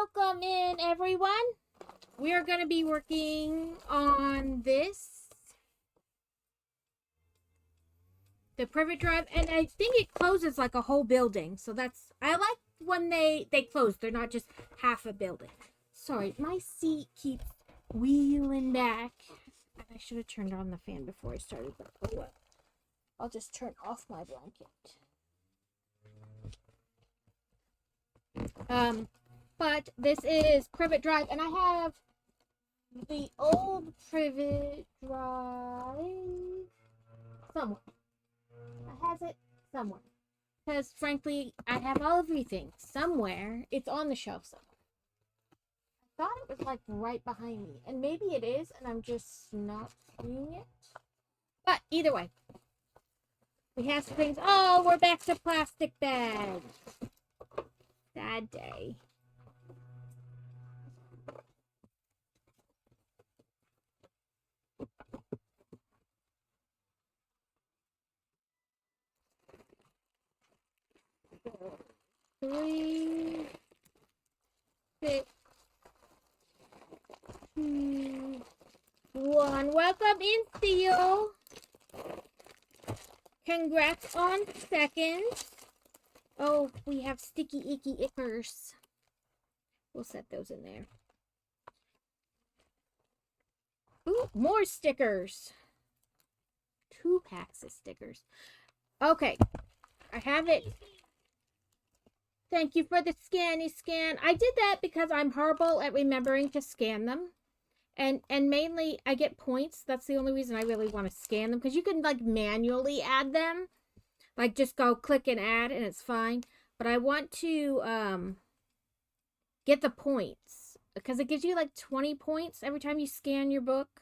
Welcome in, everyone. We are going to be working on the Privet Drive, and I think it closes like a whole building. So I like when they close. They're not just half a building. Sorry, my seat keeps wheeling back. I should have turned on the fan before I started, but oh well. I'll just turn off my blanket. But this is Privet Drive, and I have the old Privet Drive somewhere. I has it somewhere. Because, frankly, I have everything somewhere. It's on the shelf somewhere. I thought it was, like, right behind me. And maybe it is, and I'm just not seeing it. But, either way. We have some things. Oh, we're back to plastic bags. Sad day. Three, 6, 2, 1. Welcome in, Theo. Congrats on second. Oh, we have sticky icky ickers. We'll set those in there. Ooh, more stickers. 2 packs of stickers. Okay, I have it. Thank you for the scanny scan. I did that because I'm horrible at remembering to scan them. And mainly I get points. That's the only reason I really want to scan them. Because you can like manually add them. Like just go click and add and it's fine. But I want to get the points. Because it gives you like 20 points every time you scan your book.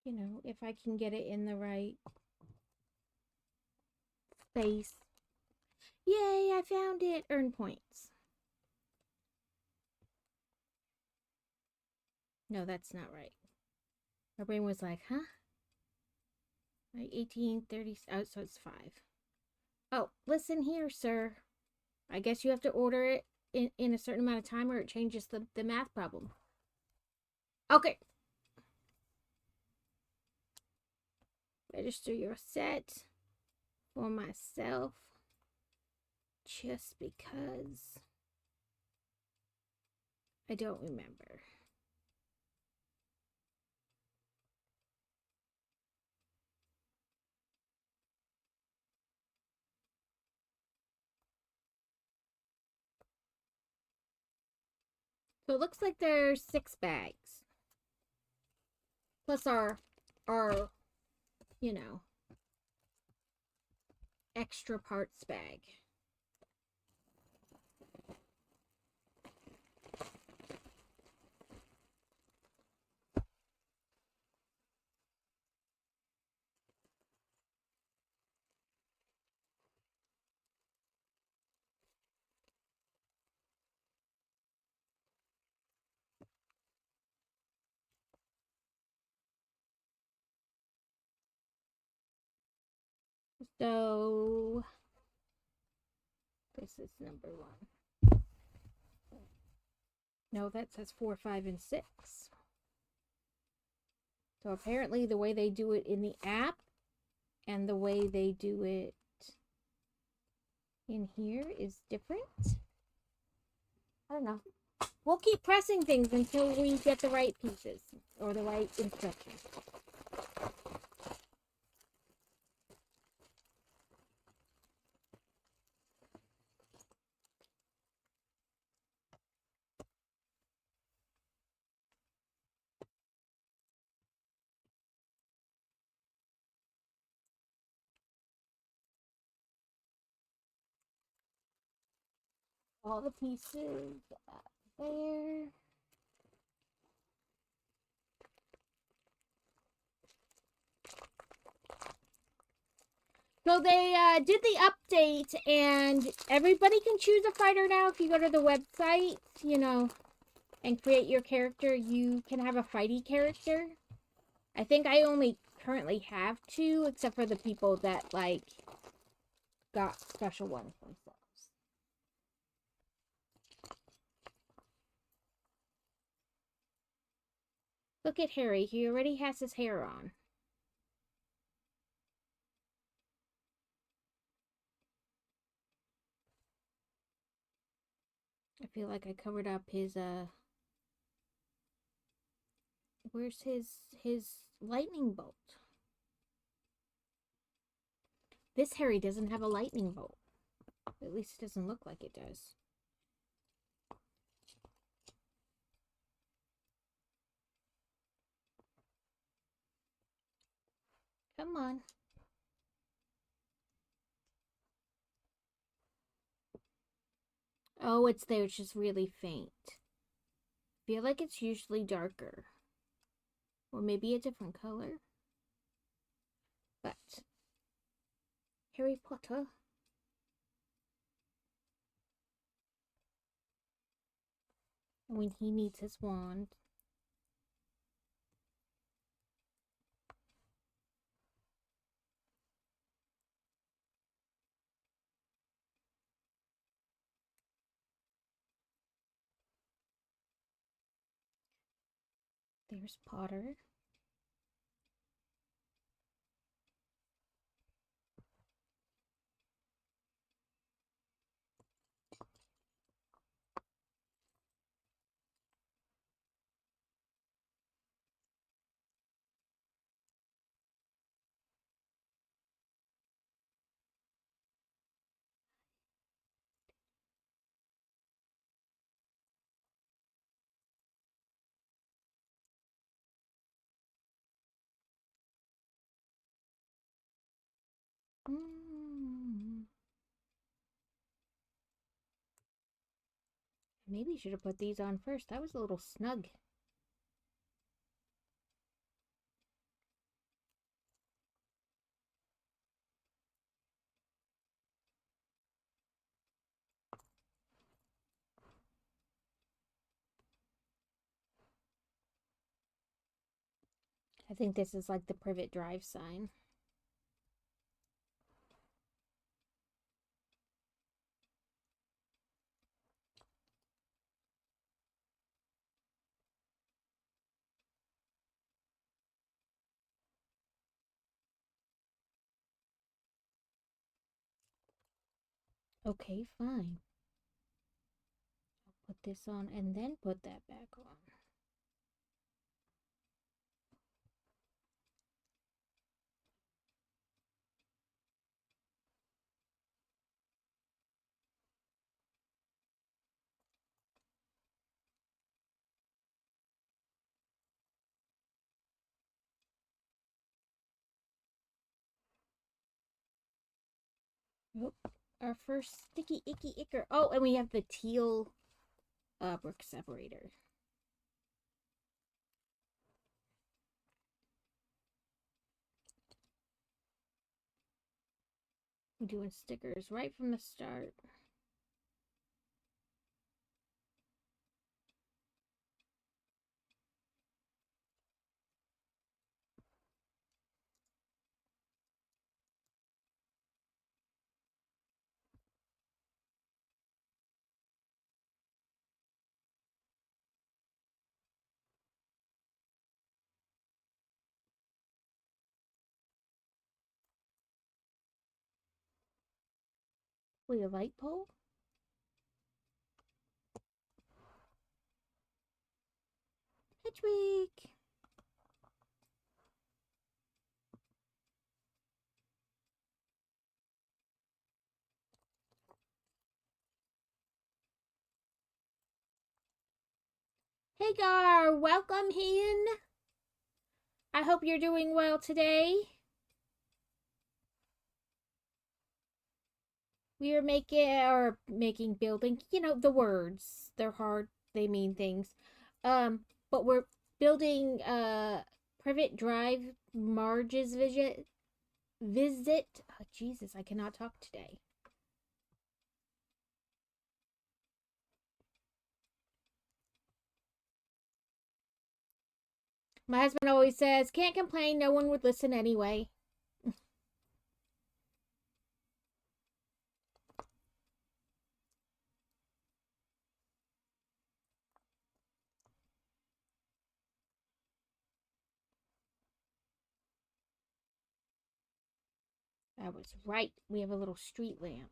You know, if I can get it in the right space. Yay, I found it. Earn points. No, that's not right. My brain was like, huh? Like 1830. Oh, so it's 5. Oh, listen here, sir. I guess you have to order it in a certain amount of time or it changes the math problem. Okay. Register your set for myself. Just because I don't remember. So it looks like there's 6 bags. Plus our, you know, extra parts bag. So this is number 1. No, that says 4, 5, and 6. So apparently the way they do it in the app and the way they do it in here is different. I don't know. We'll keep pressing things until we get the right pieces or the right instructions. All the pieces there. So they did the update, and everybody can choose a fighter now. If you go to the website, you know, and create your character, you can have a fighty character. I think I only currently have 2, except for the people that, like, got special ones themselves. Look at Harry. He already has his hair on. I feel like I covered up his, where's his lightning bolt? This Harry doesn't have a lightning bolt. At least it doesn't look like it does. Come on. Oh, it's there. It's just really faint. Feel like it's usually darker. Or maybe a different color. But Harry Potter. When he needs his wand. There's Potter. Maybe should have put these on first. That was a little snug. I think this is like the Privet Drive sign. Okay, fine. I'll put this on and then put that back on. Oh, our first sticky icky icker. Oh, and we have the teal brick separator. We're doing stickers right from the start. Wait, a light pole? Hedwig! Hey Gar, welcome in. I hope you're doing well today. We are making building, you know, the words. They're hard, they mean things. But we're building Privet Drive Marge's visit. Oh, Jesus, I cannot talk today. My husband always says, can't complain, no one would listen anyway. I was right. We have a little street lamp.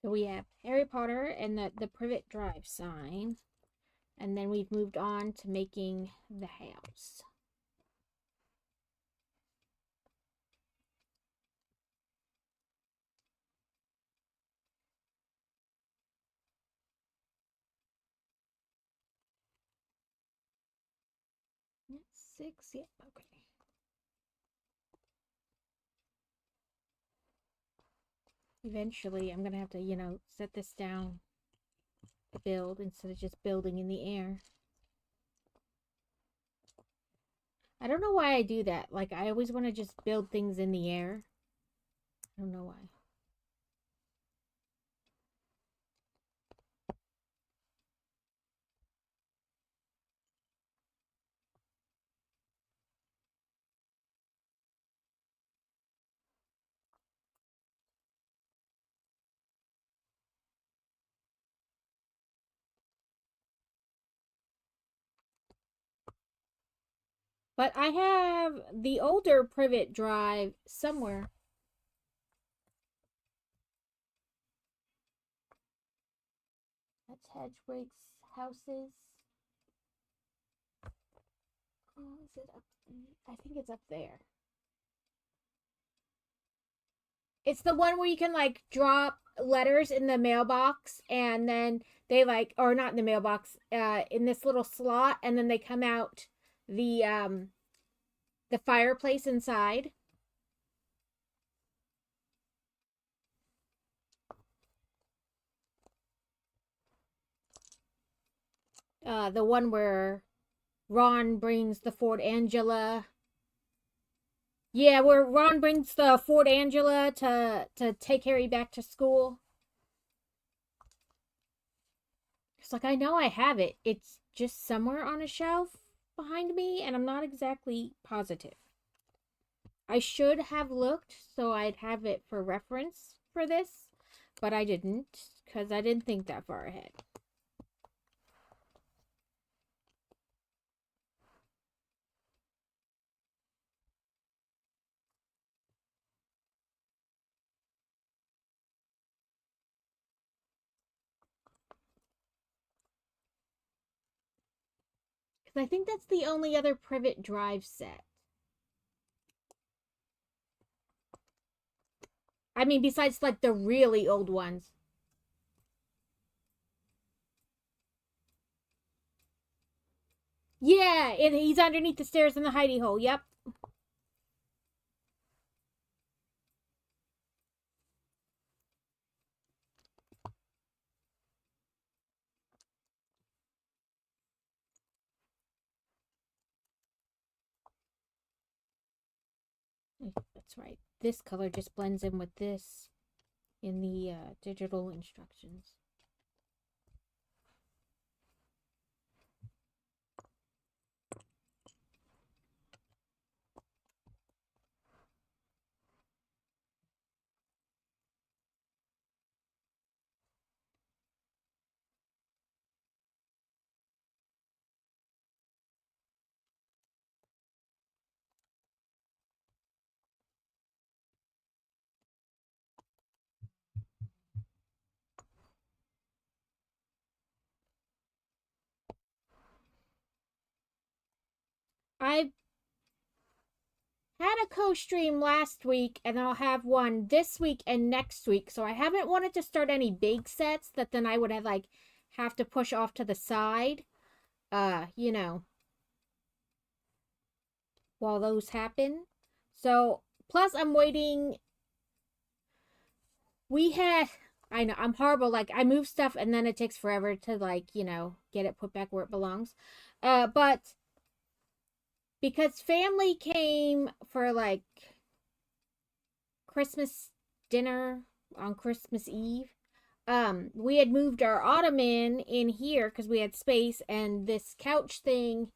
So we have Harry Potter and the Privet Drive sign. And then we've moved on to making the house. That's 6, yep, okay. Eventually, I'm going to have to, set this down to build instead of just building in the air. I don't know why I do that. Like, I always want to just build things in the air. I don't know why. But I have the older Privet Drive somewhere. That's Hedgewick's houses. Oh, is it up? I think it's up there. It's the one where you can like drop letters in the mailbox and then they or not in the mailbox, in this little slot, and then they come out the fireplace inside. The one where Ron brings the Ford Angela. Yeah, where Ron brings the Ford Angela to take Harry back to school. It's like, I know I have it. It's just somewhere on a shelf behind me, and I'm not exactly positive. I should have looked so I'd have it for reference for this, but I didn't because I didn't think that far ahead. Because I think that's the only other Privet Drive set. I mean, besides like the really old ones. Yeah, he's underneath the stairs in the hidey hole. Yep. That's right. This color just blends in with this in the digital instructions. I had a co-stream last week, and I'll have one this week and next week. So I haven't wanted to start any big sets that then I would have to push off to the side. You know. while those happen. So, plus I'm waiting. I know, I'm horrible. Like, I move stuff and then it takes forever to, like, get it put back where it belongs. But because family came for, like, Christmas dinner on Christmas Eve, we had moved our ottoman in here because we had space, and this couch thing,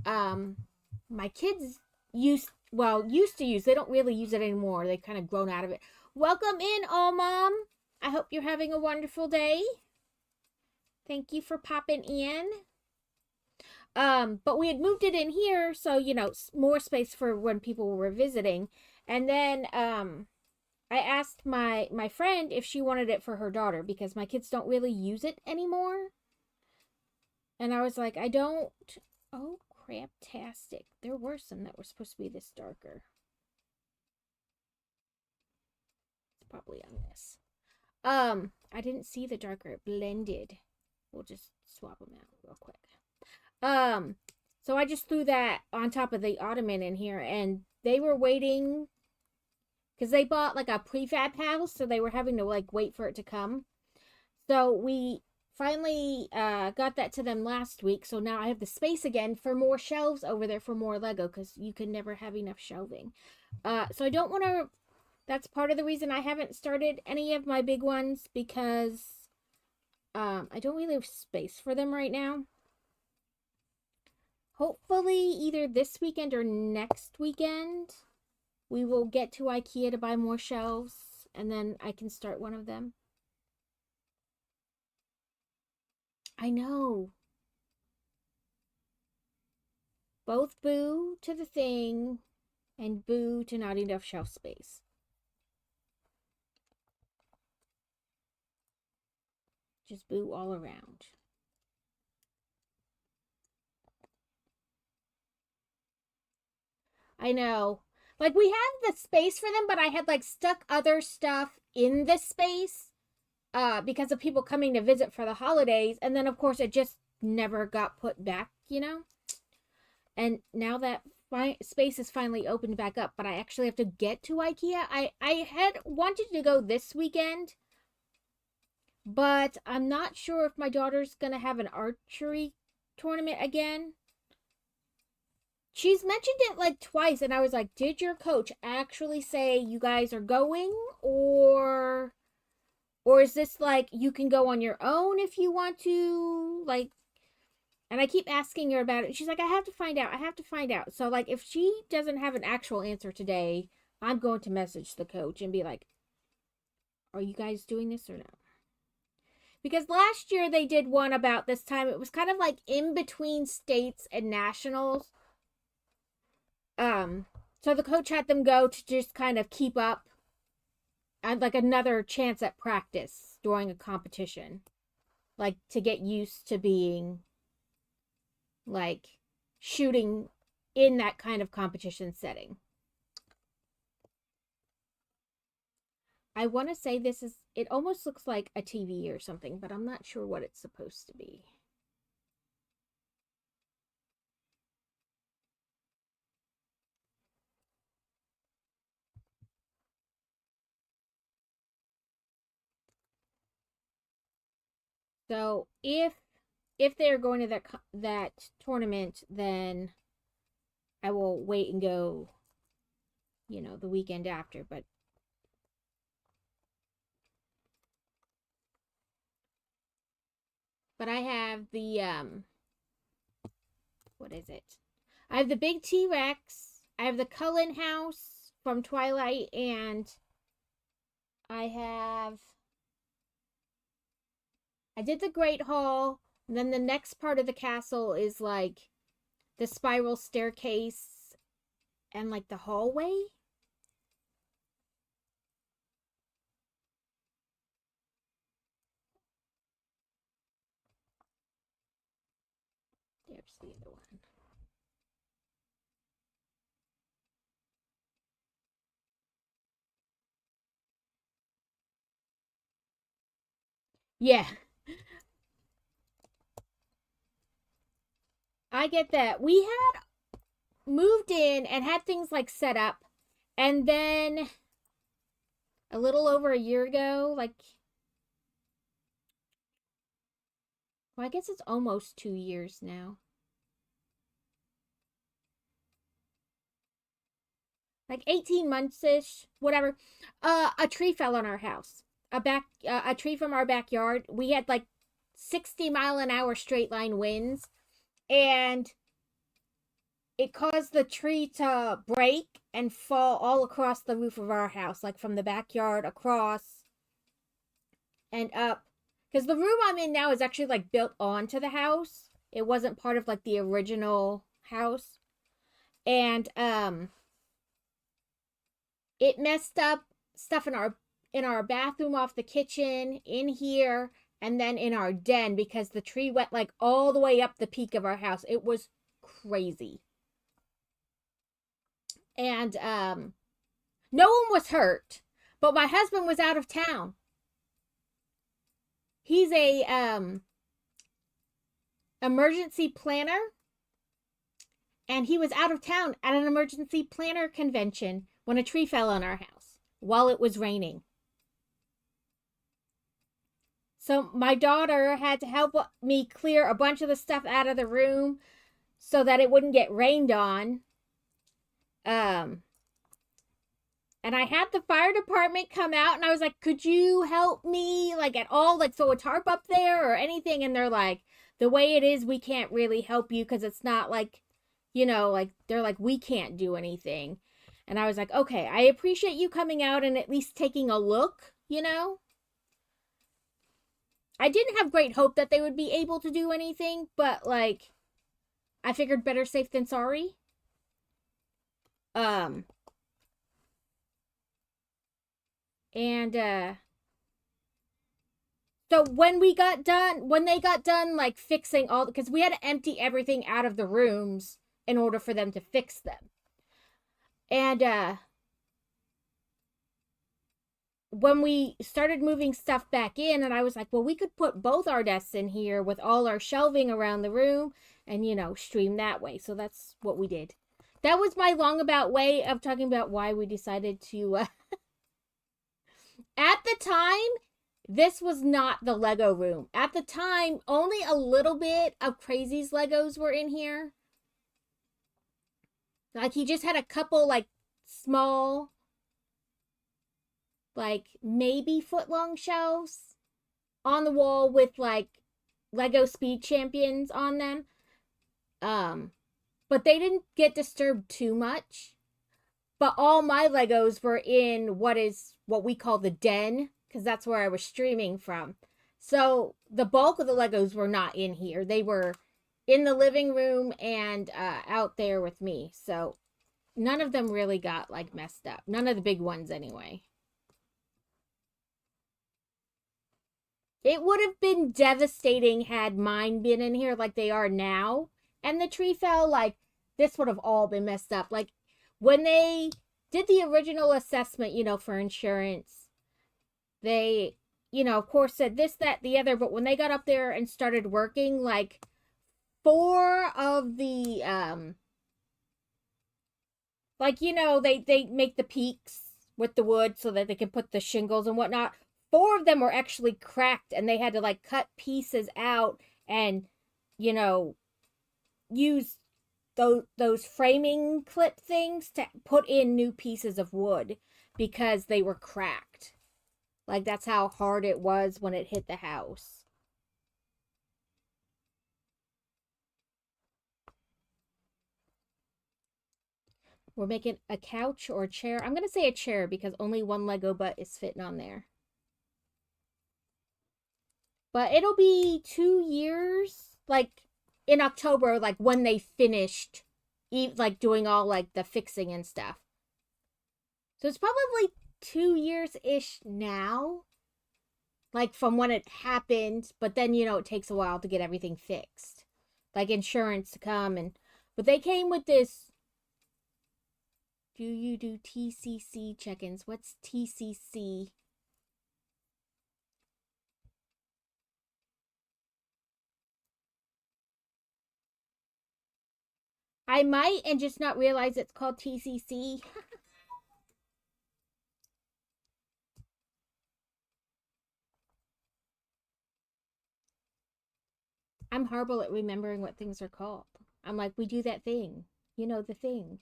my kids used to use. They don't really use it anymore. They've kind of grown out of it. Welcome in, all mom. I hope you're having a wonderful day. Thank you for popping in. But we had moved it in here, so more space for when people were visiting. And then I asked my friend if she wanted it for her daughter because my kids don't really use it anymore. And I was like, I don't. Oh, craptastic. There were some that were supposed to be this darker. It's probably on this. I didn't see the darker. It blended. We'll just swap them out real quick. So I just threw that on top of the ottoman in here, and they were waiting because they bought like a prefab house, so they were having to like wait for it to come. So we finally got that to them last week, so now I have the space again for more shelves over there for more Lego, because you can never have enough shelving. So I don't want to. That's part of the reason I haven't started any of my big ones, because I don't really have space for them right now. Hopefully either this weekend or next weekend we will get to IKEA to buy more shelves, and then I can start one of them. I know. Both boo to the thing and boo to not enough shelf space. Just boo all around. I know. Like, we have the space for them, but I had like stuck other stuff in this space because of people coming to visit for the holidays, and then of course it just never got put back, And now that space is finally opened back up, but I actually have to get to IKEA. I had wanted to go this weekend, but I'm not sure if my daughter's gonna have an archery tournament again. She's mentioned it like twice, and I was like, did your coach actually say you guys are going, or is this like you can go on your own if you want to? Like, and I keep asking her about it. She's like, I have to find out. I have to find out. So, like, if she doesn't have an actual answer today, I'm going to message the coach and be like, are you guys doing this or no? Because last year they did one about this time. It was kind of like in between states and nationals. So the coach had them go to just kind of keep up and like another chance at practice during a competition. Like to get used to being like shooting in that kind of competition setting. I want to say it almost looks like a TV or something, but I'm not sure what it's supposed to be. So if they're going to that tournament, then I will wait and go, the weekend after. But I have the what is it? I have the big T-Rex. I have the Cullen house from Twilight, and I did the Great Hall. And then the next part of the castle is like the spiral staircase and like the hallway. There's the other one. Yeah. I get that. moved in and had things like set up. And then a little over a year ago, like, well, I guess it's almost 2 years now. Like 18 months-ish, whatever. A tree fell on our house. A tree from our backyard. We had like 60-mile-an-hour straight line winds, and it caused the tree to break and fall all across the roof of our house, like from the backyard across and up. Because the room I'm in now is actually like built onto the house. It wasn't part of like the original house. And it messed up stuff in our bathroom, off the kitchen, in here, and then in our den, because the tree went like all the way up the peak of our house. It was crazy. And no one was hurt, but my husband was out of town. He's a emergency planner, and he was out of town at an emergency planner convention when a tree fell on our house while it was raining. So my daughter had to help me clear a bunch of the stuff out of the room so that it wouldn't get rained on. And I had the fire department come out, and I was like, could you help me, like, at all? Like, throw a tarp up there or anything? And they're like, the way it is, we can't really help you because it's not like, like, they're like, we can't do anything. And I was like, okay, I appreciate you coming out and at least taking a look, I didn't have great hope that they would be able to do anything, but, like, I figured better safe than sorry. And so when they got done like fixing all, because we had to empty everything out of the rooms in order for them to fix them. And when we started moving stuff back in, and I was like, well, we could put both our desks in here with all our shelving around the room and stream that way. So that's what we did. That was my long-about way of talking about why we decided to at the time, this was not the Lego room. At the time, only a little bit of Crazy's Legos were in here. Like, he just had a couple, like, small, like, maybe foot-long shelves on the wall with, like, Lego Speed Champions on them. But they didn't get disturbed too much. But all my Legos were in what we call the den, because that's where I was streaming from. So the bulk of the Legos were not in here. They were in the living room and out there with me. So none of them really got like messed up. None of the big ones anyway. It would have been devastating had mine been in here like they are now. And the tree fell, like, this would have all been messed up. Like, when they did the original assessment, for insurance, they, of course said this, that, the other, but when they got up there and started working, like, 4 of the, like, they make the peaks with the wood so that they can put the shingles and whatnot. 4 of them were actually cracked, and they had to, like, cut pieces out and, use those framing clip things to put in new pieces of wood because they were cracked. Like, that's how hard it was when it hit the house. We're making a couch or a chair. I'm going to say a chair because only one Lego butt is fitting on there. But it'll be 2 years, like, in October, like, when they finished, like, doing all, like, the fixing and stuff. So it's probably 2 years-ish now, like, from when it happened. But then, it takes a while to get everything fixed. Like, insurance to come. But they came with this, do you do TCC check-ins? What's TCC? I might and just not realize it's called TCC. I'm horrible at remembering what things are called. I'm like, we do that thing. You know, the thing.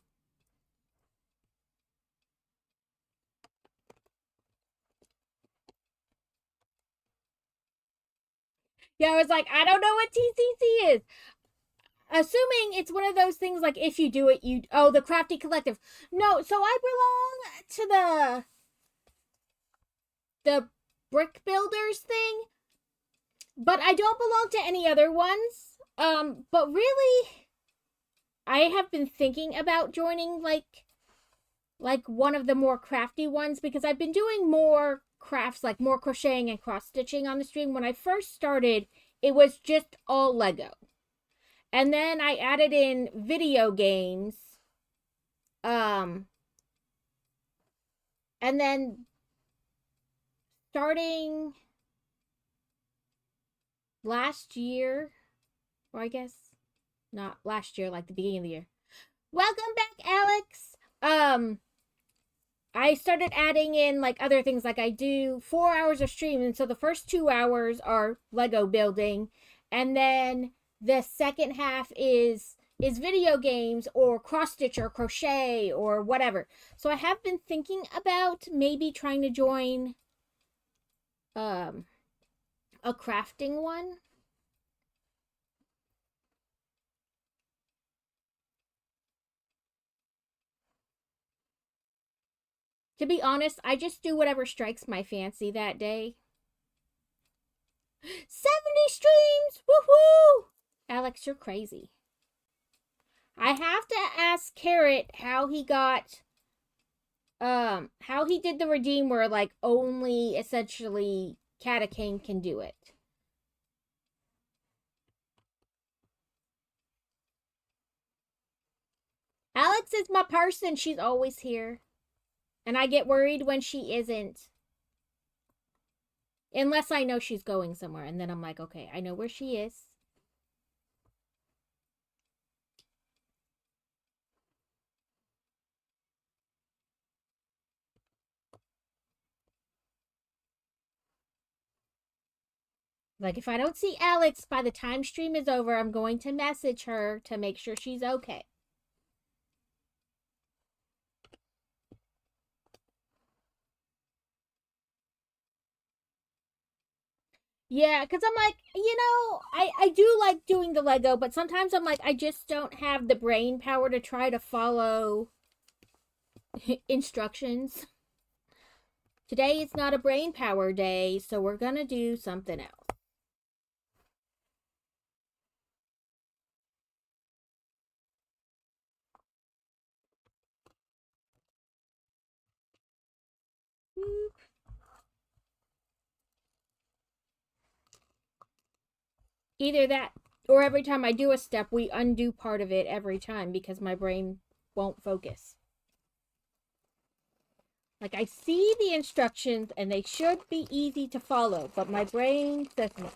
Yeah, I was like, I don't know what TCC is. Assuming it's one of those things like if you do it, you oh, the Crafty Collective. No, so I belong to the brick builders thing, but I don't belong to any other ones. But really, I have been thinking about joining like one of the more crafty ones because I've been doing more crafts, like more crocheting and cross stitching on the stream. When I first started, it was just all Lego. And then I added in video games. And then starting last year, or I guess not last year, like the beginning of the year. Welcome back, Alex. I started adding in like other things, like I do 4 hours of stream, and so the first 2 hours are Lego building, and then the second half is video games or cross stitch or crochet or whatever. So I have been thinking about maybe trying to join a crafting one. To be honest, I just do whatever strikes my fancy that day. 70 streams! Woohoo! Alex, you're crazy. I have to ask Carrot how he got how he did the redeem where like only essentially Catacane can do it. Alex is my person. She's always here. And I get worried when she isn't. Unless I know she's going somewhere. And then I'm like, okay, I know where she is. Like, if I don't see Alex by the time stream is over, I'm going to message her to make sure she's okay. Yeah, because I'm like, I do like doing the Lego, but sometimes I'm like, I just don't have the brain power to try to follow instructions. Today is not a brain power day, so we're gonna do something else. Either that, or every time I do a step, we undo part of it every time because my brain won't focus. Like, I see the instructions and they should be easy to follow, but my brain says no.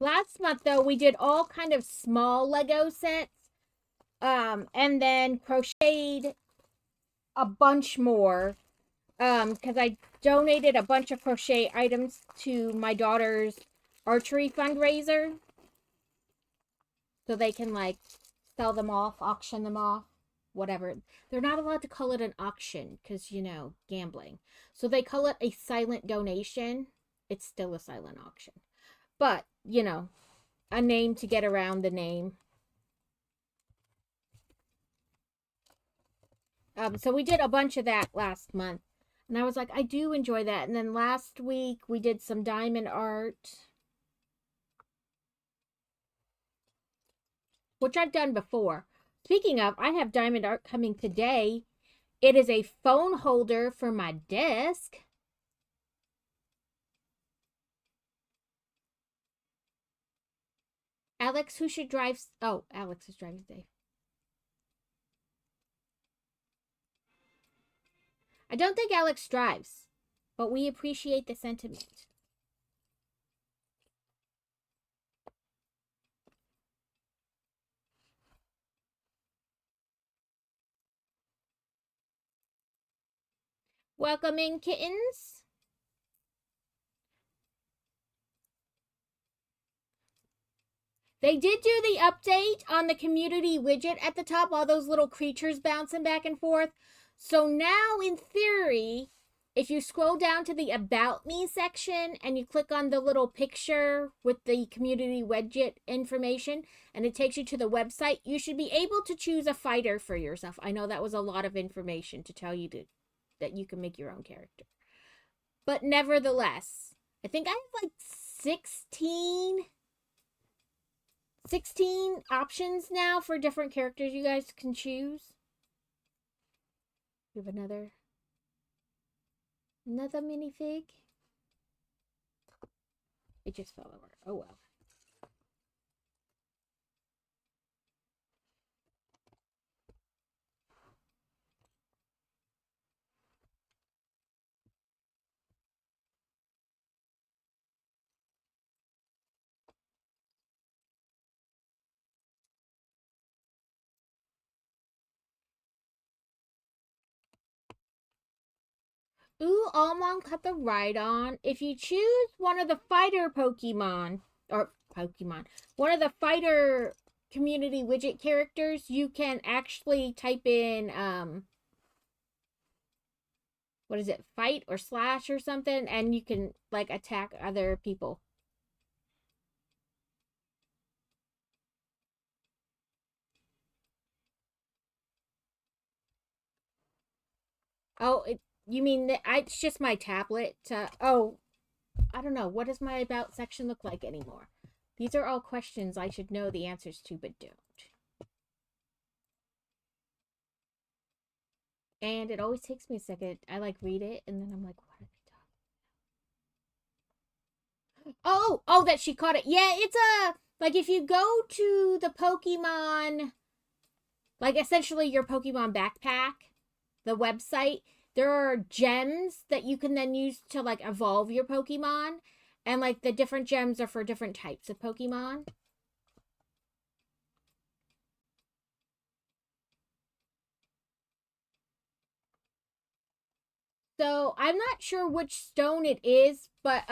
Last month, though, we did all kind of small Lego sets. And then crocheted a bunch more. Because I donated a bunch of crochet items to my daughter's archery fundraiser. So they can, like, sell them off, auction them off, whatever. They're not allowed to call it an auction because, gambling. So they call it a silent donation. It's still a silent auction. But, a name to get around the name. So we did a bunch of that last month. And I was like, I do enjoy that. And then last week we did some diamond art, which I've done before. Speaking of, I have diamond art coming today. It is a phone holder for my desk. Alex, who should drive? Oh, Alex is driving today. I don't think Alex drives, but we appreciate the sentiment. Welcome in, kittens. They did do the update on the community widget at the top, all those little creatures bouncing back and forth. So now, in theory, if you scroll down to the About Me section and you click on the little picture with the community widget information and it takes you to the website, you should be able to choose a fighter for yourself. I know that was a lot of information to tell you that you can make your own character. But nevertheless, I think I have like 16 options now for different characters you guys can choose. We have another minifig. It just fell over. Oh well. Ooh, Almond cut the Rhydon. If you choose one of the fighter Pokemon, one of the fighter community widget characters, you can actually type in, what is it, fight or slash or something, and you can, like, attack other people. Oh, you mean it's just my tablet? Oh, I don't know. What does my About section look like anymore? These are all questions I should know the answers to, but don't. And it always takes me a second. I like read it, and then I'm like, what are they talking? Oh, that she caught it. Yeah, it's like if you go to the Pokemon, like essentially your Pokemon backpack, the website, there are gems that you can then use to like evolve your Pokemon. And like the different gems are for different types of Pokemon. So I'm not sure which stone it is, but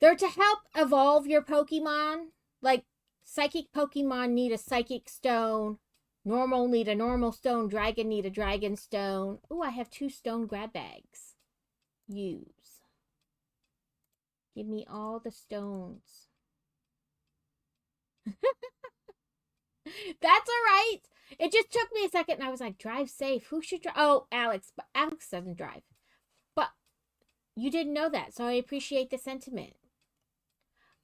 they're to help evolve your Pokemon. Like psychic Pokemon need a psychic stone, normal need a normal stone, dragon need a dragon stone. Ooh, I have 2 stone grab bags. Use. Give me all the stones. That's all right. It just took me a second and I was like, drive safe. Who should drive? Oh, Alex. But Alex doesn't drive. But you didn't know that, so I appreciate the sentiment.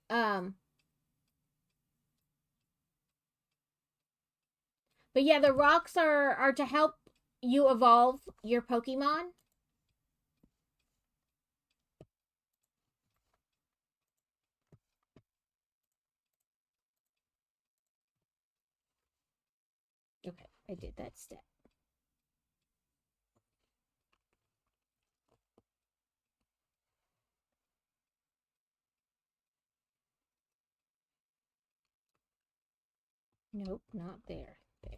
But yeah, the rocks are to help you evolve your Pokemon. Okay, I did that step. Nope, not there. There.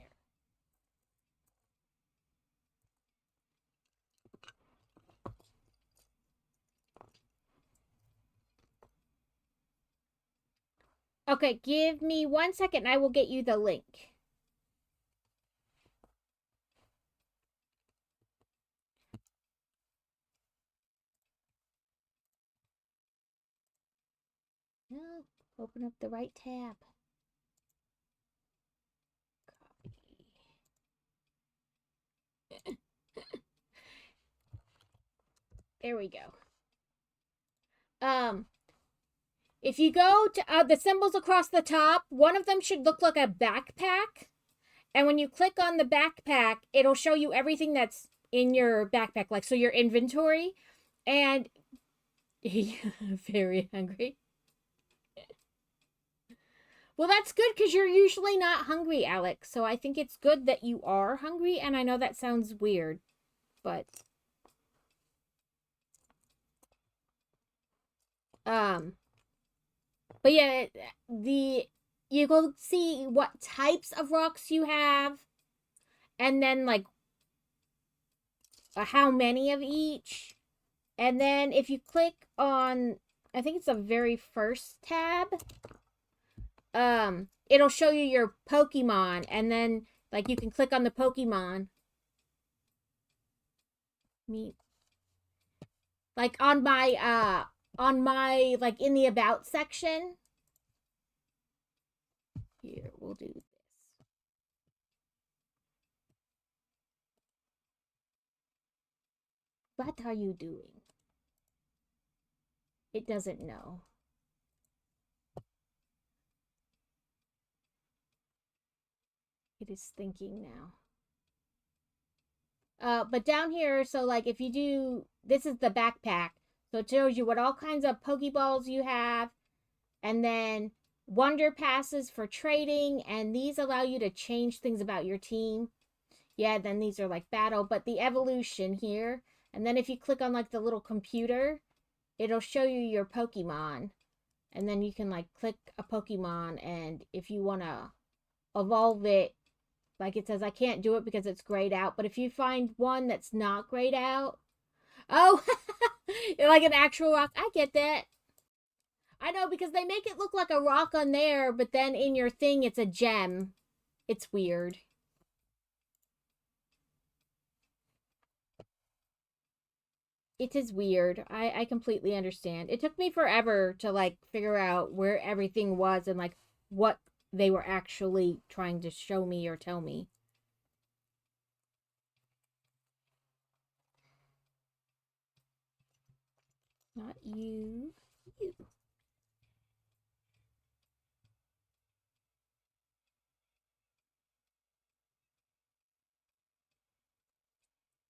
Okay, give me 1 second and I will get you the link. Oh, open up the right tab. Copy. There we go. If you go to the symbols across the top, one of them should look like a backpack. And when you click on the backpack, it'll show you everything that's in your backpack, like so your inventory. And very hungry. Well, that's good because you're usually not hungry, Alex. So I think it's good that you are hungry. And I know that sounds weird, but um, but yeah, you go see what types of rocks you have, and then like how many of each. And then if you click on, I think it's the very first tab, it'll show you your Pokemon, and then like you can click on the Pokemon. Me, like on my like in the about section. Here, we'll do this. What are you doing? It doesn't know. It is thinking now. But down here, so like if you do, this is the backpack. So it shows you what all kinds of Pokeballs you have, and then Wonder Passes for trading, and these allow you to change things about your team. Yeah, then these are like battle, but the evolution here, and then if you click on like the little computer, it'll show you your Pokemon, and then you can like click a Pokemon, and if you want to evolve it, like it says, I can't do it because it's grayed out. But if you find one that's not grayed out, oh, like an actual rock, I get that. I know because they make it look like a rock on there, but then in your thing, it's a gem. It's weird. It is weird. I completely understand. It took me forever to like figure out where everything was and like what they were actually trying to show me or tell me. Not you. You.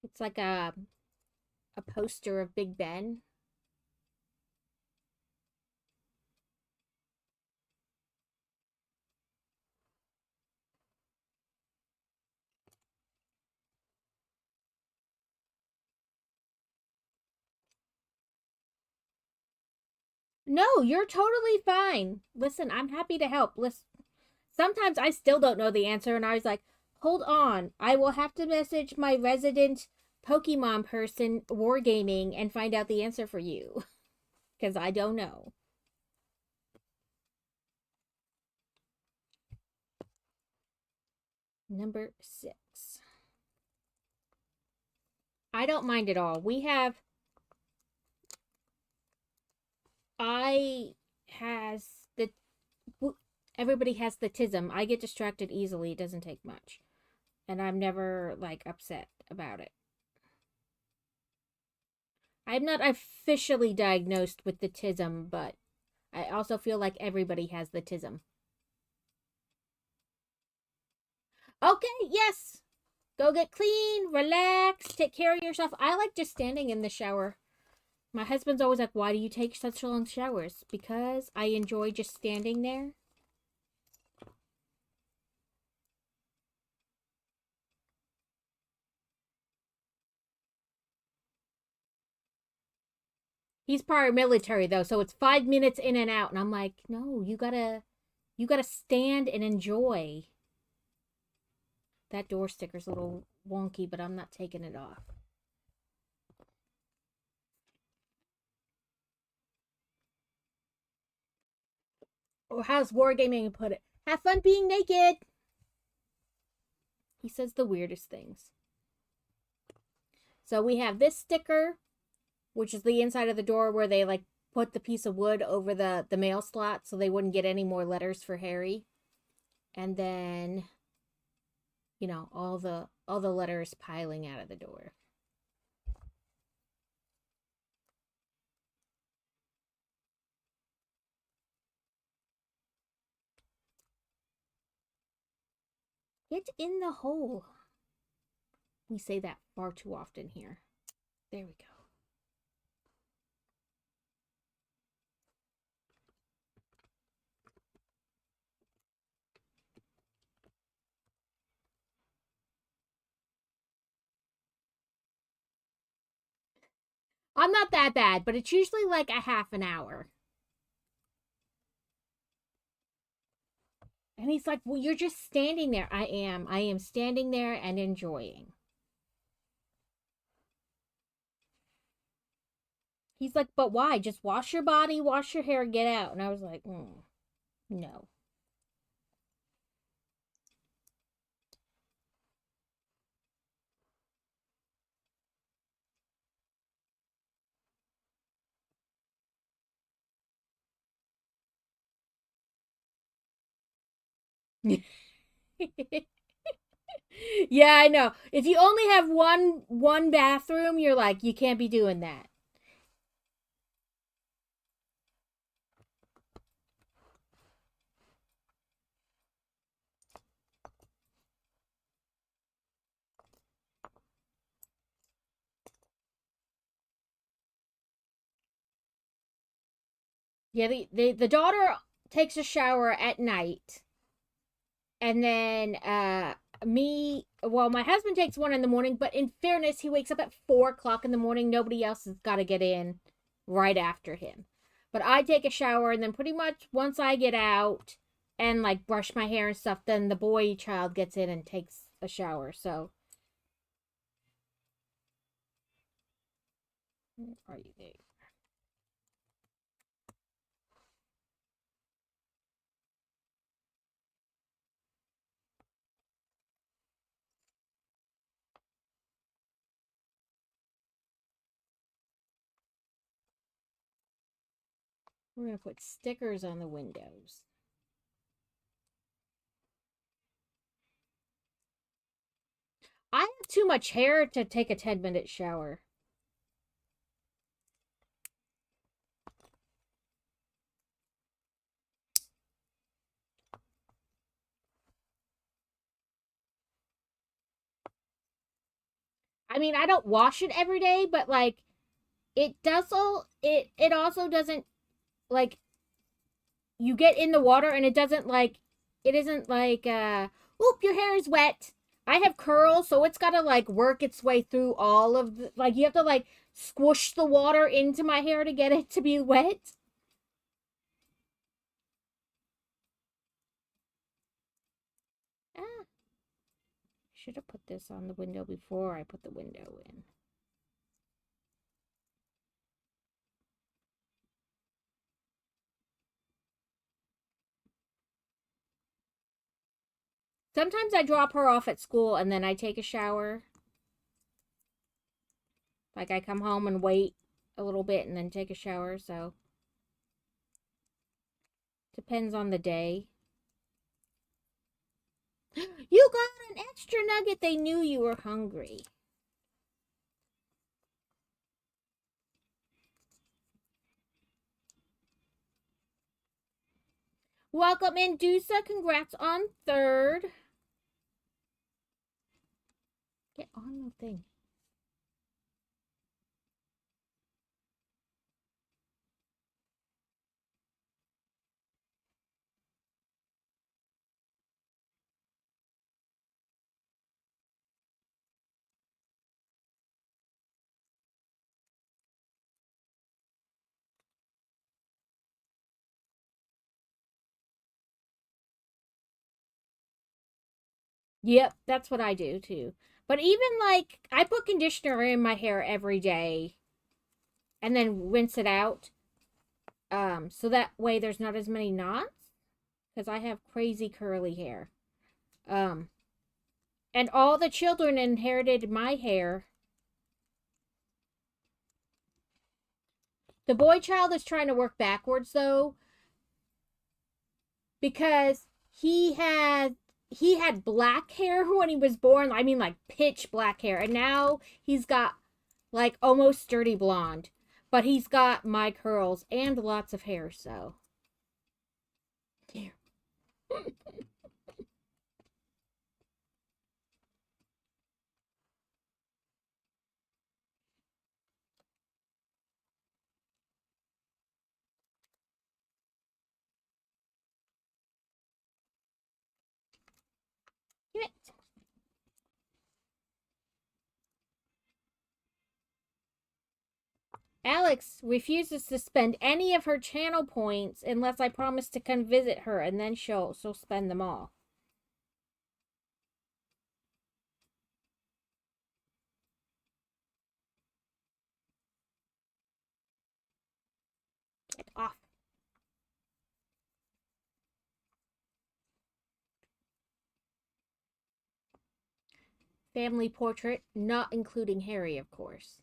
It's like a poster of Big Ben. No, you're totally fine. Listen, I'm happy to help. Listen, sometimes I still don't know the answer, and I was like, hold on. I will have to message my resident Pokemon person, Wargaming, and find out the answer for you. Because I don't know. Number 6. I don't mind at all. We have. I has the. Everybody has the tism. I get distracted easily. It doesn't take much. And I'm never, like, upset about it. I'm not officially diagnosed with the tism, but I also feel like everybody has the tism. Okay, yes. Go get clean, relax, take care of yourself. I like just standing in the shower. My husband's always like, why do you take such long showers? Because I enjoy just standing there. He's paramilitary though, so it's 5 minutes in and out. And I'm like, no, you gotta stand and enjoy. That door sticker's a little wonky, but I'm not taking it off. Or how's Wargaming put it? Have fun being naked. He says the weirdest things. So we have this sticker, which is the inside of the door where they like put the piece of wood over the mail slot so they wouldn't get any more letters for Harry. And then, you know, all the letters piling out of the door. Get in the hole. We say that far too often here. There we go. I'm not that bad, but it's usually like a half an hour. And he's like, well, you're just standing there. I am. I am standing there and enjoying. He's like, but why? Just wash your body, wash your hair, get out. And I was like, no. Yeah, I know. If you only have one bathroom, you're like, you can't be doing that. Yeah, the daughter takes a shower at night, and then my husband takes one in the morning. But in fairness, he wakes up at 4 o'clock in the morning. Nobody else has got to get in right after him. But I take a shower, and then pretty much once I get out and like brush my hair and stuff, then the boy child gets in and takes a shower. So, where are you there? We're gonna put stickers on the windows. I have too much hair to take a 10-minute shower. I mean, I don't wash it every day, but like it also doesn't like you get in the water and it isn't like oop, your hair is wet. I have curls, so it's got to like work its way through all of the like you have to like squish the water into my hair to get it to be wet. Ah, should have put this on the window before I put the window in. Sometimes I drop her off at school and then I take a shower. Like I come home and wait a little bit and then take a shower, so depends on the day. You got an extra nugget. They knew you were hungry. Welcome, Indusa. Congrats on third. Get on the thing. Yep, that's what I do too. But even like I put conditioner in my hair every day and then rinse it out. So that way there's not as many knots because I have crazy curly hair. Um, and all the children inherited my hair. The boy child is trying to work backwards though because he had black hair when he was born. I mean like pitch black hair. And now he's got like almost dirty blonde. But he's got my curls and lots of hair, so here. Give it. Alex refuses to spend any of her channel points unless I promise to come visit her, and then she'll spend them all. Get off. Family portrait, not including Harry, of course.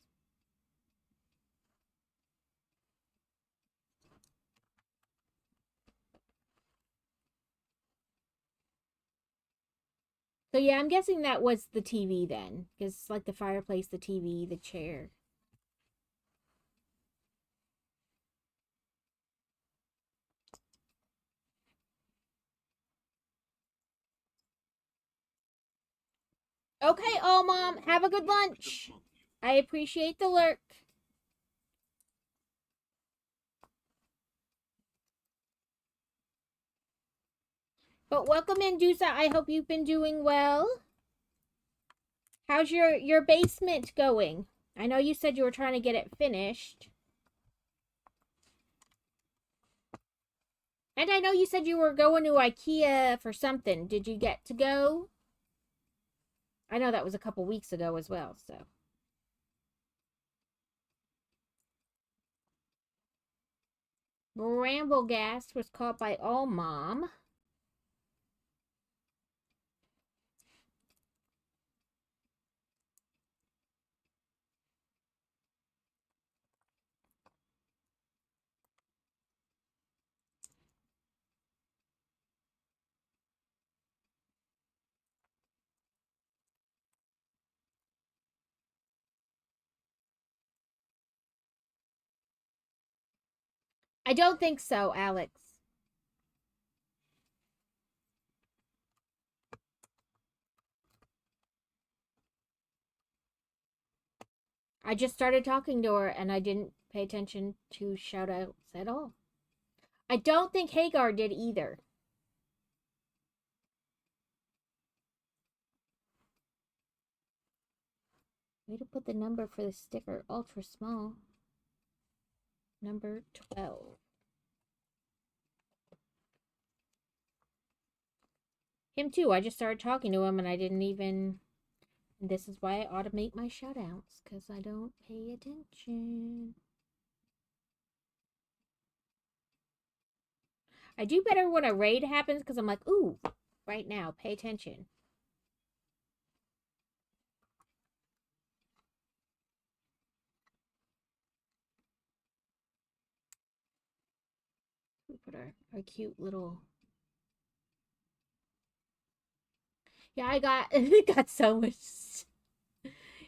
So yeah, I'm guessing that was the TV then. Because it's like the fireplace, the TV, the chair. Okay, oh Mom, have a good lunch. I appreciate the lurk. But welcome in, Dusa. I hope you've been doing well. How's your basement going? I know you said you were trying to get it finished. And I know you said you were going to IKEA for something. Did you get to go? I know that was a couple weeks ago as well, so. Brambleghast was caught by all Mom. I don't think so, Alex. I just started talking to her and I didn't pay attention to shout outs at all. I don't think Hagar did either. Way to put the number for the sticker ultra small. Number 12. Him too. I just started talking to him and I didn't even... This is why I automate my shoutouts, because I don't pay attention. I do better when a raid happens, because I'm like, ooh, right now, pay attention. We put our cute little... Yeah, I got so much...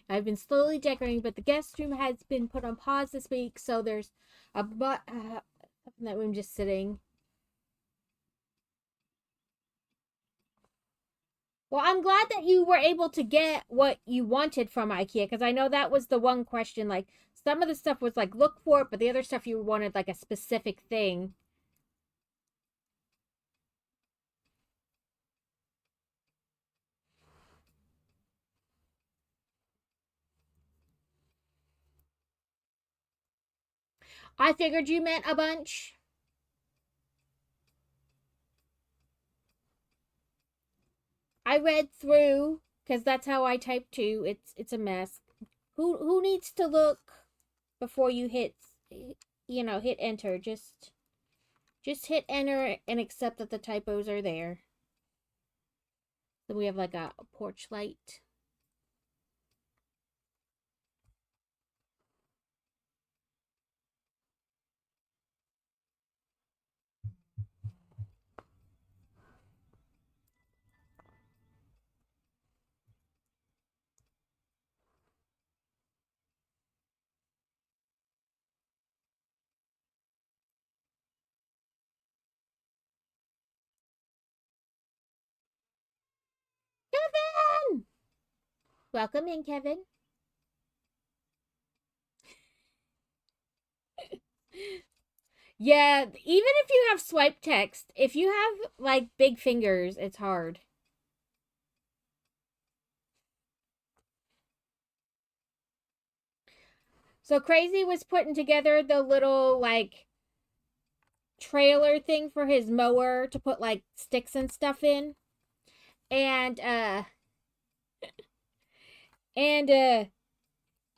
I've been slowly decorating, but the guest room has been put on pause this week, so there's a in that room just sitting. Well, I'm glad that you were able to get what you wanted from IKEA, because I know that was the one question. Like, some of the stuff was like, look for it, but the other stuff you wanted like a specific thing. I figured you meant a bunch. I read through, because that's how I type too. It's a mess. Who needs to look before you hit hit enter? Just hit enter and accept that the typos are there. Then we have like a porch light. Kevin! Welcome in, Kevin. Yeah, even if you have swipe text, if you have like big fingers, it's hard. So Crazy was putting together the little, like, trailer thing for his mower to put, like, sticks and stuff in. And,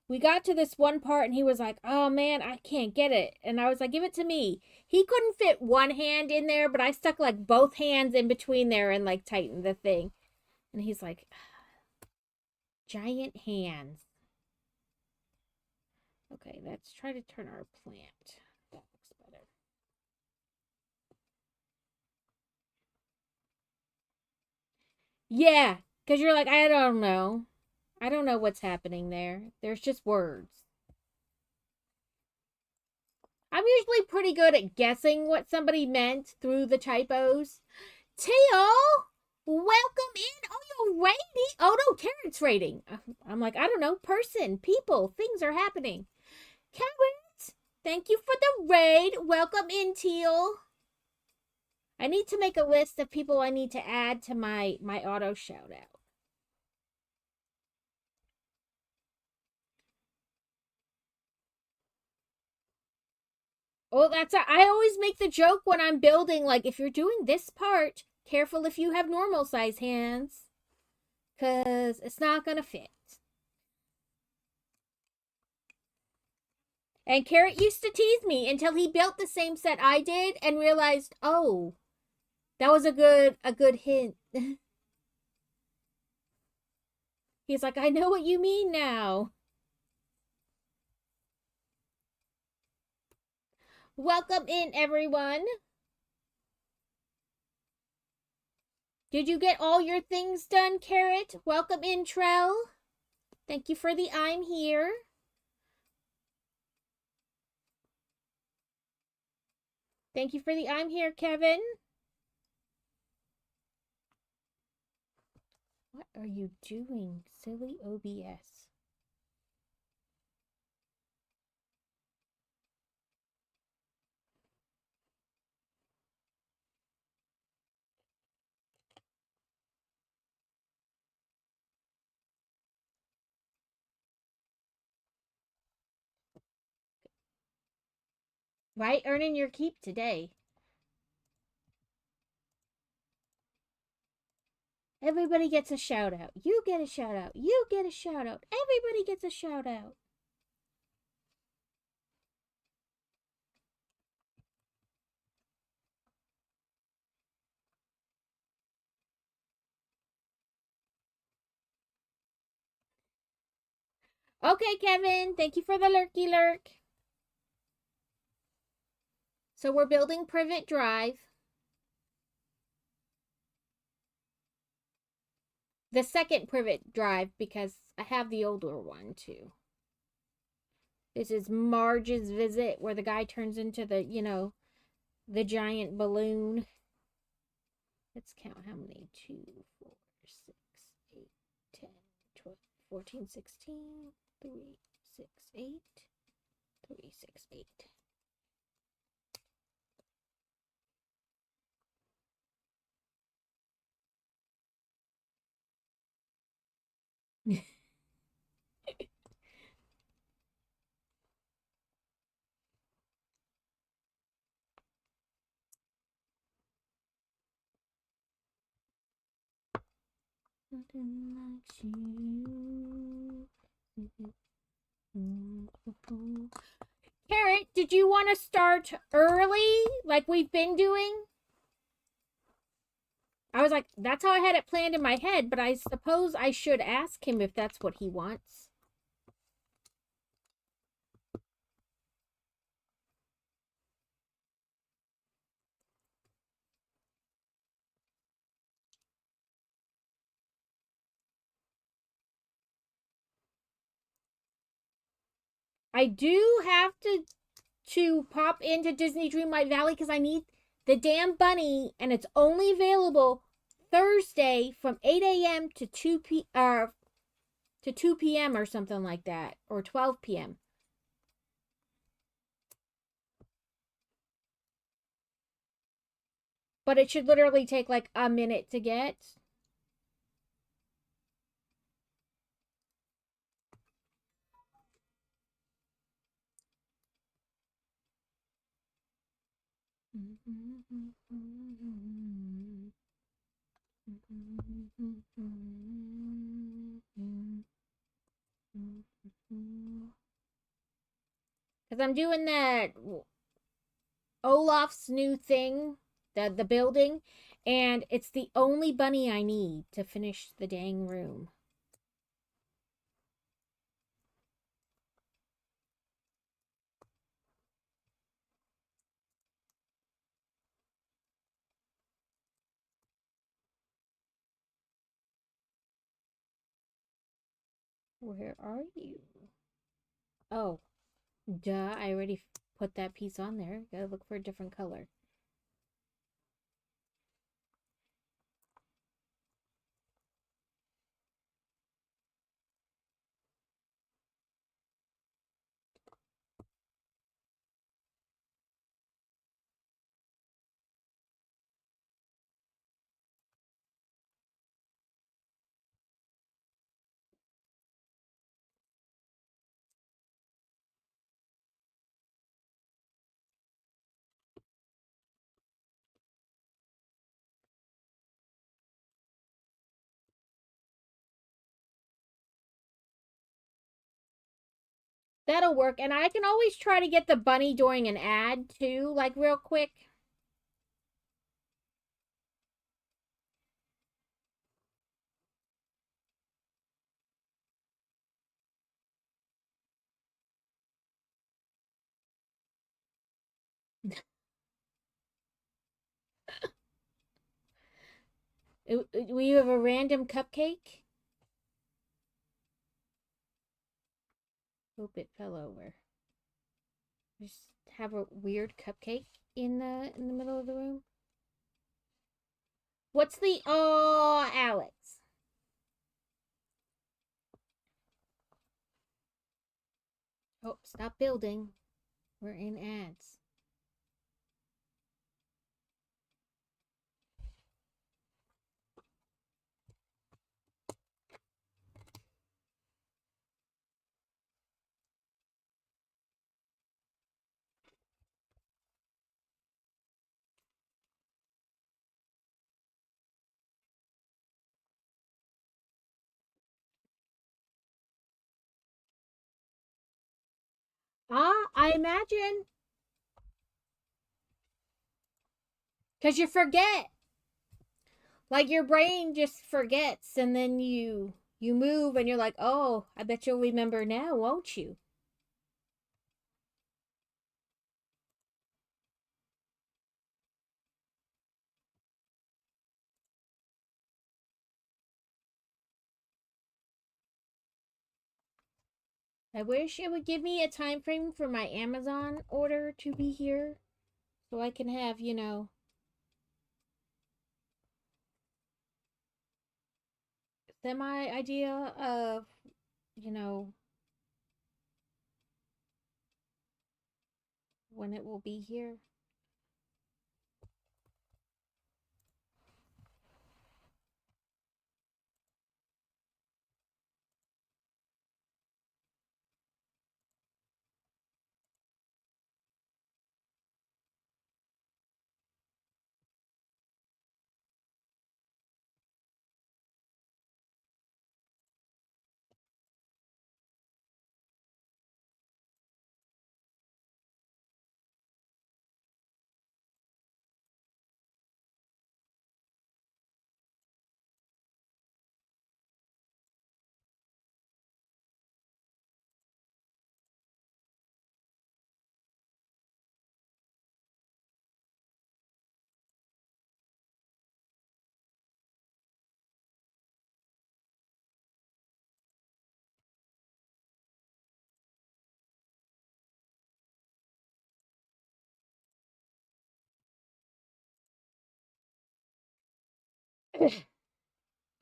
we got to this one part and he was like, oh man, I can't get it. And I was like, give it to me. He couldn't fit one hand in there, but I stuck like both hands in between there and like tightened the thing. And he's like, giant hands. Okay, let's try to turn our plant. That looks better. Yeah, because you're like, I don't know. I don't know what's happening there. There's just words. I'm usually pretty good at guessing what somebody meant through the typos. Teal, welcome in. Oh, you're rating. Oh, no, Carrot's rating. I'm like, I don't know. Person, people, things are happening. Carrot, thank you for the raid. Welcome in, Teal. I need to make a list of people I need to add to my auto shout out. Oh, I always make the joke when I'm building, like, if you're doing this part, careful if you have normal size hands, because it's not going to fit. And Carrot used to tease me until he built the same set I did and realized, oh, that was a good hint. He's like, I know what you mean now. Welcome in, everyone. Did you get all your things done, Carrot? Welcome in, Trell. Thank you for the I'm here. Thank you for the I'm here, Kevin. What are you doing, silly OBS? Right? Earning your keep today. Everybody gets a shout out. You get a shout out. You get a shout out. Everybody gets a shout out. Okay, Kevin. Thank you for the lurky lurk. So we're building Privet Drive. The second Privet Drive because I have the older one too. This is Marge's visit where the guy turns into the, the giant balloon. Let's count how many. 2, 4, 6, 8, 10, 12, 14, 16, 3, 6, 8, 3, 6, 8. Nothing like you. Carrot, did you want to start early like we've been doing? I was like, that's how I had it planned in my head, but I suppose I should ask him if that's what he wants. I do have to pop into Disney Dreamlight Valley because I need the damn bunny, and it's only available Thursday from 8 a.m. to 2 p.m. or something like that, or 12 p.m. But it should literally take like a minute to get. Because I'm doing that Olaf's new thing, the building, and it's the only bunny I need to finish the dang room. Where are you? Oh, duh, I already put that piece on there. Gotta look for a different color. That'll work. And I can always try to get the bunny during an ad too, like real quick. We have a random cupcake. Hope it fell over. Just have a weird cupcake in the middle of the room. What's the Alex? Oh, stop building. We're in ads. I imagine. Because you forget. Like your brain just forgets and then you move and you're like, "Oh, I bet you'll remember now, won't you?" I wish it would give me a time frame for my Amazon order to be here so I can have, semi idea of, you know, when it will be here.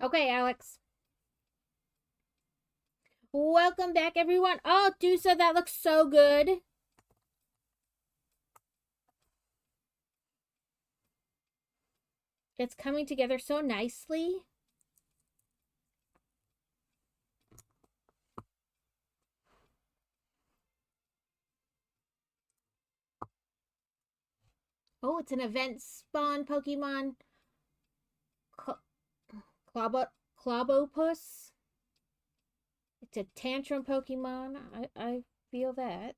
Okay, Alex. Welcome back, everyone. Oh, Dusa, that looks so good. It's coming together so nicely. Oh, it's an event spawn Pokemon. Cl Clobopus. It's a tantrum Pokemon. I feel that.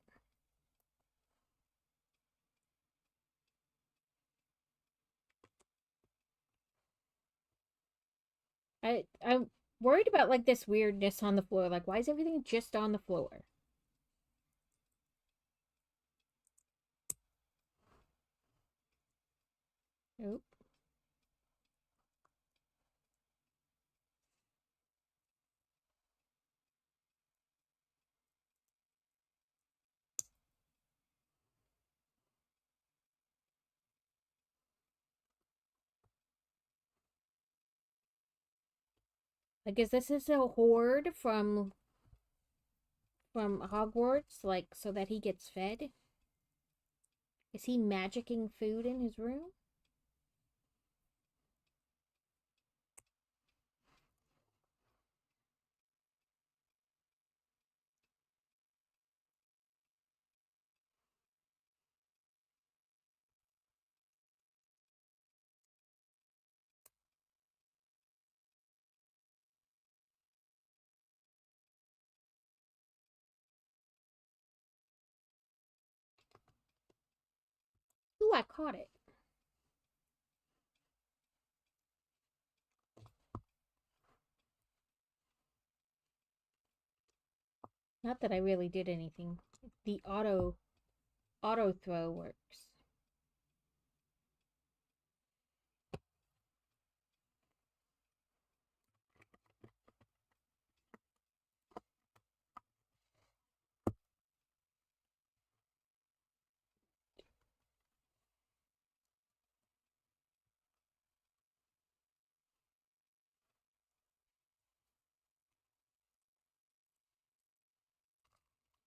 I'm worried about like this weirdness on the floor. Like, why is everything just on the floor? Nope. I guess this is a horde from Hogwarts, like so that he gets fed. Is he magicking food in his room? Ooh, I caught it. Not that I really did anything. The auto throw works.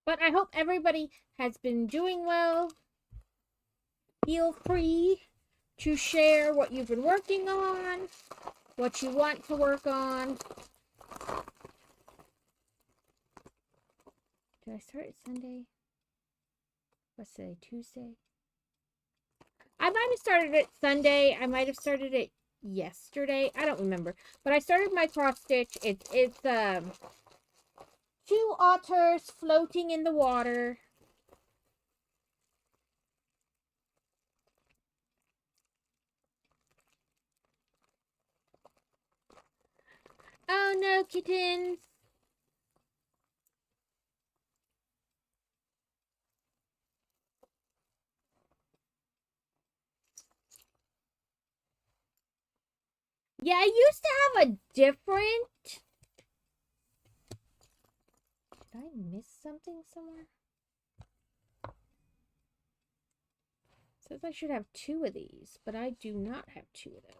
But I hope everybody has been doing well. Feel free to share what you've been working on, what you want to work on. Did I start it Sunday? What's today? Tuesday? I might have started it Sunday. I might have started it yesterday. I don't remember. But I started my cross stitch. It's 2 otters floating in the water. Oh no, kittens. Yeah, I used to have a different... Did I miss something somewhere? It says I should have 2 of these, but I do not have 2 of those.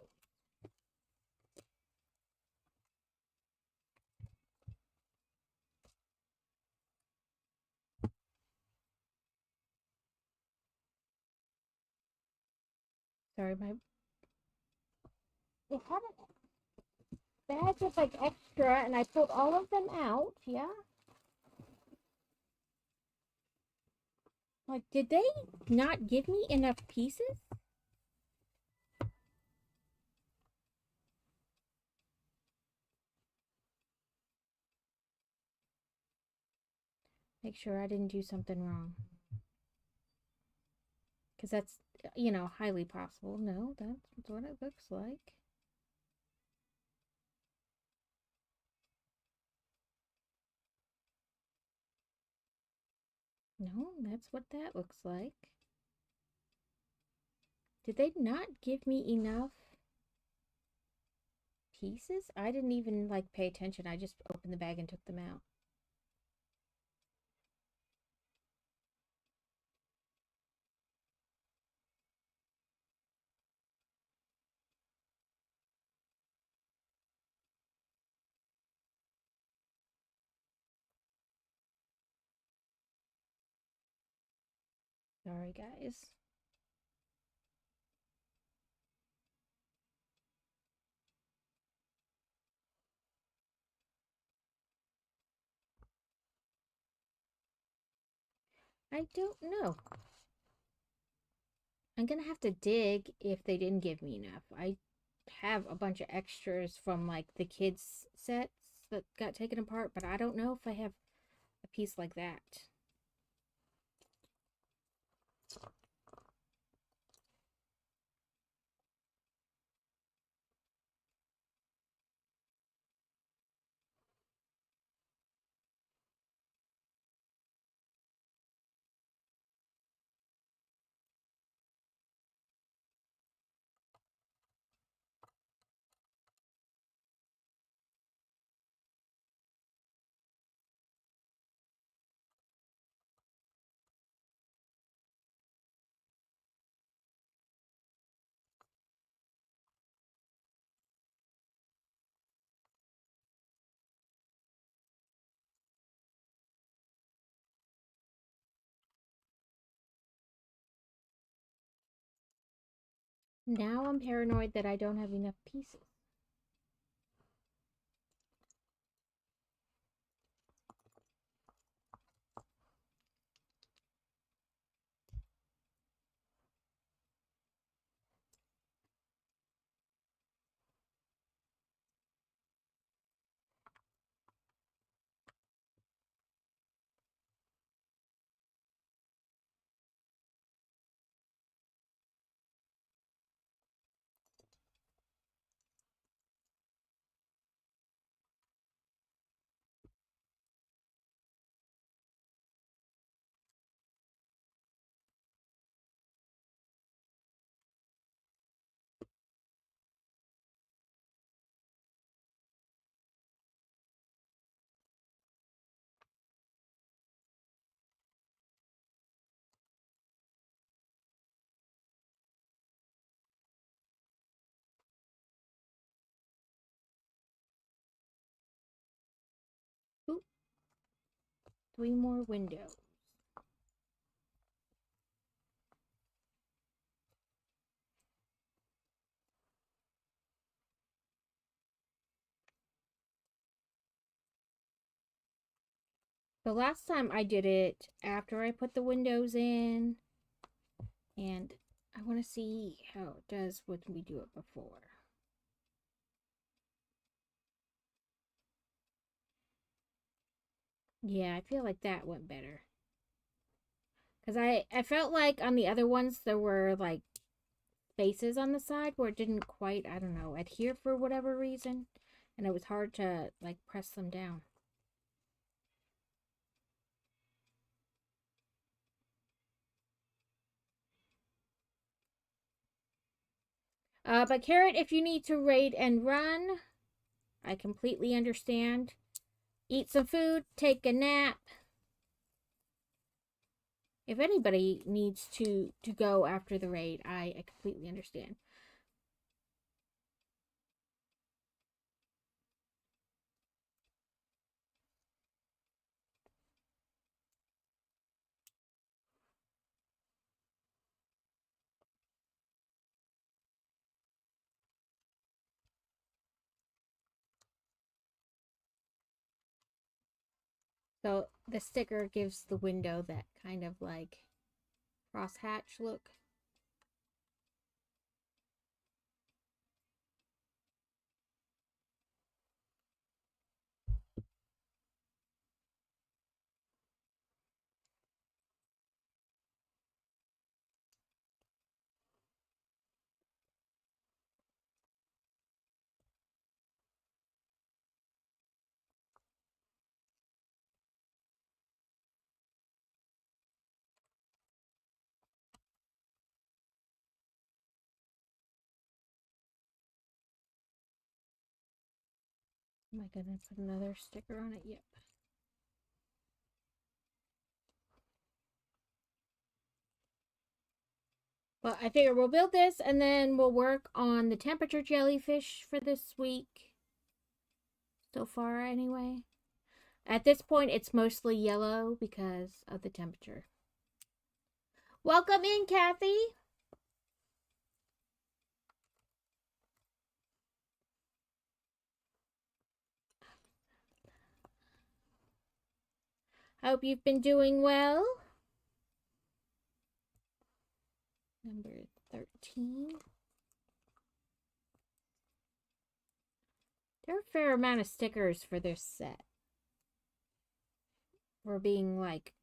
Sorry, my... It had a bag with like extra, and I pulled all of them out, yeah? Like, did they not give me enough pieces? Make sure I didn't do something wrong. Because that's, you know, highly possible. No, that's what it looks like. No, that's what that looks like. Did they not give me enough pieces? I didn't even, like, pay attention. I just opened the bag and took them out. Sorry, guys. I don't know. I'm gonna have to dig if they didn't give me enough. I have a bunch of extras from like the kids sets that got taken apart, but I don't know if I have a piece like that. Now I'm paranoid that I don't have enough pieces. Ooh, 3 more windows. The last time I did it after I put the windows in, and I want to see how it does when we do it before. Yeah, I feel like that went better. Because I felt like on the other ones there were like spaces on the side where it didn't quite, I don't know, adhere for whatever reason. And it was hard to like press them down. But Carrot, if you need to raid and run, I completely understand. Eat some food, take a nap. If anybody needs to go after the raid, I completely understand. So the sticker gives the window that kind of like crosshatch look. Am I gonna put another sticker on it? Yep. Well, I figure we'll build this and then we'll work on the temperature jellyfish for this week. So far, anyway. At this point, it's mostly yellow because of the temperature. Welcome in, Kathy. Hope you've been doing well. Number 13. There are a fair amount of stickers for this set. For being like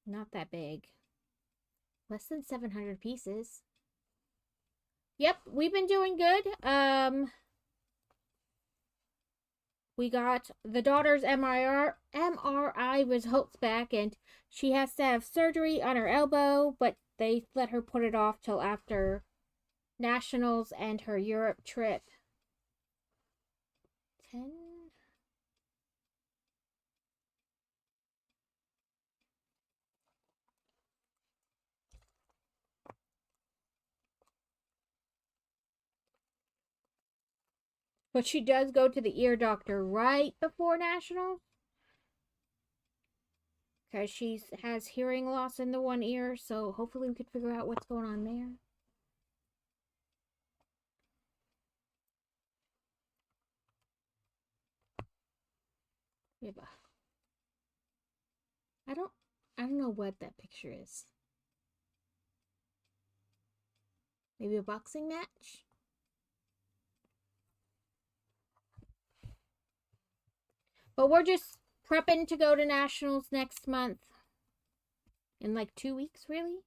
not that big. Less than 700 pieces. Yep, we've been doing good. We got the daughter's MRI results back, and she has to have surgery on her elbow, but they let her put it off till after nationals and her Europe trip. 10. But she does go to the ear doctor right before nationals. Because she has hearing loss in the one ear, so hopefully we could figure out what's going on there. I don't know what that picture is. Maybe a boxing match? But we're just prepping to go to nationals next month. In like 2 weeks, really?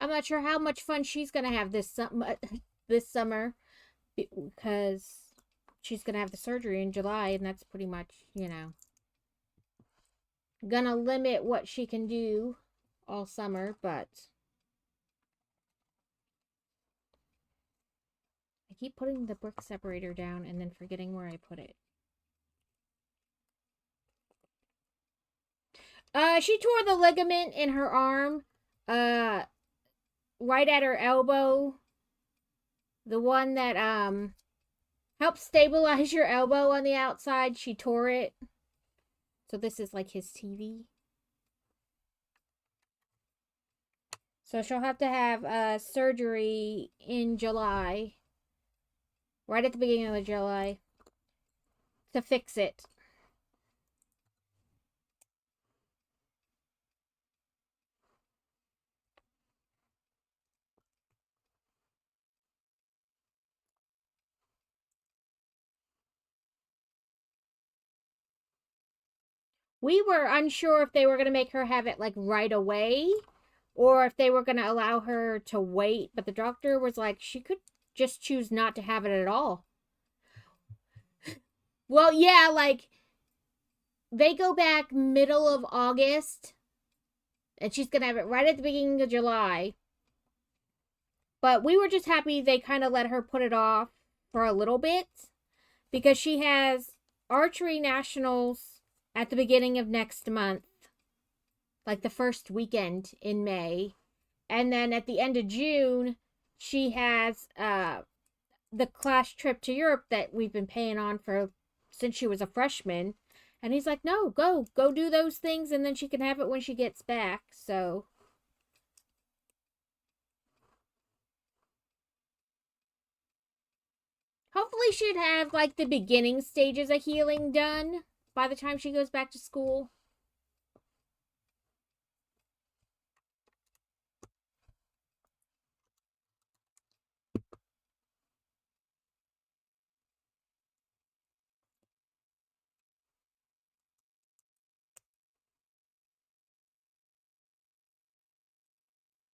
I'm not sure how much fun she's gonna have this summer because she's gonna have the surgery in July, and that's pretty much, gonna limit what she can do all summer. But I keep putting the brick separator down and then forgetting where I put it. She tore the ligament in her arm, right at her elbow. The one that, helps stabilize your elbow on the outside. She tore it. So this is like his TV. So she'll have to have surgery in July. Right at the beginning of July. To fix it. We were unsure if they were going to make her have it like right away or if they were going to allow her to wait. But the doctor was like, she could just choose not to have it at all. Well, yeah, like they go back middle of August and she's going to have it right at the beginning of July. But we were just happy they kind of let her put it off for a little bit because she has archery nationals at the beginning of next month, like the first weekend in May. And then at the end of June, she has the class trip to Europe that we've been paying on for since she was a freshman. And he's like, no, go do those things, and then she can have it when she gets back. So hopefully she'd have like the beginning stages of healing done by the time she goes back to school.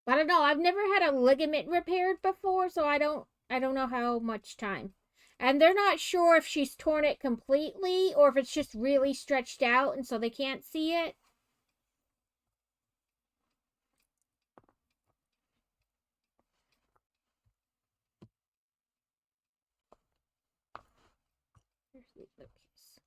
I don't know. I've never had a ligament repaired before, so I don't know how much time. And they're not sure if she's torn it completely or if it's just really stretched out and so they can't see it. Here's the other piece.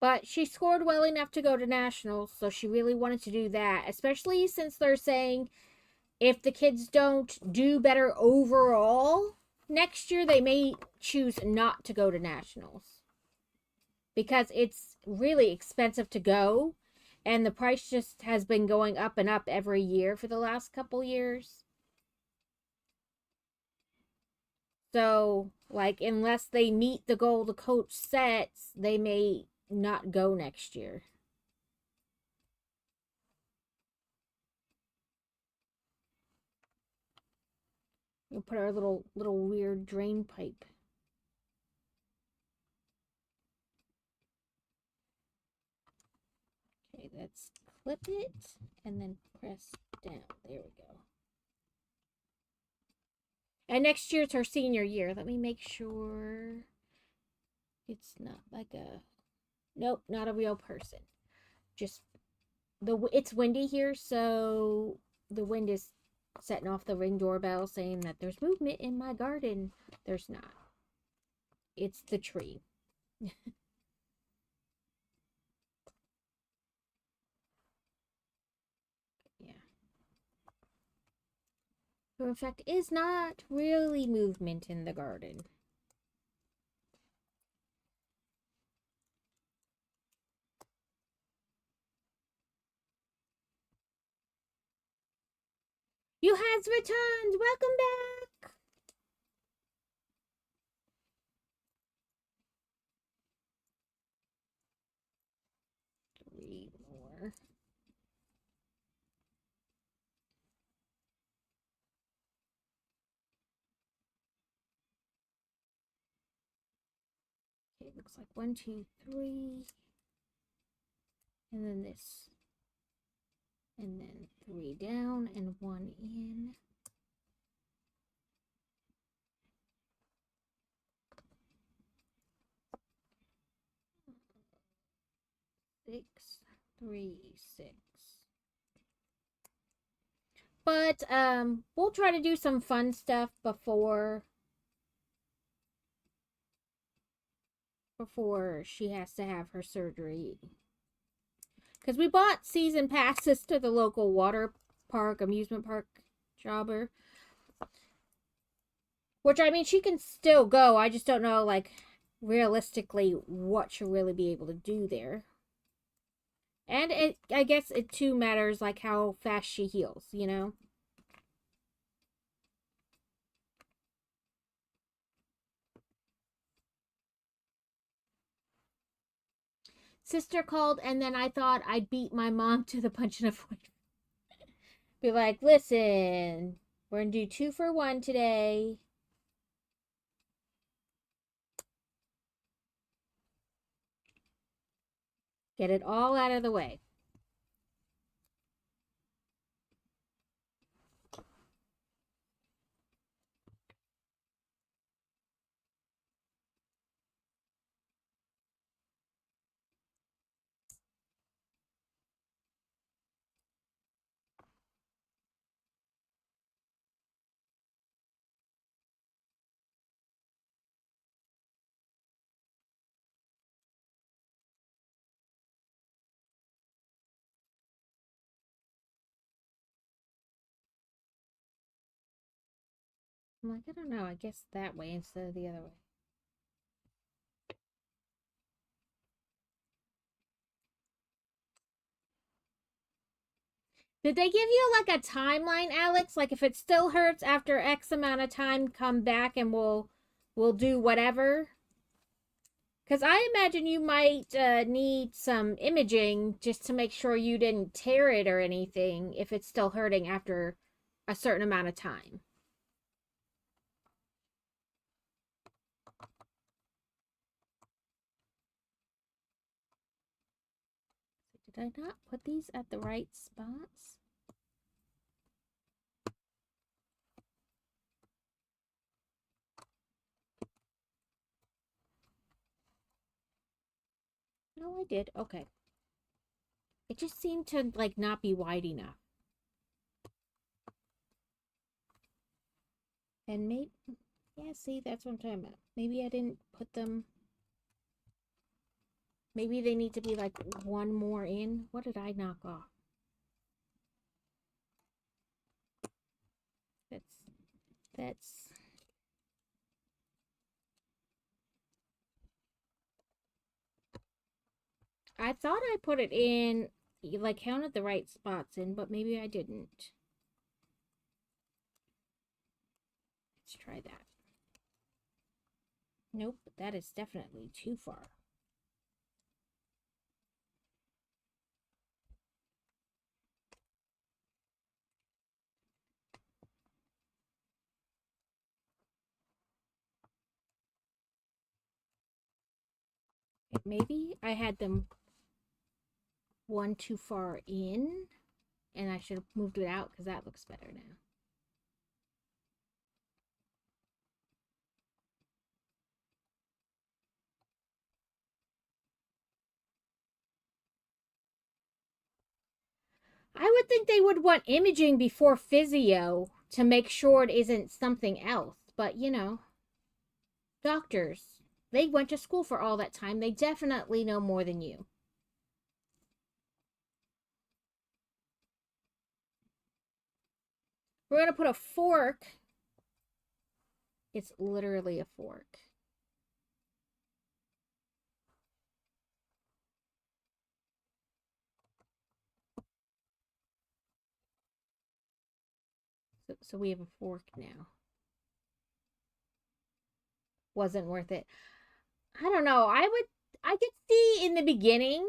But she scored well enough to go to nationals, so she really wanted to do that, especially since they're saying if the kids don't do better overall next year, they may choose not to go to nationals because it's really expensive to go, and the price just has been going up and up every year for the last couple years. So, like, unless they meet the goal the coach sets, they may not go next year. We'll put our little weird drain pipe. Okay, let's clip it and then press down. There we go. And next year's her senior year. Let me make sure it's not like a... Nope, not a real person. Just it's windy here, so the wind is setting off the Ring doorbell saying that there's movement in my garden. There's not. It's the tree. Yeah. So in fact, is not really movement in the garden. You has returned. Welcome back. Three more. Okay, it looks like 1, 2, 3. And then this. And then 3 down and 1 in. Six, 3, 6. But we'll try to do some fun stuff before she has to have her surgery. Because we bought season passes to the local water park, amusement park jobber. Which, I mean, she can still go. I just don't know, like, realistically what she'll really be able to do there. And I guess it too matters, like, how fast she heals, you know? Sister called, and then I thought I'd beat my mom to the punch and avoid. Be like, listen, we're gonna do 2 for 1 today. Get it all out of the way. I'm like, I don't know. I guess that way instead of the other way. Did they give you like a timeline, Alex? Like if it still hurts after X amount of time, come back and we'll do whatever? Because I imagine you might need some imaging just to make sure you didn't tear it or anything if it's still hurting after a certain amount of time. Did I not put these at the right spots? No, I did. Okay. It just seemed to like not be wide enough. And maybe, yeah, see, that's what I'm talking about. Maybe I didn't put them. Maybe they need to be like one more in. What did I knock off? That's I thought I put it in, like counted the right spots in, but maybe I didn't. Let's try that. Nope, that is definitely too far. Maybe I had them one too far in, and I should have moved it out because that looks better now. I would think they would want imaging before physio to make sure it isn't something else, but you know, doctors, they went to school for all that time. They definitely know more than you. We're going to put a fork. It's literally a fork. So we have a fork now. Wasn't worth it. I don't know. I could see in the beginning,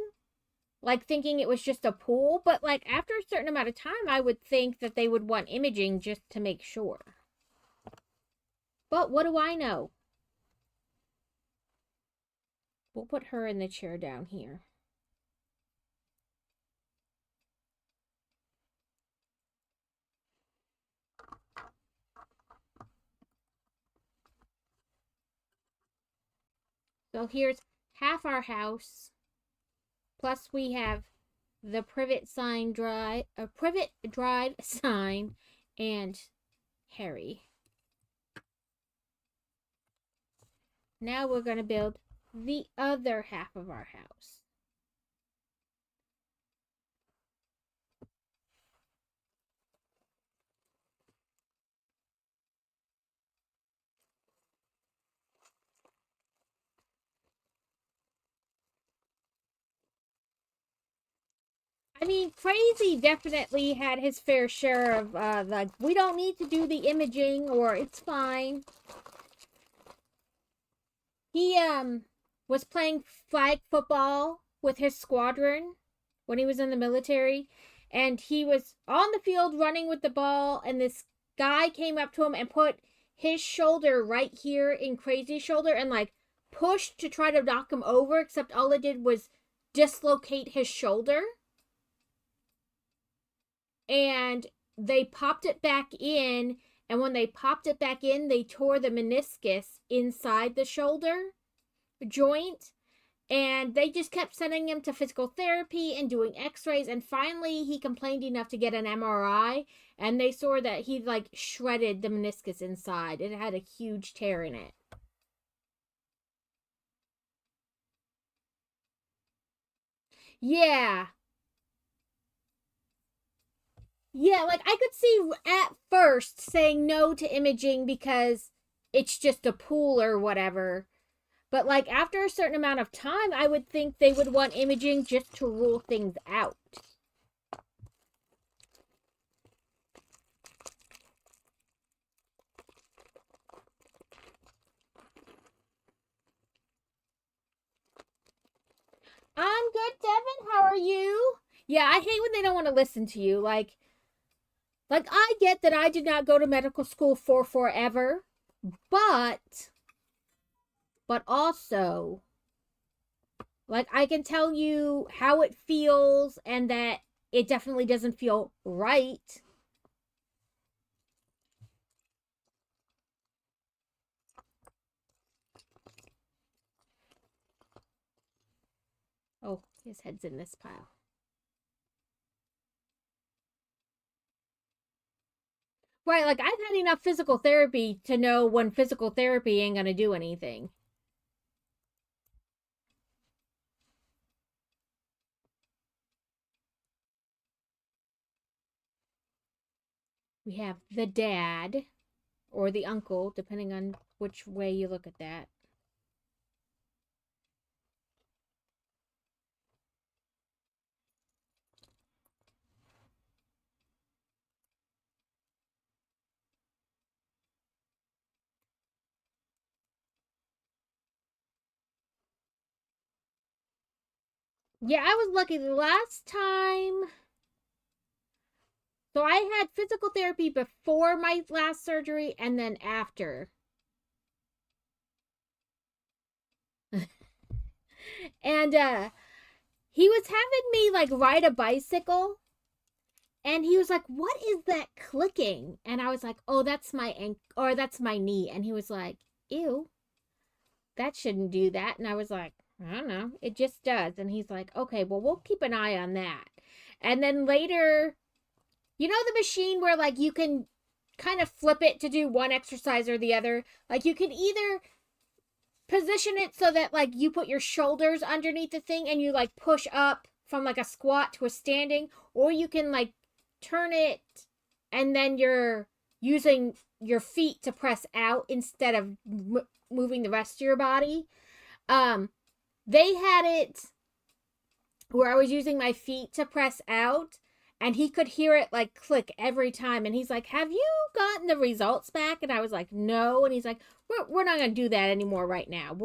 like thinking it was just a pool, but like after a certain amount of time, I would think that they would want imaging just to make sure. But what do I know? We'll put her in the chair down here. So here's half our house. Plus we have the Privet Drive sign and Harry. Now we're going to build the other half of our house. I mean, Crazy definitely had his fair share of, like, we don't need to do the imaging, or it's fine. He, was playing flag football with his squadron when he was in the military, and he was on the field running with the ball, and this guy came up to him and put his shoulder right here in Crazy's shoulder and, like, pushed to try to knock him over, except all it did was dislocate his shoulder. And they popped it back in, and when they popped it back in, they tore the meniscus inside the shoulder joint, and they just kept sending him to physical therapy and doing x-rays, and finally he complained enough to get an MRI, and they saw that he like shredded the meniscus inside. It had a huge tear in it. Yeah, yeah, like I could see at first saying no to imaging because it's just a pool or whatever. But like after a certain amount of time, I would think they would want imaging just to rule things out. I'm good, Devin. How are you? Yeah, I hate when they don't want to listen to you. Like I get that I did not go to medical school for forever, but also like I can tell you how it feels and that it definitely doesn't feel right. Oh, his head's in this pile. Right, like I've had enough physical therapy to know when physical therapy ain't gonna do anything. We have the dad or the uncle, depending on which way you look at that. Yeah, I was lucky the last time. So I had physical therapy before my last surgery and then after. And he was having me like ride a bicycle, and he was like, "What is that clicking?" And I was like, "Oh, that's my ankle, or that's my knee." And he was like, "Ew, that shouldn't do that." And I was like, "I don't know, it just does." And he's like, "Okay, well, we'll keep an eye on that." And then later, you know the machine where like you can kind of flip it to do one exercise or the other? Like you can either position it so that like you put your shoulders underneath the thing and you like push up from like a squat to a standing, or you can like turn it and then you're using your feet to press out instead of moving the rest of your body. um they had it where I was using my feet to press out, and he could hear it like click every time. And he's like, "Have you gotten the results back?" And I was like, "No." And he's like, we're not going to do that anymore right now.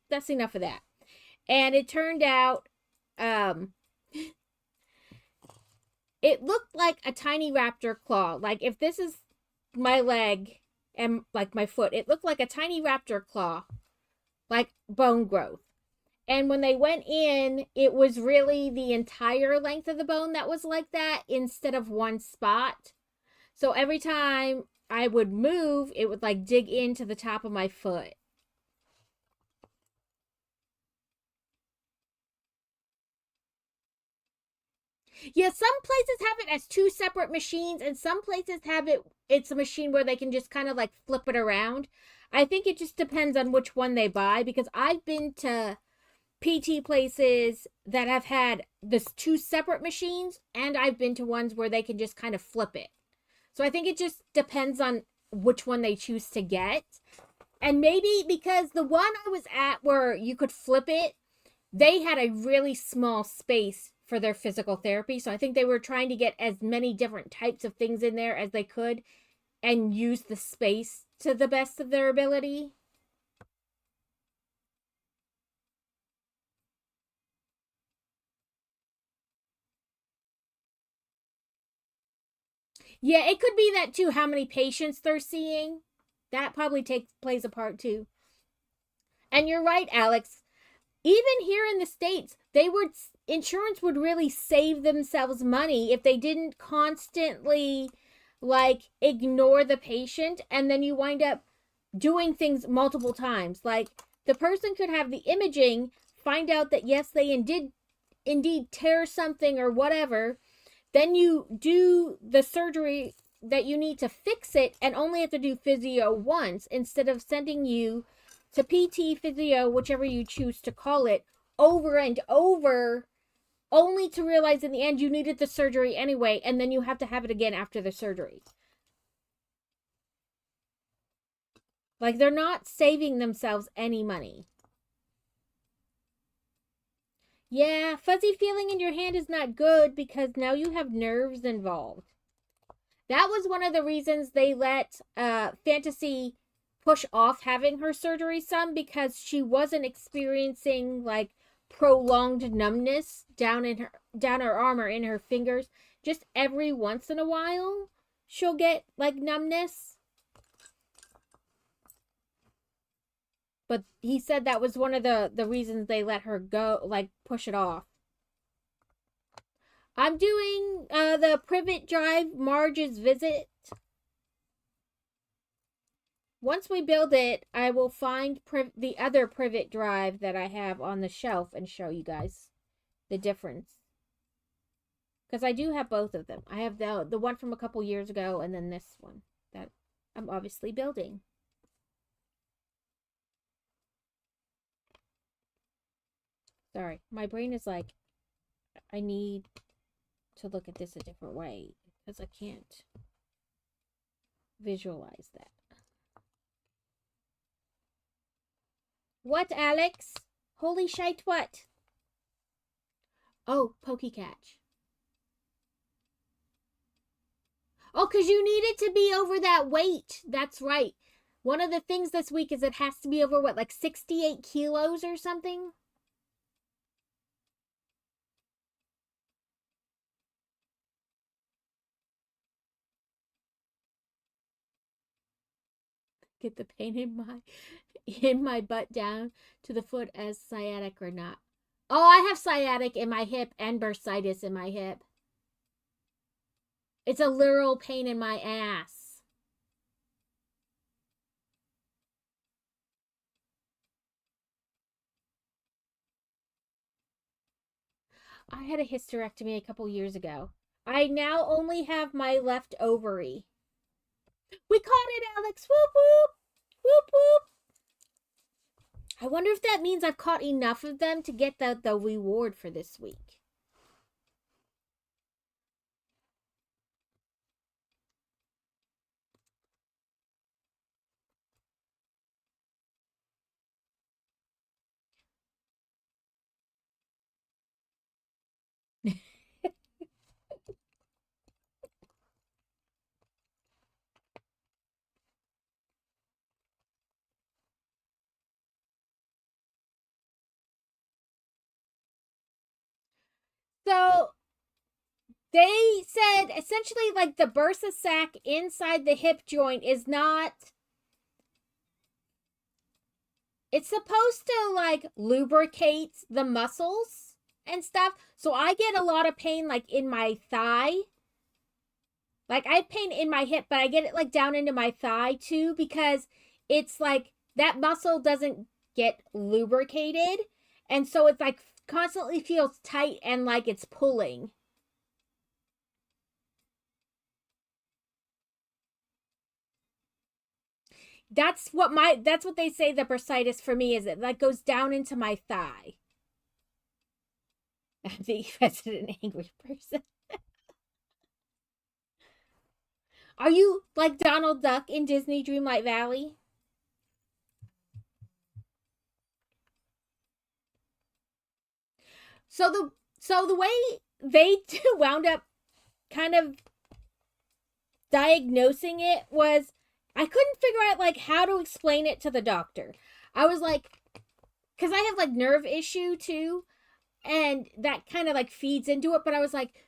That's enough of that." And it turned out um, it looked like a tiny raptor claw. Like if this is my leg and like my foot, it looked like a tiny raptor claw, like bone growth. And when they went in, it was really the entire length of the bone that was like that instead of one spot. So every time I would move, it would like dig into the top of my foot. Yeah, some places have it as two separate machines, and some places have it's a machine where they can just kind of like flip it around. I think it just depends on which one they buy, because I've been to PT places that have had this two separate machines, and I've been to ones where they can just kind of flip it. So I think it just depends on which one they choose to get. And maybe because the one I was at where you could flip it, they had a really small space for their physical therapy. So I think they were trying to get as many different types of things in there as they could and use the space to the best of their ability. Yeah, it could be that too, how many patients they're seeing. That probably plays a part too. And you're right, Alex. Even here in the States, they would insurance would really save themselves money if they didn't constantly like ignore the patient, and then you wind up doing things multiple times. Like the person could have the imaging, find out that yes, they indeed tear something or whatever, then you do the surgery that you need to fix it and only have to do physio once instead of sending you to PT, physio, whichever you choose to call it, over and over, only to realize in the end you needed the surgery anyway, and then you have to have it again after the surgery. Like they're not saving themselves any money. Yeah, fuzzy feeling in your hand is not good because now you have nerves involved. That was one of the reasons they let Fantasy push off having her surgery some, because she wasn't experiencing like prolonged numbness down her arm or in her fingers. Just every once in a while she'll get like numbness. But he said that was one of the reasons they let her go, like push it off. I'm doing the Privet Drive Marge's visit. Once we build it, I will find the other Privet Drive that I have on the shelf and show you guys the difference. Because I do have both of them. I have the one from a couple years ago and then this one that I'm obviously building. Sorry, my brain is like, I need to look at this a different way because I can't. visualize that. What, Alex? Holy shite, what? Oh, pokey catch. Oh, because you need it to be over that weight. That's right. One of the things this week is it has to be over, what, like 68 kilos or something? Get the pain in my butt down to the foot as sciatic or not. Oh, I have sciatic in my hip and bursitis in my hip. It's a literal pain in my ass. I had a hysterectomy a couple years ago. I now only have my left ovary. We caught it, Alex. Whoop, whoop. Whoop, whoop. I wonder if that means I've caught enough of them to get the reward for this week. So they said essentially like the bursa sac inside the hip joint is not. It's supposed to like lubricate the muscles and stuff. So I get a lot of pain like in my thigh. Like I have pain in my hip, but I get it like down into my thigh too because it's like that muscle doesn't get lubricated. And so it's like constantly feels tight and like it's pulling. That's what they say the bursitis for me is. It like goes down into my thigh. I'm the resident angry person. Are you like Donald Duck in Disney Dreamlight Valley? So the way they wound up kind of diagnosing it was I couldn't figure out like how to explain it to the doctor. I was like, because I have like nerve issue too, and that kind of like feeds into it. But I was like,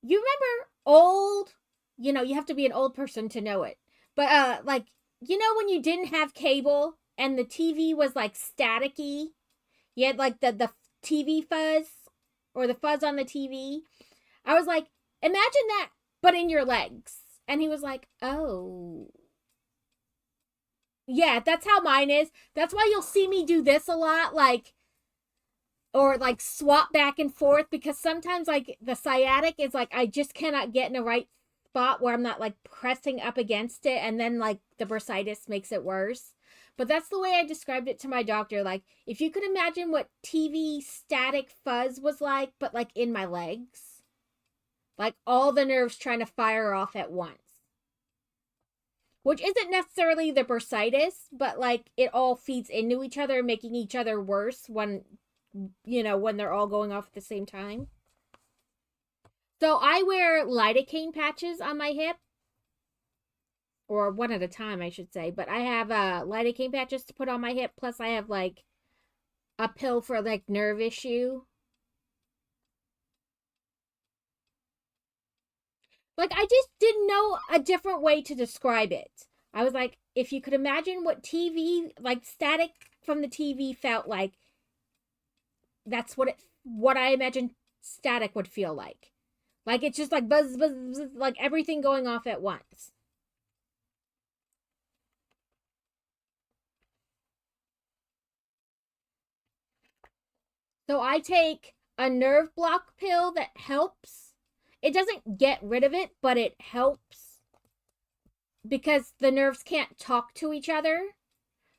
you remember old? You know, you have to be an old person to know it. But like you know when you didn't have cable and the TV was like staticky, you had like the TV fuzz or the fuzz on the TV. I was like, imagine that, but in your legs. And he was like, oh. Yeah, that's how mine is. That's why you'll see me do this a lot, like, or like swap back and forth because sometimes, like, the sciatic is like, I just cannot get in the right spot where I'm not like pressing up against it. And then, like, the bursitis makes it worse. But that's the way I described it to my doctor. Like, if you could imagine what TV static fuzz was like, but like in my legs, like all the nerves trying to fire off at once. Which isn't necessarily the bursitis, but like it all feeds into each other, making each other worse when, you know, when they're all going off at the same time. So I wear lidocaine patches on my hip, or one at a time, I should say. But I have lidocaine patches to put on my hip. Plus, I have like a pill for like nerve issue. Like I just didn't know a different way to describe it. I was like, if you could imagine what TV, like static from the TV felt like, that's what I imagine static would feel like. Like it's just like buzz, buzz, buzz, like everything going off at once. So I take a nerve block pill that helps. It doesn't get rid of it, but it helps because the nerves can't talk to each other.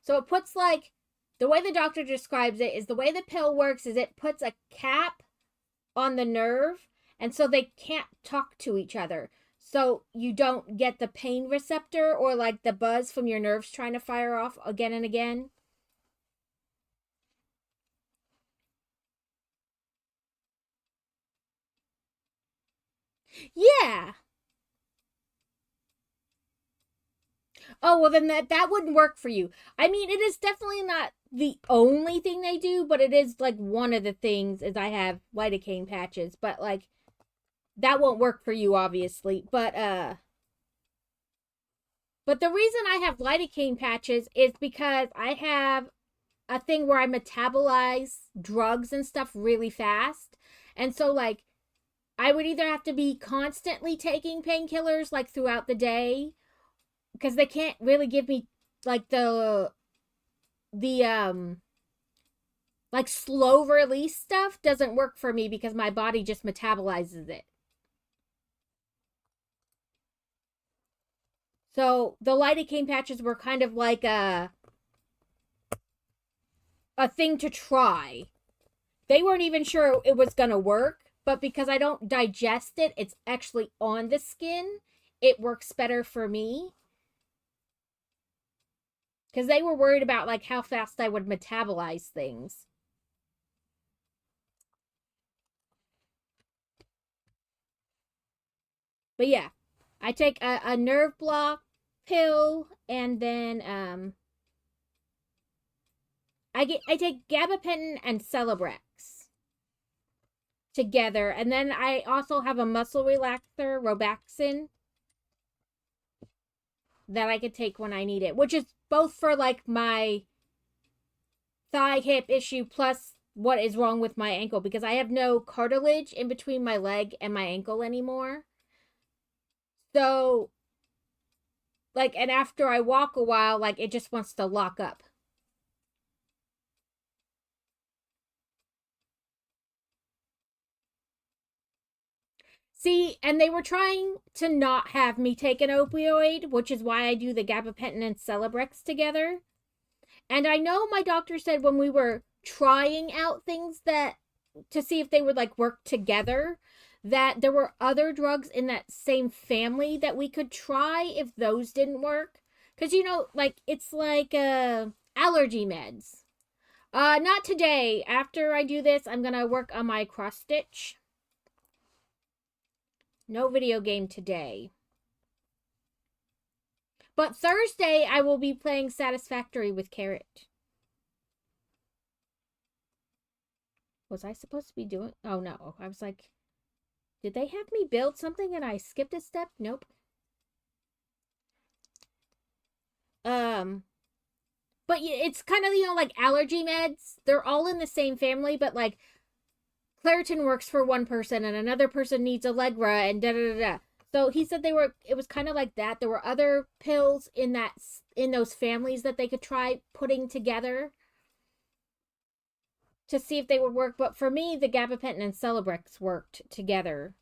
So it puts like the way the doctor describes it is the way the pill works is it puts a cap on the nerve and so they can't talk to each other. so you don't get the pain receptor or like the buzz from your nerves trying to fire off again and again. Yeah. Oh, well then that wouldn't work for you. I mean, it is definitely not the only thing they do, but it is like one of the things is I have lidocaine patches, but like that won't work for you obviously. But the reason I have lidocaine patches is because I have a thing where I metabolize drugs and stuff really fast. And so like I would either have to be constantly taking painkillers like throughout the day because they can't really give me like the like slow release stuff doesn't work for me because my body just metabolizes it. So the lidocaine patches were kind of like a thing to try. They weren't even sure it was going to work, but because I don't digest it, it's actually on the skin. It works better for me. Because they were worried about like how fast I would metabolize things. But yeah, I take a nerve block pill and then I take gabapentin and Celebrex together, and then I also have a muscle relaxer, Robaxin, that I could take when I need it, which is both for like my thigh hip issue plus what is wrong with my ankle because I have no cartilage in between my leg and my ankle anymore. So like, and after I walk a while, like it just wants to lock up. See, and they were trying to not have me take an opioid, which is why I do the gabapentin and Celebrex together. And I know my doctor said when we were trying out things that to see if they would like work together, that there were other drugs in that same family that we could try if those didn't work. Cause you know, like it's like allergy meds. Not today. After I do this, I'm gonna work on my cross stitch. No video game today. But Thursday, I will be playing Satisfactory with Carrot. Was I supposed to be doing? Oh no. I was like, did they have me build something and I skipped a step? Nope. But it's kind of, you know, like allergy meds. They're all in the same family, but like Claritin works for one person and another person needs Allegra and da da da da. So he said it was kind of like that. There were other pills in those families that they could try putting together to see if they would work. But for me, the gabapentin and Celebrex worked together.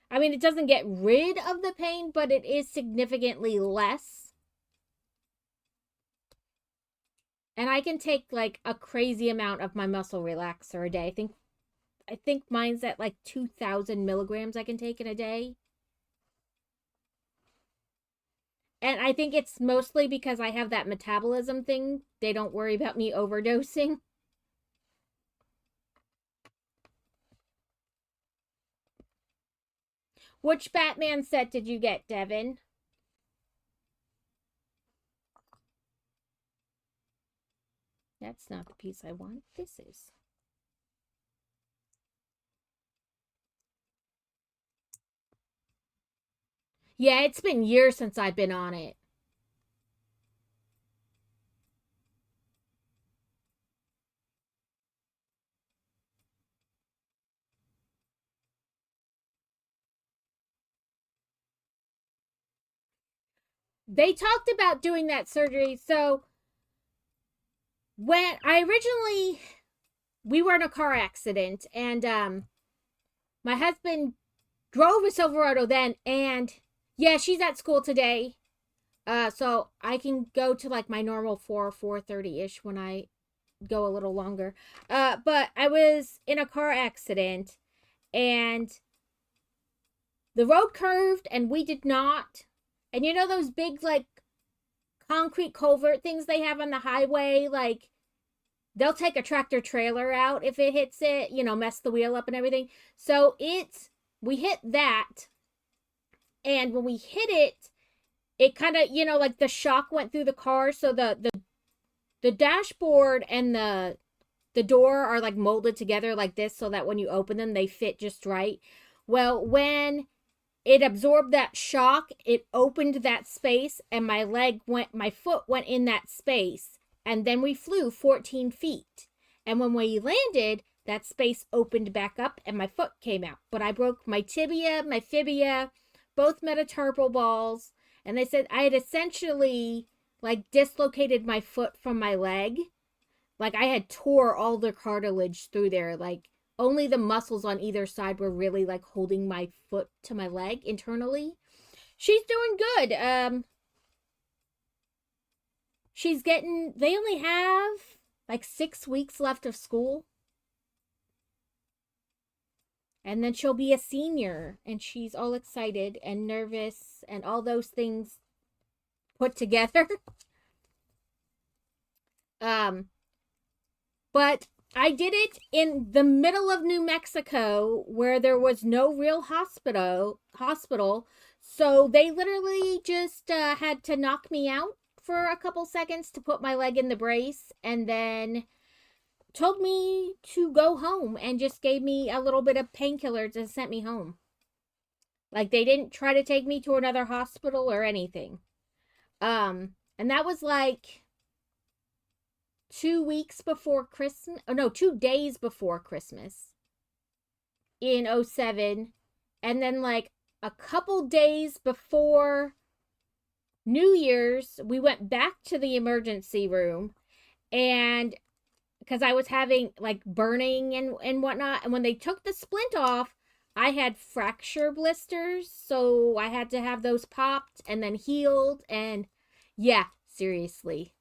I mean, it doesn't get rid of the pain, but it is significantly less. And I can take like a crazy amount of my muscle relaxer a day. I think mine's at like 2,000 milligrams I can take in a day. And I think it's mostly because I have that metabolism thing. They don't worry about me overdosing. Which Batman set did you get, Devin? That's not the piece I want. This is. Yeah, it's been years since I've been on it. They talked about doing that surgery. So when I originally we were in a car accident and my husband drove a Silverado then and yeah, she's at school today. So I can go to like my normal 4:30 ish when I go a little longer. But I was in a car accident and the road curved and we did not. And you know those big, like, concrete culvert things they have on the highway? Like, they'll take a tractor trailer out if it hits it, mess the wheel up and everything. So we hit that. And when we hit it, it kind of, like the shock went through the car. So the dashboard and the door are like molded together like this so that when you open them, they fit just right. Well, when it absorbed that shock, it opened that space and my foot went in that space, and then we flew 14 feet. And when we landed, that space opened back up and my foot came out. But I broke my tibia, my fibia, both metatarsal balls, and they said I had essentially like dislocated my foot from my leg. Like I had tore all the cartilage through there. Like only the muscles on either side were really like holding my foot to my leg internally. She's doing good. They only have like 6 weeks left of school. And then she'll be a senior, and she's all excited and nervous and all those things put together. But I did it in the middle of New Mexico where there was no real hospital. So they literally just had to knock me out for a couple seconds to put my leg in the brace, and then told me to go home and just gave me a little bit of painkillers and sent me home. Like they didn't try to take me to another hospital or anything. And that was like 2 weeks before Christmas. Oh no, 2 days before Christmas in 2007. And then like a couple days before New Year's, we went back to the emergency room, and because I was having like burning and whatnot. And when they took the splint off, I had fracture blisters. So I had to have those popped and then healed. And yeah, seriously.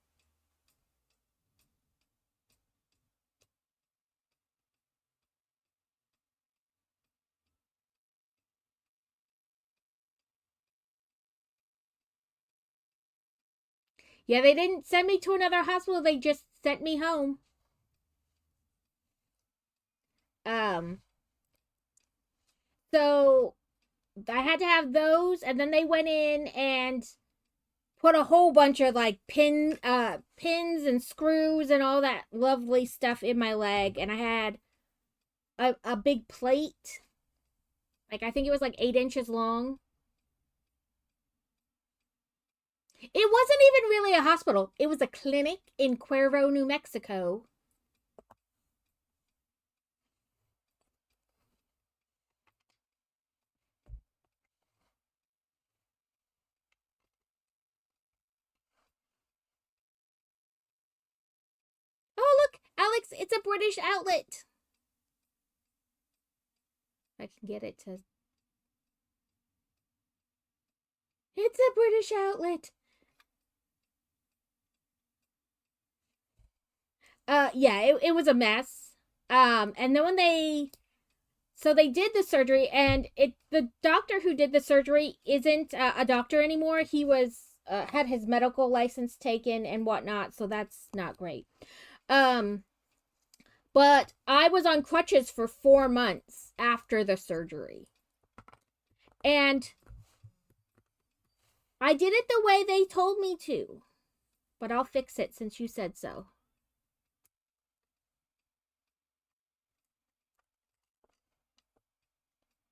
Yeah, they didn't send me to another hospital. They just sent me home. Um, so I had to have those, and then they went in and put a whole bunch of like pins and screws and all that lovely stuff in my leg, and I had a big plate. Like I think it was like 8 inches long. It wasn't even really a hospital. It was a clinic in Cuervo, New Mexico. Oh, look, Alex, it's a British outlet. I can get it to. It's a British outlet. Yeah, it was a mess. And then when they did the surgery, and the doctor who did the surgery isn't a doctor anymore. He was had his medical license taken and whatnot, so that's not great. Um, but I was on crutches for 4 months after the surgery, and I did it the way they told me to. But I'll fix it since you said so.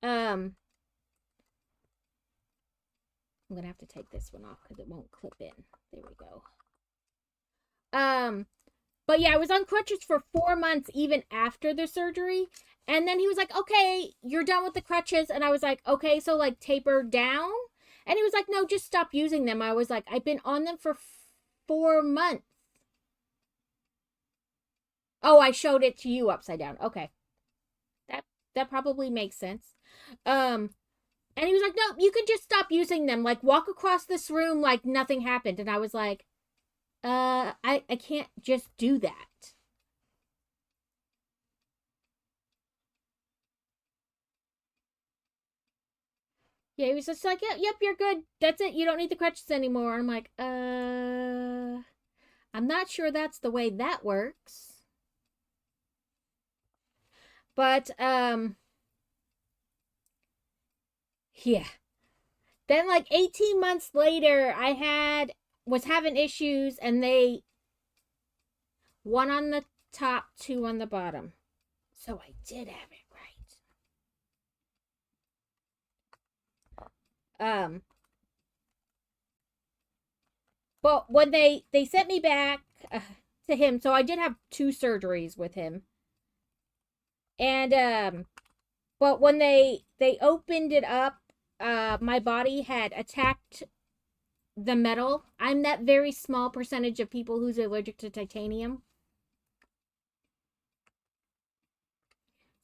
I'm gonna have to take this one off because it won't clip in. There we go. But yeah, I was on crutches for 4 months even after the surgery. And then he was like, okay, you're done with the crutches. And I was like, okay, so like taper down? And he was like, no, just stop using them. I was like, I've been on them for 4 months. Oh, I showed it to you upside down. Okay. That probably makes sense. Um, and he was like, no, you can just stop using them. Like walk across this room like nothing happened. And I was like, I can't just do that. Yeah, he was just like, yep, you're good. That's it. You don't need the crutches anymore. I'm like, I'm not sure that's the way that works. But, yeah. Then like 18 months later, was having issues and they, one on the top, two on the bottom. So I did have it right. But when they sent me back to him, so I did have two surgeries with him. And but when they opened it up, my body had attacked the metal. I'm that very small percentage of people who's allergic to titanium.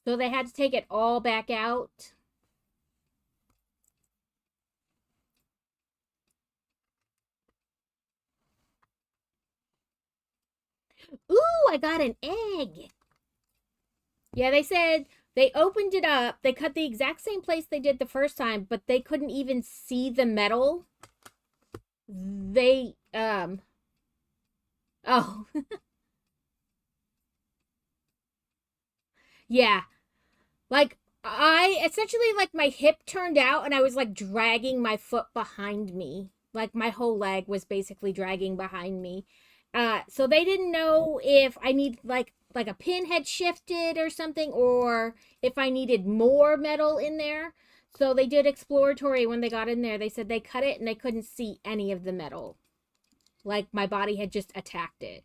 So they had to take it all back out. Ooh, I got an egg. Yeah, they said they opened it up. They cut the exact same place they did the first time, but they couldn't even see the metal. They oh, yeah. Like I essentially like my hip turned out and I was like dragging my foot behind me. Like my whole leg was basically dragging behind me. So they didn't know if I need like a pin had shifted or something or if I needed more metal in there. So they did exploratory when they got in there. They said they cut it and they couldn't see any of the metal. Like my body had just attacked it.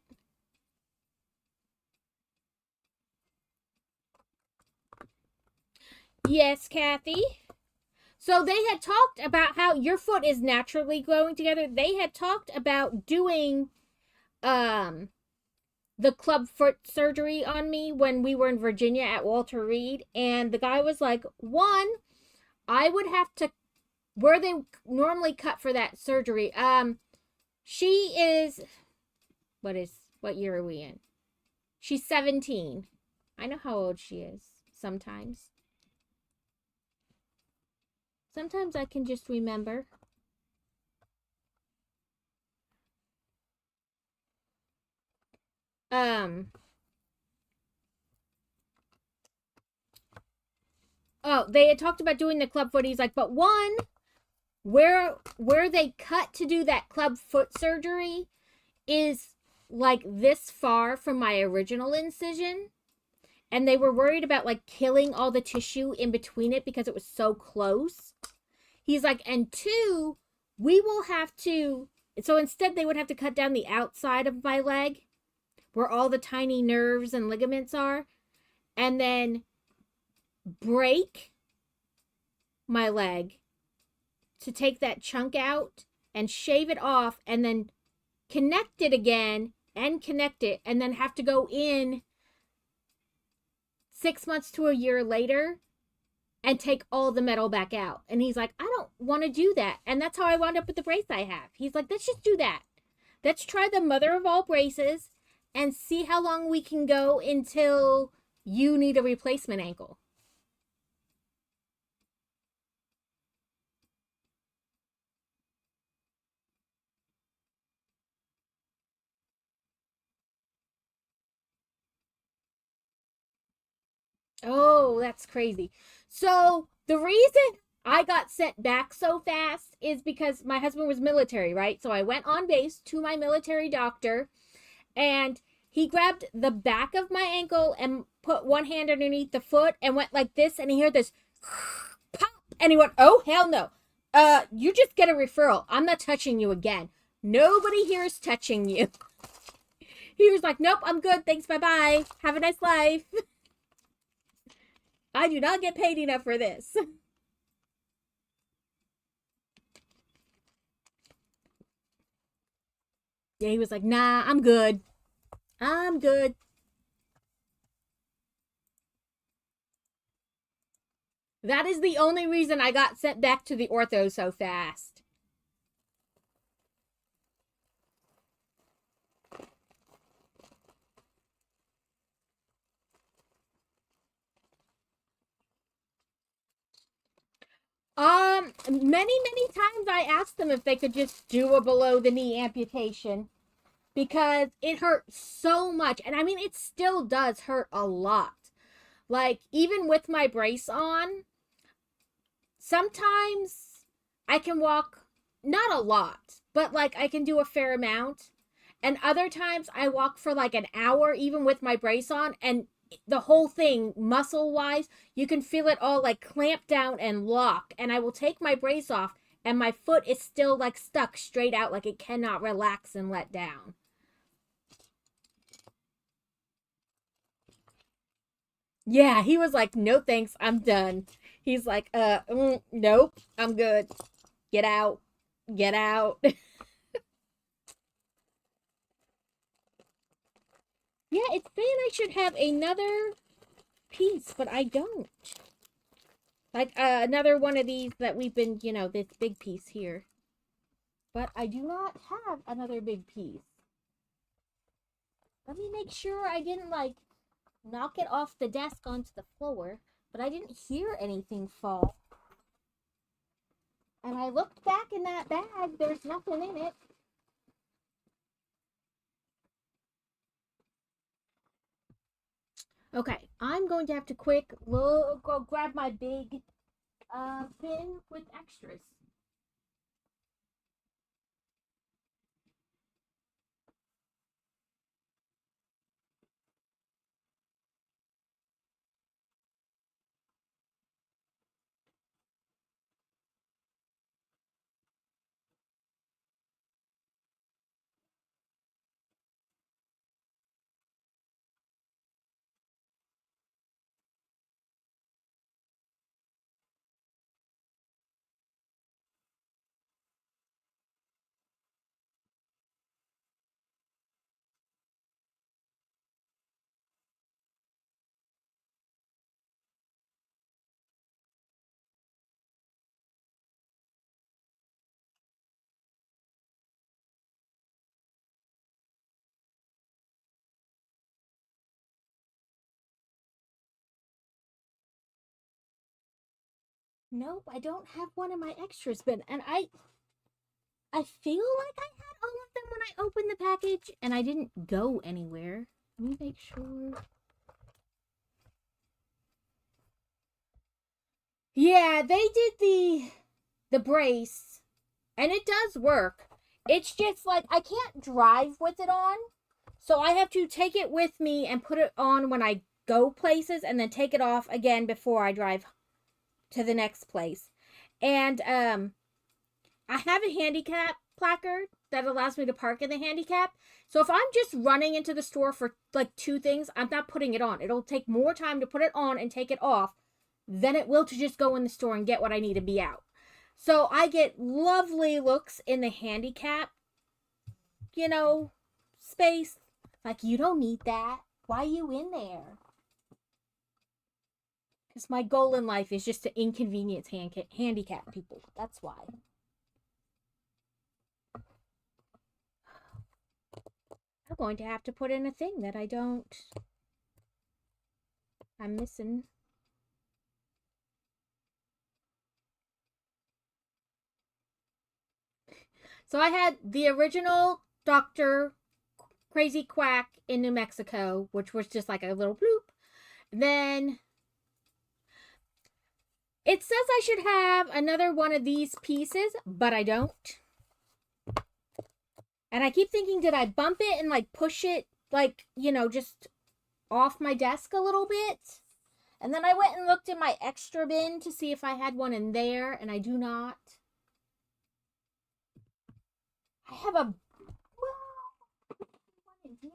Yes, Kathy. So they had talked about how your foot is naturally growing together. They had talked about doing um the club foot surgery on me when we were in Virginia at Walter Reed and the guy was like, "One, I would have to where they normally cut for that surgery. She is what year are we in? She's 17. I know how old she is sometimes. Sometimes I can just remember. Um Oh, they had talked about doing the club foot. He's like, but one, where they cut to do that club foot surgery is like this far from my original incision. And they were worried about like killing all the tissue in between it because it was so close. He's like, and two, we will have to. So instead, they would have to cut down the outside of my leg where all the tiny nerves and ligaments are, and then break my leg to take that chunk out and shave it off and then connect it again and connect it and then have to go in 6 months to a year later and take all the metal back out. And he's like, I don't want to do that. And that's how I wound up with the brace I have. He's like, let's just do that. Let's try the mother of all braces and see how long we can go until you need a replacement ankle. Oh, that's crazy. So the reason I got sent back so fast is because my husband was military, right? So I went on base to my military doctor and he grabbed the back of my ankle and put one hand underneath the foot and went like this and he heard this pop and he went, "Oh, hell no. You just get a referral. I'm not touching you again. Nobody here is touching you." He was like, "Nope, I'm good. Thanks. Bye-bye. Have a nice life." I do not get paid enough for this. Yeah, he was like, "Nah, I'm good. I'm good." That is the only reason I got sent back to the ortho so fast. Many times I asked them if they could just do a below the knee amputation because it hurt so much. And I mean, it still does hurt a lot. Like, even with my brace on, sometimes I can walk, not a lot, but like I can do a fair amount. And other times I walk for like an hour, even with my brace on, and the whole thing, muscle wise, you can feel it all like clamp down and lock. And I will take my brace off, and my foot is still like stuck straight out, like it cannot relax and let down. Yeah, he was like, no thanks, I'm done. He's like, nope, I'm good. Get out. Get out. Yeah, it's saying I should have another piece, but I don't. Like another one of these that we've been, this big piece here. But I do not have another big piece. Let me make sure I didn't like knock it off the desk onto the floor, but I didn't hear anything fall. And I looked back in that bag, there's nothing in it. Okay, I'm going to have to quick go grab my big bin with extras. Nope, I don't have one of my extras bin, and I feel like I had all of them when I opened the package, and I didn't go anywhere. Let me make sure. Yeah, they did the brace, and it does work. It's just like I can't drive with it on, so I have to take it with me and put it on when I go places, and then take it off again before I drive to the next place. And I have a handicap placard that allows me to park in the handicap. So if I'm just running into the store for like two things, I'm not putting it on. It'll take more time to put it on and take it off than it will to just go in the store and get what I need to be out. So I get lovely looks in the handicap, space. Like, you don't need that. Why are you in there? Because my goal in life is just to inconvenience handicap people. That's why. I'm going to have to put in a thing that I'm missing. So I had the original Dr. Crazy Quack in New Mexico, which was just like a little bloop. Then it says I should have another one of these pieces, but I don't. And I keep thinking, did I bump it and like push it like, just off my desk a little bit? And then I went and looked in my extra bin to see if I had one in there, and I do not. I have a okay,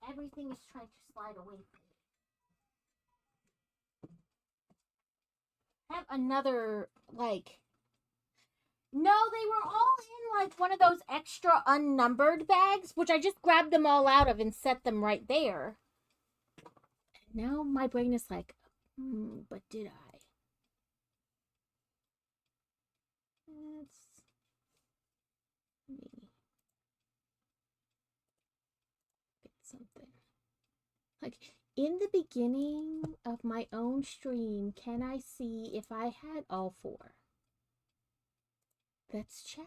everything is trying to slide away from me. I have another, like, no, they were all in like one of those extra unnumbered bags, which I just grabbed them all out of and set them right there. Now my brain is like, but did I? Let's me get something. Like, in the beginning of my own stream, can I see if I had all 4? Let's check.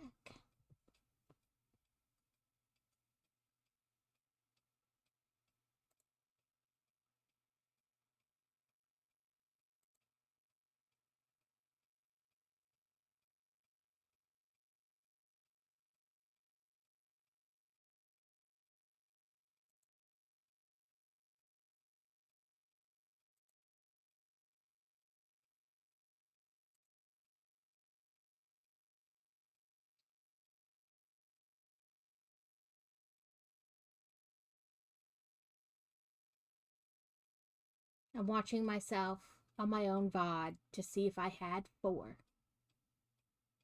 I'm watching myself on my own VOD to see if I had 4.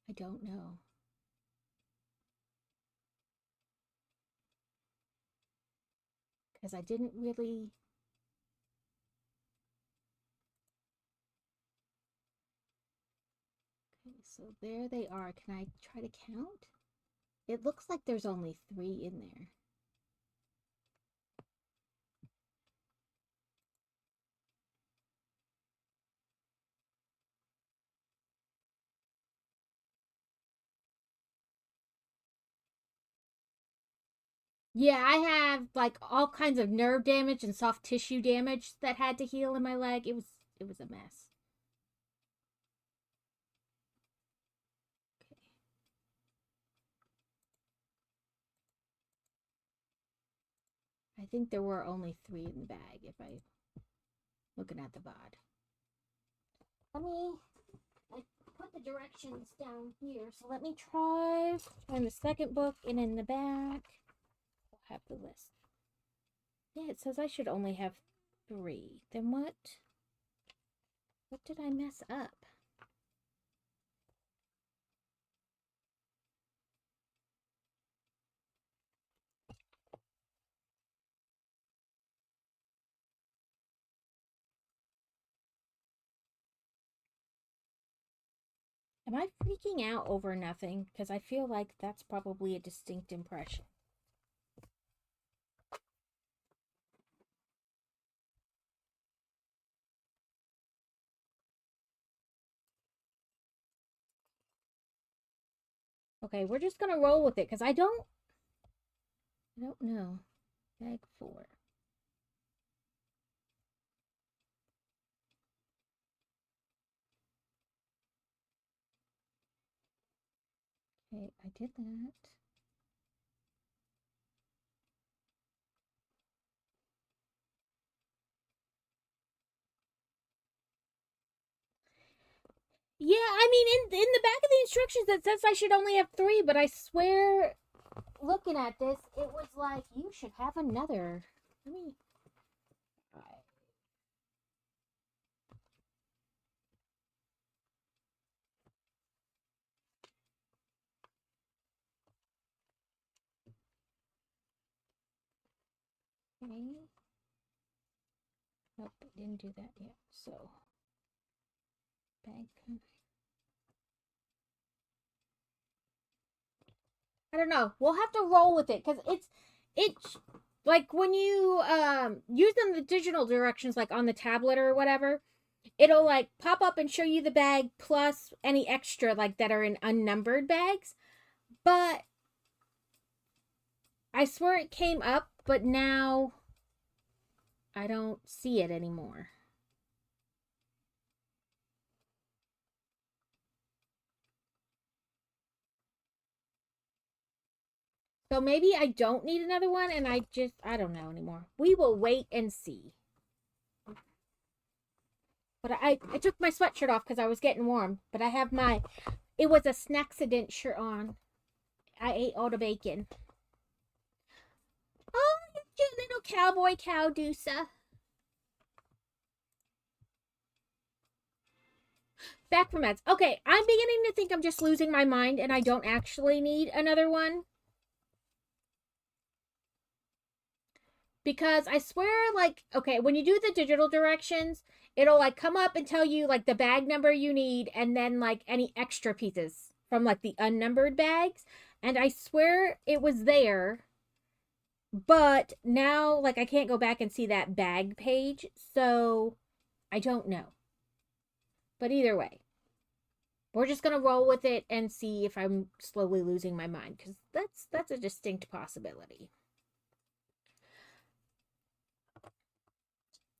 I don't know. Because I didn't really... Okay, so there they are. Can I try to count? It looks like there's only 3 in there. Yeah, I have like all kinds of nerve damage and soft tissue damage that had to heal in my leg. It was a mess. Okay. I think there were only 3 in the bag if I looking at the VOD. I put the directions down here, so let me try find the second book and in the back we'll have the list. Yeah, it says I should only have 3. Then what? What did I mess up? Am I freaking out over nothing? Because I feel like that's probably a distinct impression. Okay, we're just gonna roll with it because I don't know. Bag 4. Okay, I did that. Yeah, I mean, in the back of the instructions it says I should only have 3, but I swear, looking at this, it was like you should have another. Let me. Okay. Nope, I didn't do that yet. So, bag. I don't know. We'll have to roll with it because it's like when you use them the digital directions like on the tablet or whatever, it'll like pop up and show you the bag plus any extra like that are in unnumbered bags. But I swear it came up, but now I don't see it anymore. So maybe I don't need another one and I don't know anymore. We will wait and see. But I took my sweatshirt off because I was getting warm. But I have it was a snacksident shirt on. I ate all the bacon. Oh, you cute little cowboy cow, Doosa. Back from meds. Okay, I'm beginning to think I'm just losing my mind and I don't actually need another one. Because I swear, like, okay, when you do the digital directions, it'll like come up and tell you like the bag number you need and then like any extra pieces from like the unnumbered bags. And I swear it was there. But now, like, I can't go back and see that bag page, so I don't know. But either way, we're just gonna roll with it and see if I'm slowly losing my mind, because that's a distinct possibility.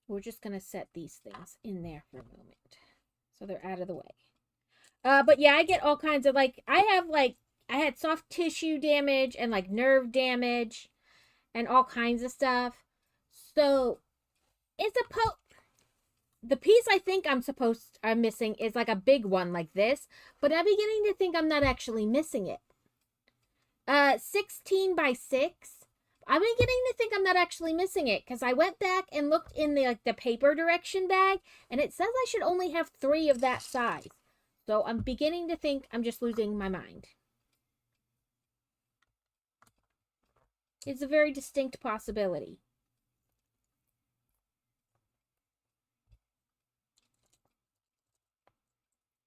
We're just gonna set these things in there for a moment, so they're out of the way. But yeah, I get all kinds of, like, I had soft tissue damage and like nerve damage and all kinds of stuff. So it's the piece I think I'm missing is like a big one like this, but I'm beginning to think I'm not actually missing it. 16 by 6. I'm beginning to think I'm not actually missing it, because I went back and looked in the paper direction bag, and it says I should only have 3 of that size. So I'm beginning to think I'm just losing my mind. It's a very distinct possibility.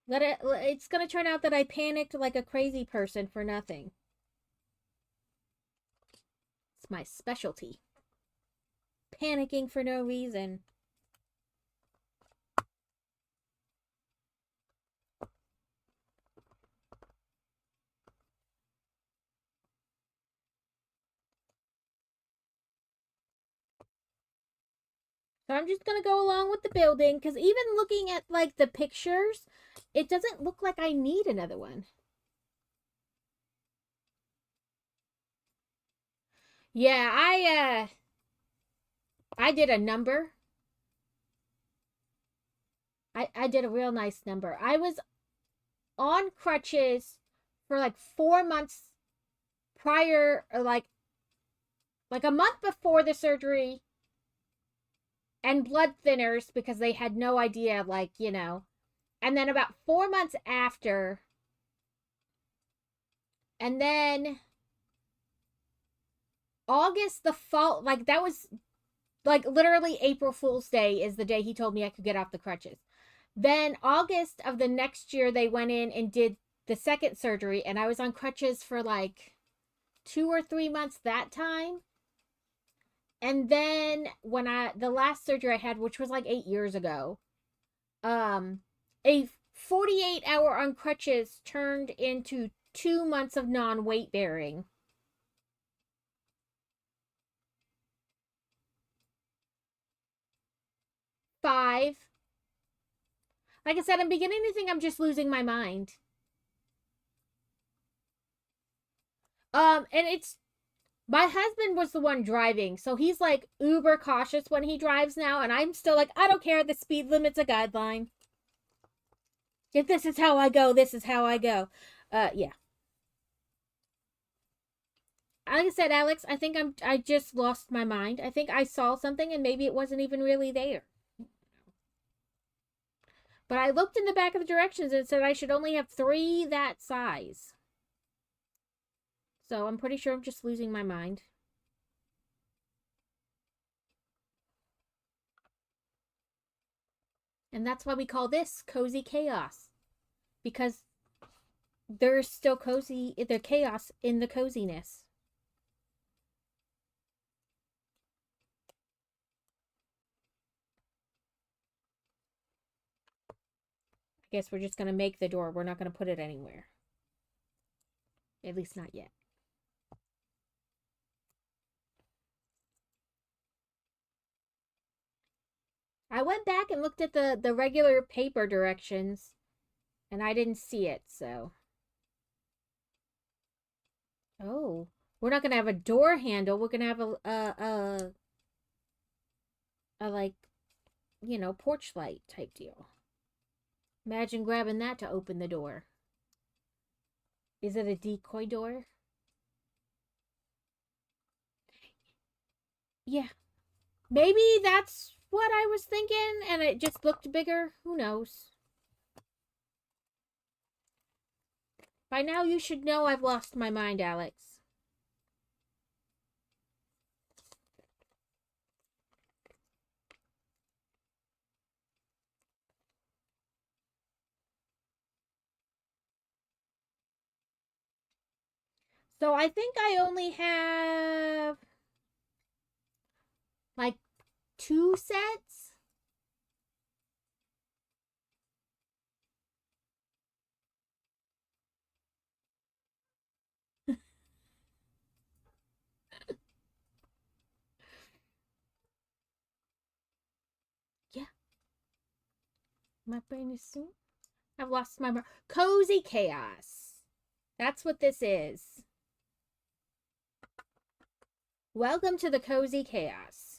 It's gonna turn out that I panicked like a crazy person for nothing. It's my specialty. Panicking for no reason. So I'm just gonna go along with the building, because even looking at like the pictures, it doesn't look like I need another one. Yeah, I did a number. I did a real nice number. I was on crutches for like 4 months prior, or like a month before the surgery, and blood thinners because they had no idea, like, and then about 4 months after, and then August the fall, like, that was like literally April Fool's Day is the day he told me I could get off the crutches. Then August of the next year, they went in and did the second surgery, and I was on crutches for like 2 or 3 months that time. And then when the last surgery I had, which was like 8 years ago, a 48-hour on crutches turned into 2 months of non-weight bearing. 5. Like I said, I'm beginning to think I'm just losing my mind. And it's my husband was the one driving, so he's like uber cautious when he drives now, and I'm still like, I don't care. The speed limit's a guideline. If this is how I go, this is how I go. Yeah. Like I said, Alex, I think I just lost my mind. I think I saw something and maybe it wasn't even really there. But I looked in the back of the directions and it said I should only have 3 that size. So I'm pretty sure I'm just losing my mind. And that's why we call this cozy chaos. Because there's still chaos in the coziness. I guess we're just going to make the door. We're not going to put it anywhere. At least not yet. I went back and looked at the regular paper directions, and I didn't see it, so. Oh, we're not gonna have a door handle. We're gonna have a like, porch light type deal. Imagine grabbing that to open the door. Is it a decoy door? Yeah. Maybe that's what I was thinking, and it just looked bigger. Who knows? By now, you should know I've lost my mind, Alex. So I think I only have Like 2 sets? Yeah. My brain is soon. I've lost my mind. Cozy Chaos. That's what this is. Welcome to the Cozy Chaos.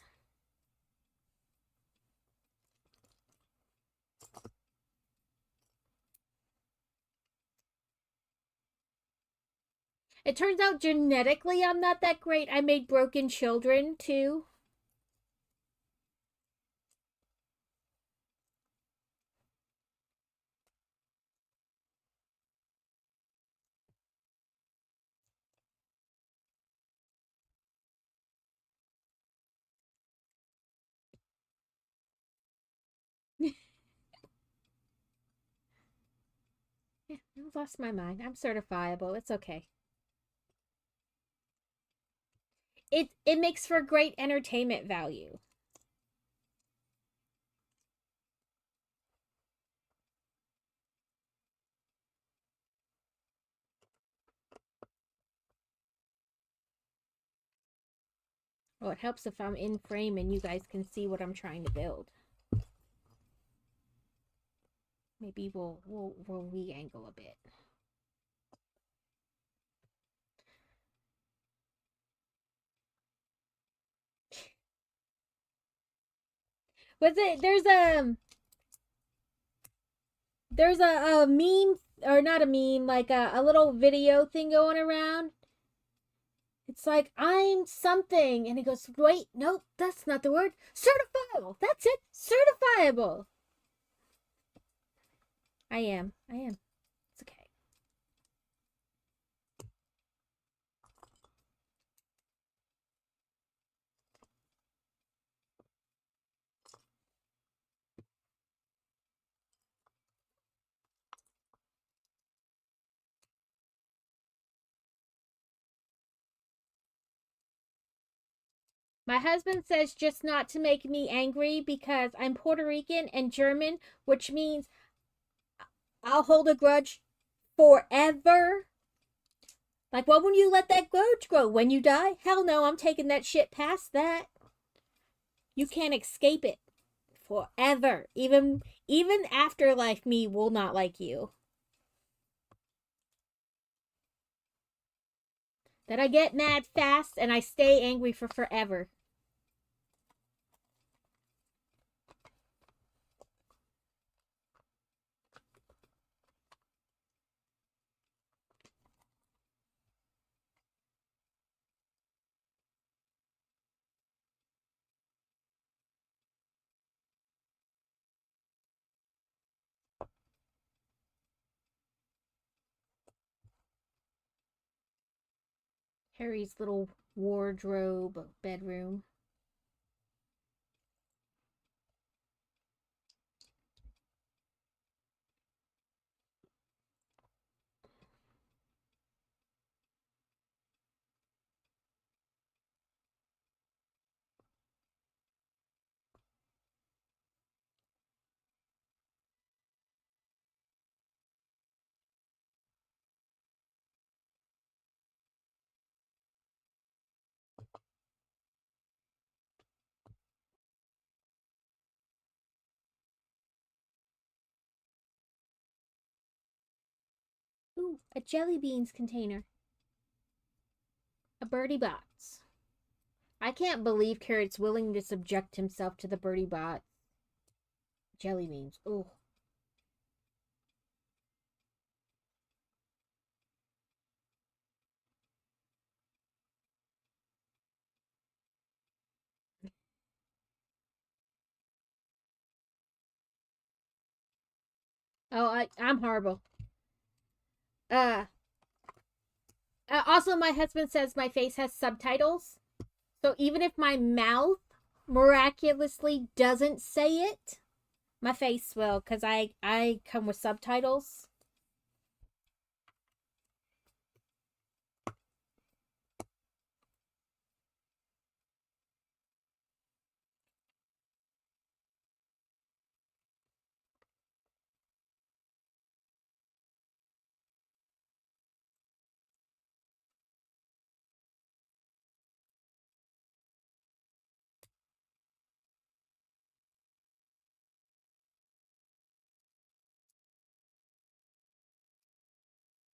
It turns out genetically I'm not that great. I made broken children too. Yeah, I've lost my mind. I'm certifiable. It's okay. It makes for great entertainment value. Well, it helps if I'm in frame and you guys can see what I'm trying to build. Maybe we'll re-angle a bit. Was it there's a meme, or not a meme, like a little video thing going around. It's like, I'm something, and he goes, wait, nope, that's not the word. Certifiable. That's it. Certifiable. I am. It's okay. My husband says just not to make me angry because I'm Puerto Rican and German, which means I'll hold a grudge forever. Like, what will you let that grudge grow? When you die? Hell no, I'm taking that shit past that. You can't escape it forever. Even afterlife me will not like you. That I get mad fast and I stay angry for forever. Harry's little wardrobe bedroom. Ooh, a jelly beans container. A birdie box. I can't believe Carrot's willing to subject himself to the birdie bot. Jelly beans. Ooh. Oh, I'm horrible. Uh, also, my husband says my face has subtitles. So even if my mouth miraculously doesn't say it, my face will, because I come with subtitles.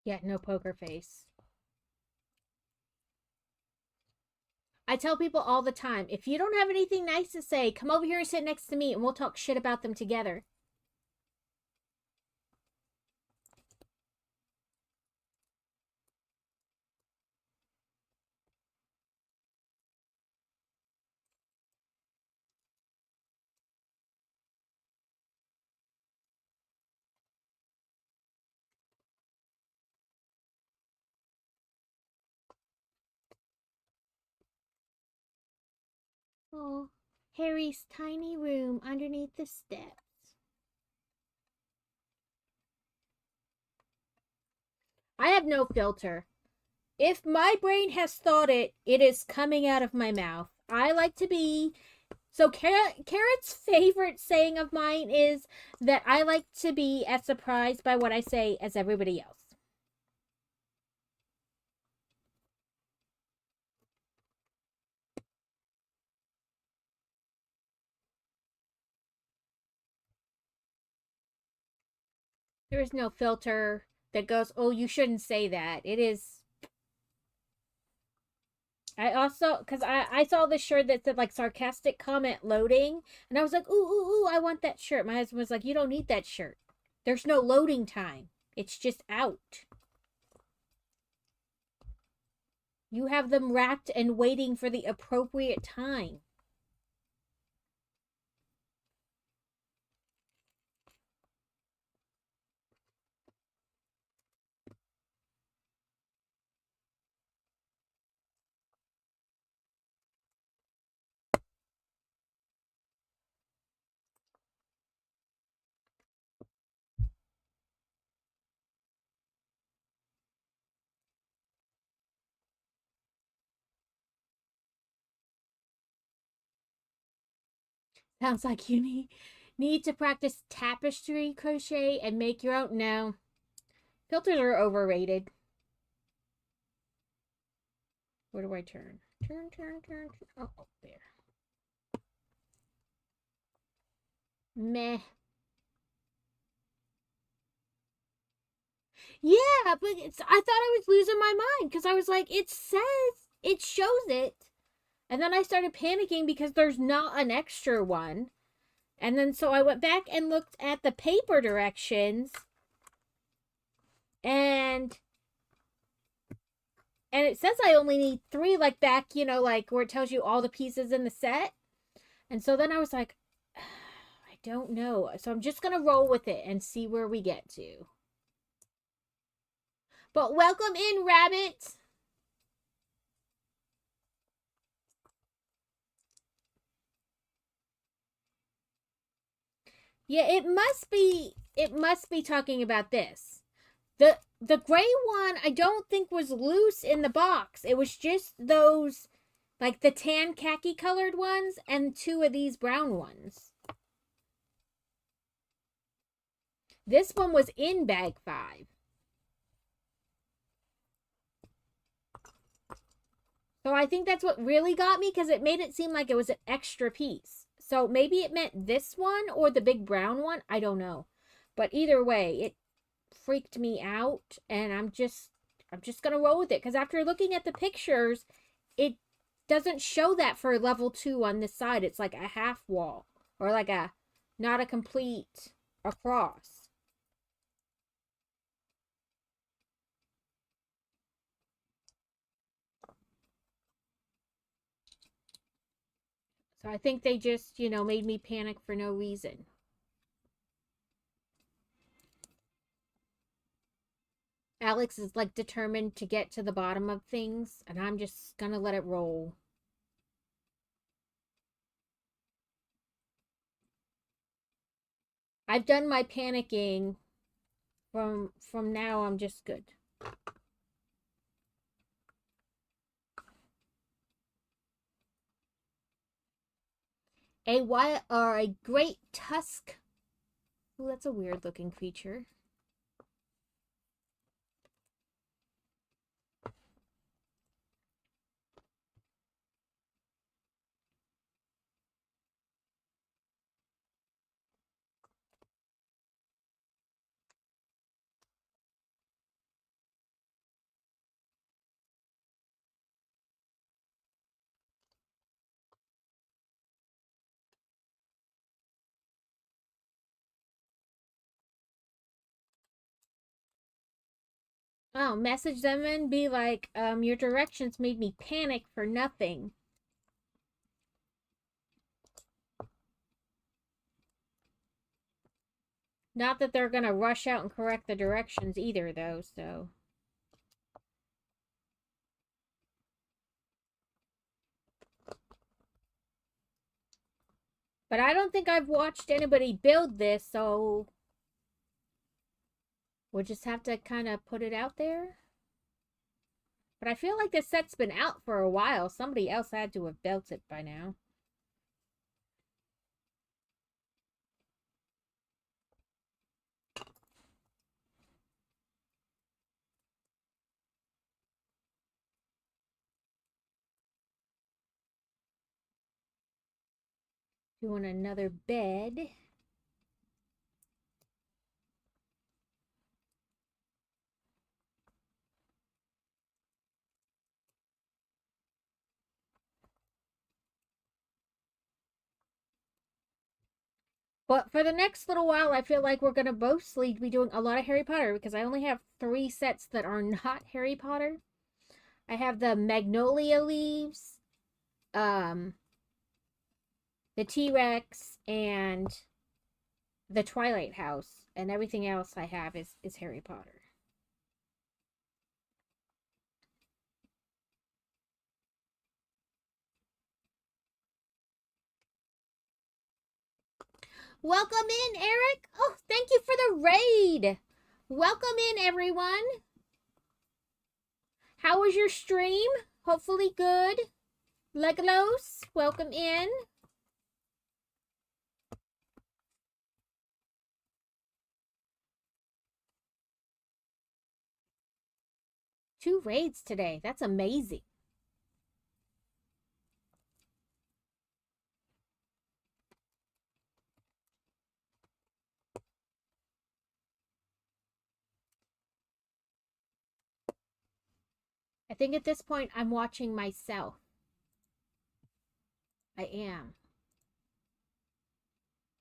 Yeah, no poker face. I tell people all the time, if you don't have anything nice to say, come over here and sit next to me and we'll talk shit about them together. Oh, Harry's tiny room underneath the steps. I have no filter. If my brain has thought it, it is coming out of my mouth. I like to be. So, Carrot's favorite saying of mine is that I like to be as surprised by what I say as everybody else. There is no filter that goes, oh, you shouldn't say that. It is. I also, because I saw this shirt that said like sarcastic comment loading, and I was like, ooh, ooh, ooh, I want that shirt. My husband was like, you don't need that shirt. There's no loading time, it's just out. You have them wrapped and waiting for the appropriate time. Sounds like you need to practice tapestry crochet and make your own. No, filters are overrated. Where do I turn? Turn. Oh, there. Meh. Yeah, but I thought I was losing my mind because I was like, it shows it. And then I started panicking because there's not an extra one. And then so I went back and looked at the paper directions and it says I only need 3, like back, like where it tells you all the pieces in the set. And so then I was like, I don't know. So I'm just going to roll with it and see where we get to. But welcome in, Rabbit. Yeah, it must be talking about this. The gray one I don't think was loose in the box. It was just those like the tan khaki colored ones and 2 of these brown ones. This one was in bag 5. So I think that's what really got me because it made it seem like it was an extra piece. So maybe it meant this one or the big brown one. I don't know. But either way, it freaked me out and I'm just going to roll with it because after looking at the pictures, it doesn't show that for level 2 on this side. It's like a half wall or like a not a complete across. So I think they just, made me panic for no reason. Alex is like determined to get to the bottom of things, and I'm just gonna let it roll. I've done my panicking. From now, I'm just good. A great tusk. Ooh, that's a weird looking creature. Oh, message them and be like, your directions made me panic for nothing. Not that they're gonna rush out and correct the directions either, though, so. But I don't think I've watched anybody build this, so we'll just have to kind of put it out there. But I feel like this set's been out for a while. Somebody else had to have built it by now. Doing another bed. But for the next little while, I feel like we're going to mostly be doing a lot of Harry Potter because I only have 3 sets that are not Harry Potter. I have the Magnolia Leaves, the T-Rex, and the Twilight House. And everything else I have is Harry Potter. Welcome in, Eric. Oh, thank you for the raid. Welcome in, everyone. How was your stream? Hopefully good. Legolos, welcome in. Two raids today. That's amazing. I think at this point I'm watching myself. I am.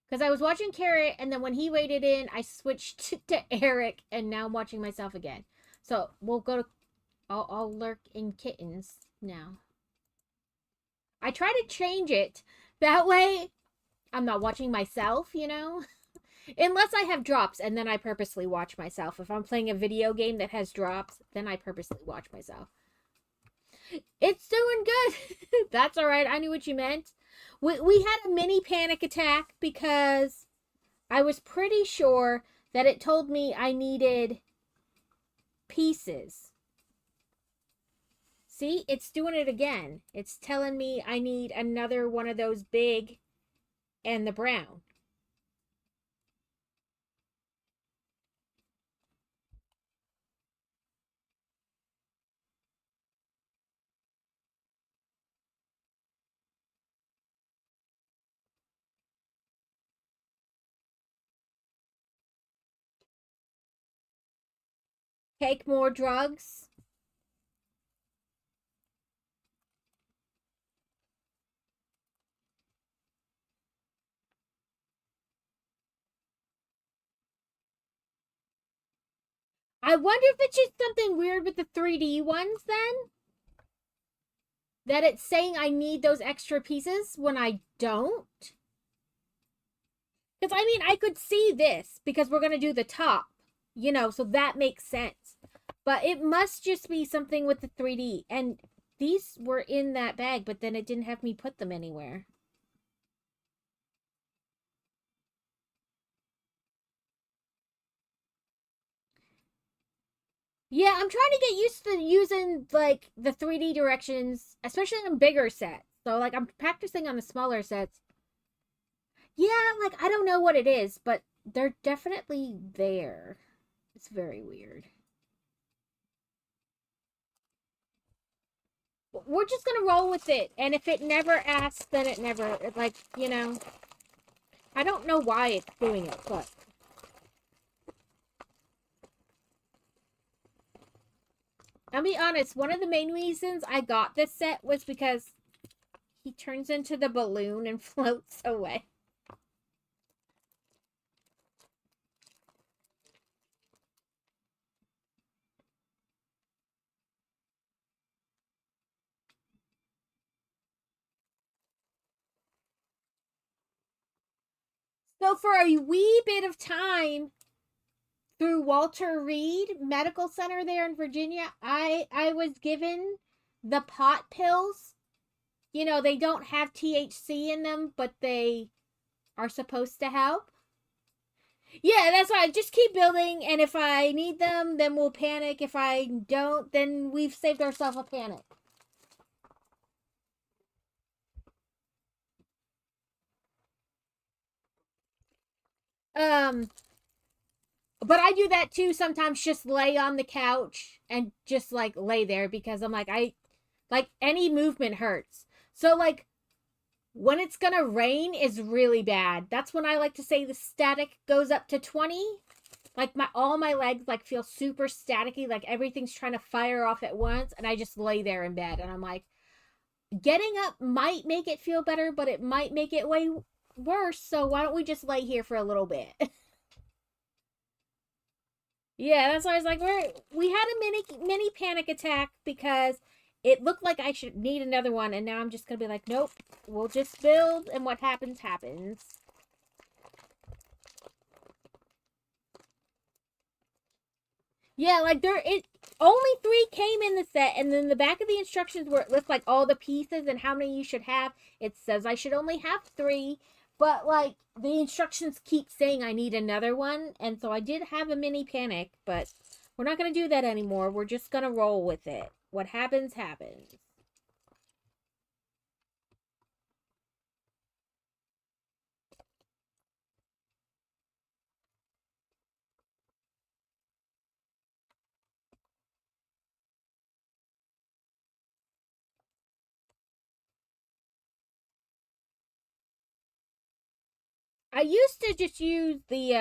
Because I was watching Carrot, and then when he raided in, I switched to Eric, and now I'm watching myself again. So we'll go to... I'll lurk in kittens now. I try to change it. That way, I'm not watching myself, you know? Unless I have drops, and then I purposely watch myself. If I'm playing a video game that has drops, then I purposely watch myself. It's doing good. That's all right. I knew what you meant. We had a mini panic attack because I was pretty sure that it told me I needed pieces. See, it's doing it again. It's telling me I need another one of those big and the brown. Take more drugs. I wonder if it's just something weird with the 3D ones then? That it's saying I need those extra pieces when I don't? Because, I mean, I could see this because we're going to do the top, you know, so that makes sense. But it must just be something with the 3D. And these were in that bag, but then it didn't have me put them anywhere. Yeah, I'm trying to get used to using, like, the 3D directions, especially on bigger sets. So, like, I'm practicing on the smaller sets. Yeah, like, I don't know what it is, but they're definitely there. It's very weird. We're just gonna roll with it, and if it never asks, then it never, like, you know. I don't know why it's doing it, but... I'll be honest, one of the main reasons I got this set was because he turns into the balloon and floats away. So for a wee bit of time through Walter Reed Medical Center there in Virginia, I was given the pot pills. You know, they don't have THC in them, but they are supposed to help. Yeah, that's why I just keep building, and if I need them, then we'll panic. If I don't, then we've saved ourselves a panic. Um, but I do that too sometimes, just lay on the couch and just like lay there because I'm like, I like any movement hurts. So like when it's gonna rain is really bad. That's when I like to say the static goes up to 20. Like all my legs like feel super staticky, like everything's trying to fire off at once, and I just lay there in bed and I'm like, getting up might make it feel better, but it might make it way worse. So why don't we just lay here for a little bit? Yeah, that's why I was like, we had a mini panic attack because it looked like I should need another one, and now I'm just gonna be like, nope, we'll just build, and what happens happens. Yeah, like it only 3 came in the set, and then the back of the instructions where it lists like all the pieces and how many you should have, it says I should only have 3, but like the instructions keep saying I need another one, and so I did have a mini panic, but we're not gonna do that anymore. We're just gonna roll with it. What happens happens. I used to just use the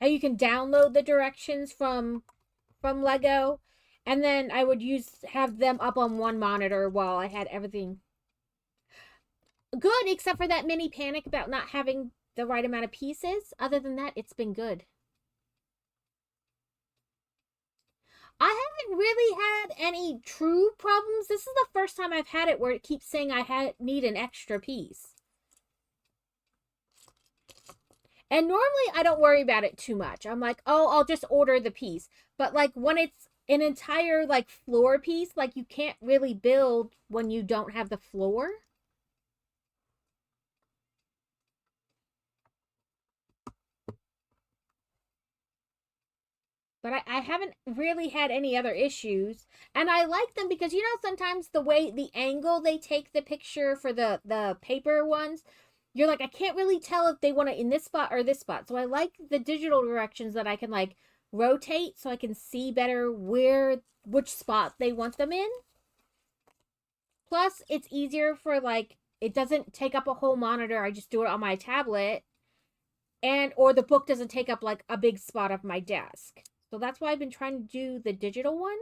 how you can download the directions from Lego, and then I would have them up on one monitor while I had everything good, except for that mini panic about not having the right amount of pieces. Other than that, it's been good. I haven't really had any true problems. This is the first time I've had it where it keeps saying I need an extra piece. And normally I don't worry about it too much. I'm like, oh, I'll just order the piece. But like when it's an entire like floor piece, like you can't really build when you don't have the floor. But I haven't really had any other issues. And I like them because, you know, sometimes the way, the angle they take the picture for the paper ones, you're like, I can't really tell if they want it in this spot or this spot. So I like the digital directions that I can like rotate so I can see better which spot they want them in. Plus, it's easier for like, it doesn't take up a whole monitor. I just do it on my tablet, and or the book doesn't take up like a big spot of my desk. So that's why I've been trying to do the digital ones.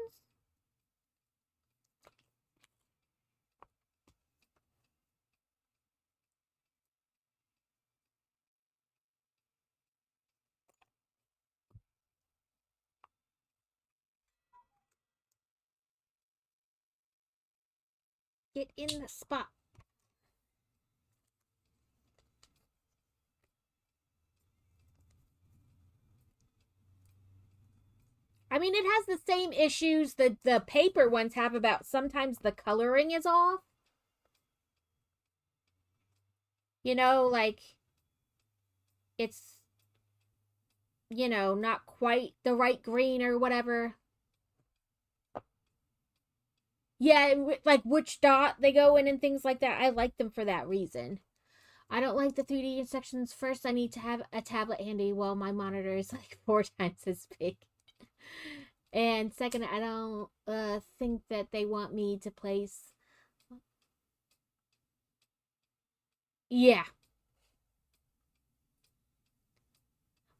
Get in the spot. I mean, it has the same issues that the paper ones have about sometimes the coloring is off. You know, like it's, you know, not quite the right green or whatever. Yeah, like which dot they go in and things like that. I like them for that reason. I don't like the 3D instructions. First, I need to have a tablet handy while my monitor is like 4 times as big. And second, I don't think that they want me to place. Yeah.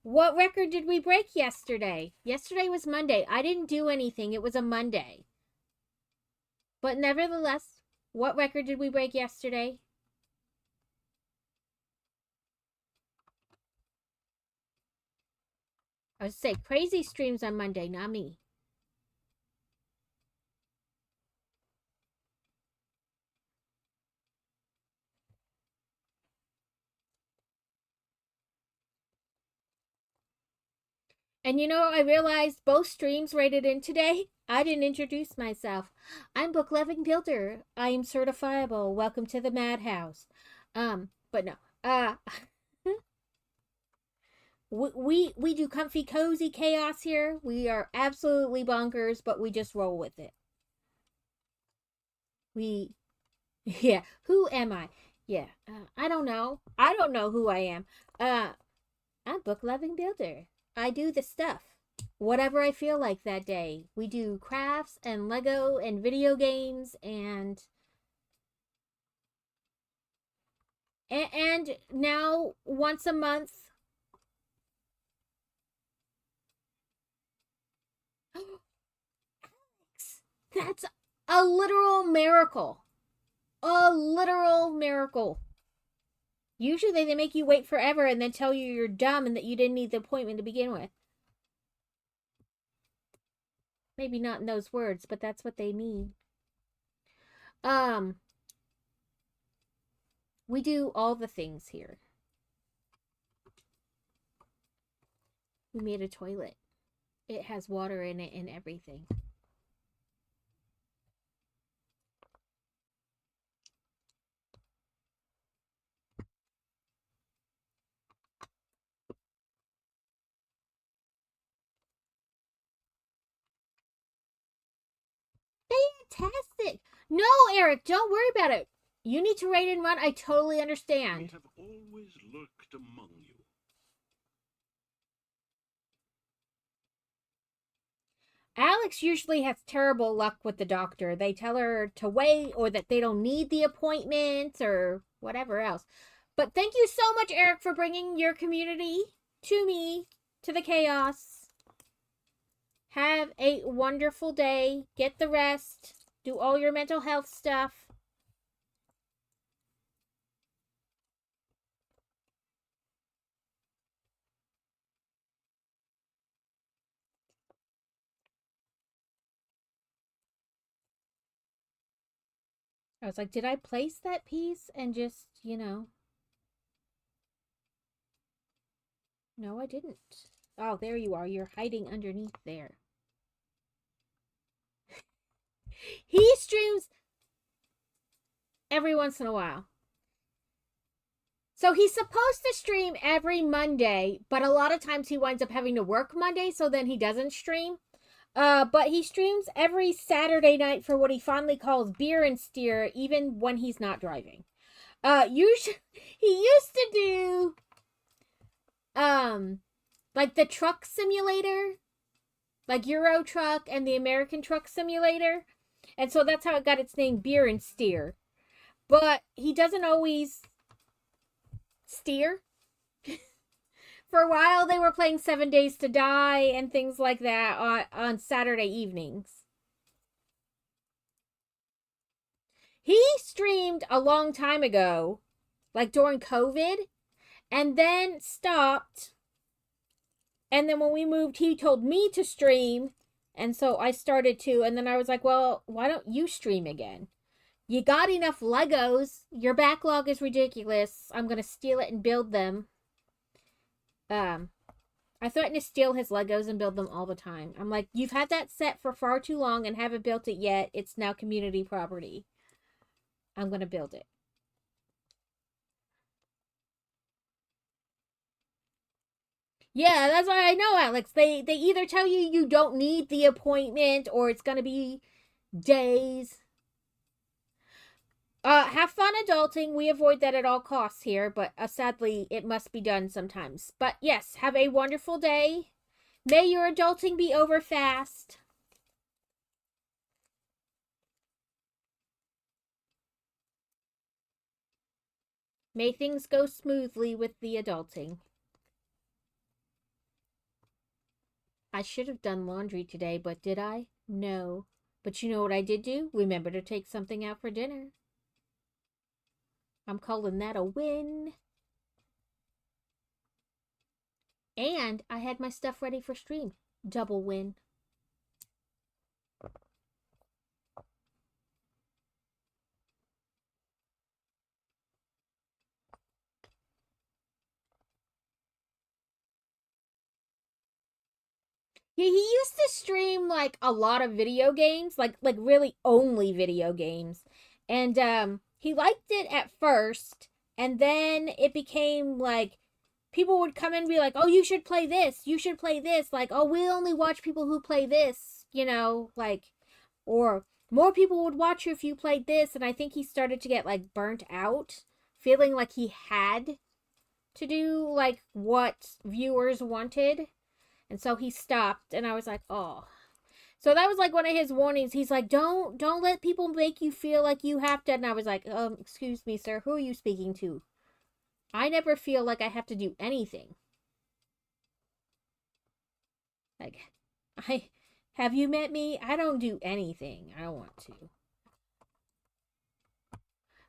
What record did we break yesterday? Yesterday was Monday. I didn't do anything. It was a Monday. But nevertheless, what record did we break yesterday? I would say crazy streams on Monday, not me. And you know, I realized both streams rated in today. I didn't introduce myself. I'm Book Loving Builder. I am certifiable. Welcome to the madhouse. But no. We do comfy cozy chaos here. We are absolutely bonkers, but we just roll with it. We yeah, who am I? Yeah, I don't know. I don't know who I am. I'm Book Loving Builder. I do the stuff. Whatever I feel like that day. We do crafts and Lego and video games and now once a month. That's a literal miracle. A literal miracle. Usually they make you wait forever and then tell you you're dumb and that you didn't need the appointment to begin with. Maybe not in those words, but that's what they mean. Um, we do all the things here. We made a toilet. It has water in it and everything. Fantastic. No, Eric, don't worry about it. You need to raid and run. I totally understand. We have always lurked among you. Alex usually has terrible luck with the doctor. They tell her to wait or that they don't need the appointment or whatever else. But thank you so much, Eric, for bringing your community to me, to the chaos. Have a wonderful day. Get the rest. Do all your mental health stuff. I was like, did I place that piece and just, No, I didn't. Oh, there you are. You're hiding underneath there. He streams every once in a while. So he's supposed to stream every Monday, but a lot of times he winds up having to work Monday, so then he doesn't stream. But he streams every Saturday night for what he fondly calls beer and steer, even when he's not driving. Usually he used to do like the truck simulator, like Euro Truck and the American Truck Simulator. And so that's how it got its name, Beer and Steer. But he doesn't always steer. For a while, they were playing 7 Days to Die and things like that on Saturday evenings. He streamed a long time ago, like during COVID, and then stopped. And then when we moved, he told me to stream. And so I started to. And then I was like, well, why don't you stream again? You got enough Legos. Your backlog is ridiculous. I'm going to steal it and build them. I threaten to steal his Legos and build them all the time. I'm like, you've had that set for far too long and haven't built it yet. It's now community property. I'm going to build it. Yeah, that's why I know, Alex. They either tell you you don't need the appointment or it's going to be days. Have fun adulting. We avoid that at all costs here, but sadly, it must be done sometimes. But yes, have a wonderful day. May your adulting be over fast. May things go smoothly with the adulting. I should have done laundry today, but did I? No. But you know what I did do? Remember to take something out for dinner. I'm calling that a win. And I had my stuff ready for stream. Double win. he used to stream like a lot of video games, like really only video games. And he liked it at first, and then it became like people would come and be like, "Oh, you should play this. You should play this." Like, "Oh, we only watch people who play this," like or more people would watch you if you played this, and I think he started to get like burnt out, feeling like he had to do like what viewers wanted. And so he stopped, and I was like, "Oh." So that was like one of his warnings. He's like, "Don't let people make you feel like you have to." And I was like, excuse me, sir, who are you speaking to? I never feel like I have to do anything. Like, I have you met me? I don't do anything. I don't want to.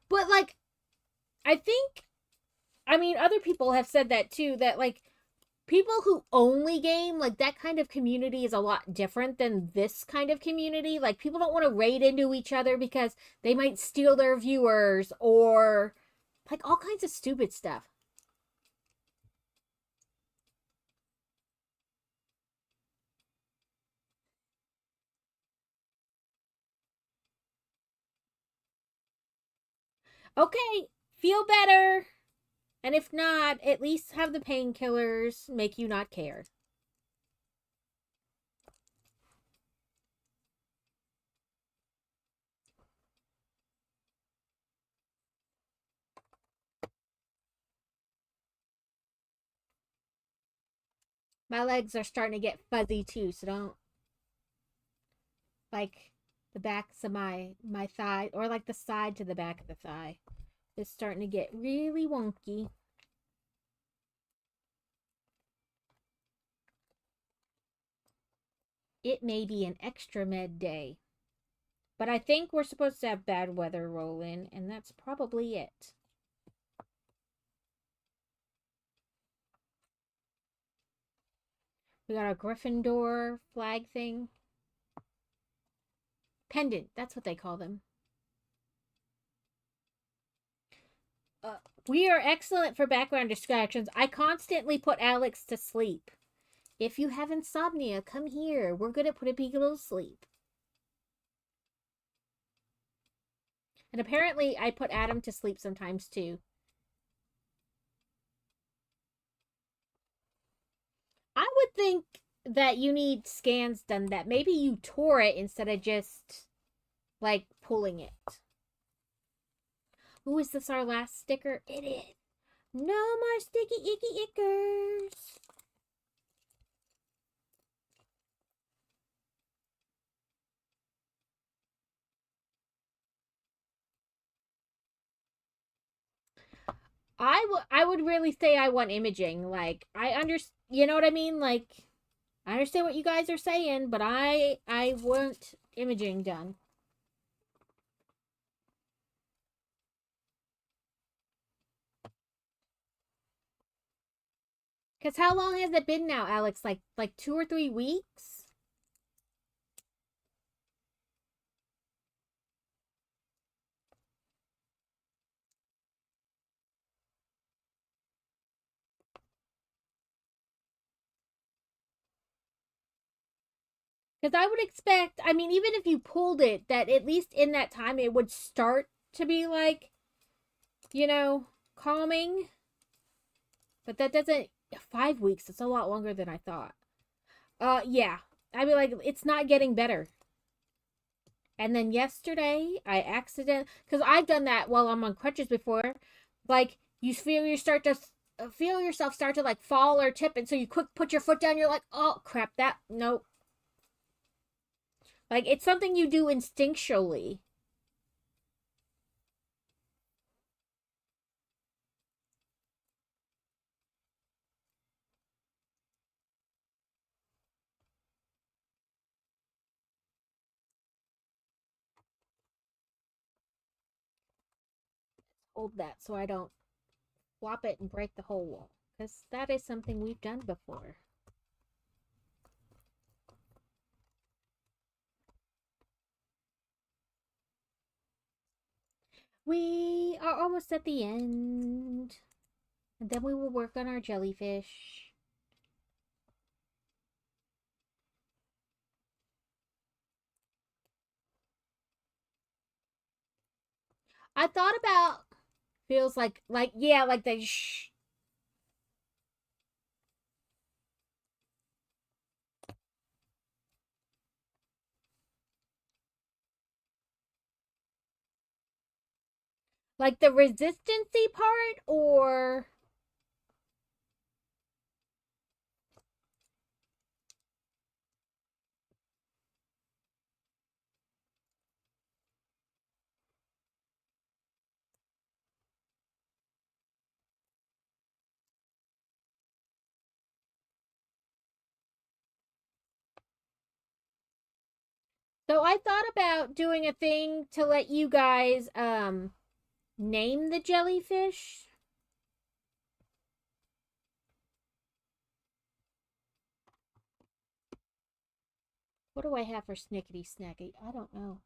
But like, I think I mean other people have said that too, that like people who only game, like that kind of community is a lot different than this kind of community. Like people don't want to raid into each other because they might steal their viewers or like all kinds of stupid stuff. Okay, feel better. And if not, at least have the painkillers make you not care. My legs are starting to get fuzzy too, so don't like the backs of my thigh, or like the side to the back of the thigh is starting to get really wonky. It may be an extra med day. But I think we're supposed to have bad weather roll in, and that's probably it. We got a Gryffindor flag thing. Pendant, that's what they call them. Uh, we are excellent for background distractions. I constantly put Alex to sleep. If you have insomnia, come here. We're good at putting people to sleep. And apparently, I put Adam to sleep sometimes too. I would think that you need scans done that maybe you tore it instead of just like pulling it. Ooh, is this our last sticker? It is. No more sticky icky ickers. I would really say I want imaging. Like I understand, you know what I mean? Like I understand what you guys are saying, but I want imaging done. Cause how long has it been now, Alex? Like 2 or 3 weeks? Because I would expect, I mean, even if you pulled it, that at least in that time it would start to be like, calming. But that doesn't. 5 weeks. It's a lot longer than I thought. Yeah. I mean, like, it's not getting better. And then yesterday, I accident because I've done that while I'm on crutches before. Like, you feel you start to feel yourself start to like fall or tip, and so you quick put your foot down. You're like, oh crap, that nope. Like it's something you do instinctually. Hold that so I don't flop it and break the whole wall, because that is something we've done before. We are almost at the end. And then we will work on our jellyfish. I thought about feels like yeah, like they like the resistancy part or so I thought about doing a thing to let you guys name the jellyfish. What do I have for Snickety Snacky? I don't know.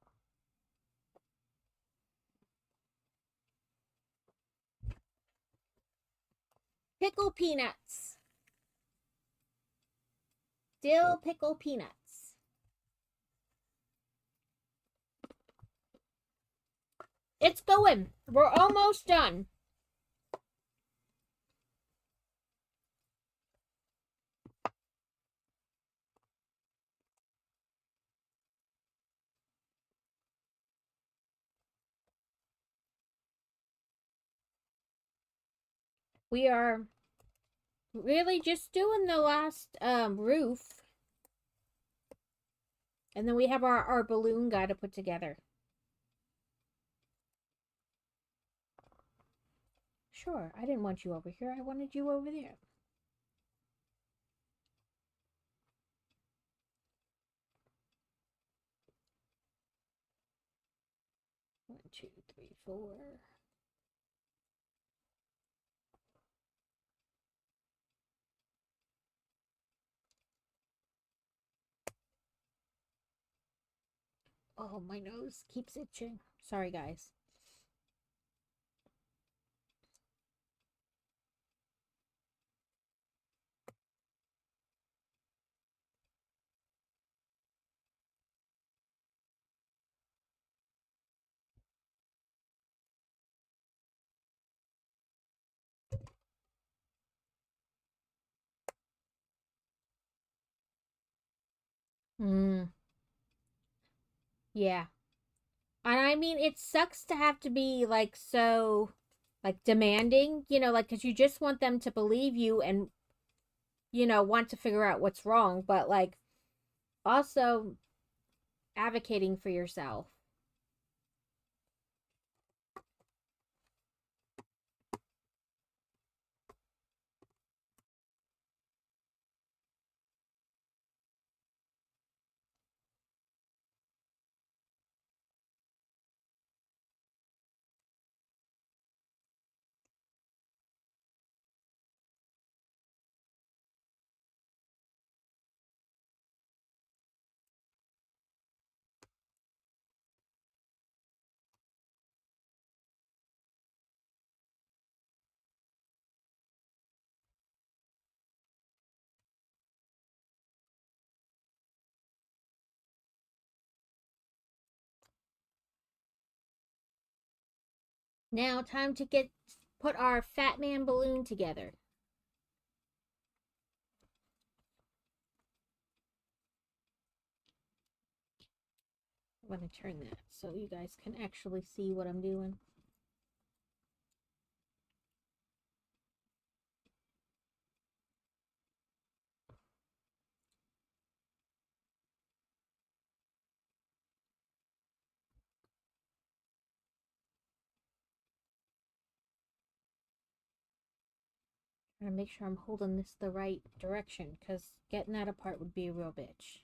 Pickle peanuts. Dill pickle peanuts. It's going. We're almost done. We are really just doing the last roof. And then we have our balloon guy to put together. Sure, I didn't want you over here. I wanted you over there. One, two, three, four. Oh, my nose keeps itching. Sorry, guys. Yeah. And I mean, it sucks to have to be like so, like demanding, like because you just want them to believe you and, want to figure out what's wrong, but like also advocating for yourself. Now, time to put our Fat Man balloon together. I'm going to turn that so you guys can actually see what I'm doing. I'm gonna make sure I'm holding this the right direction because getting that apart would be a real bitch.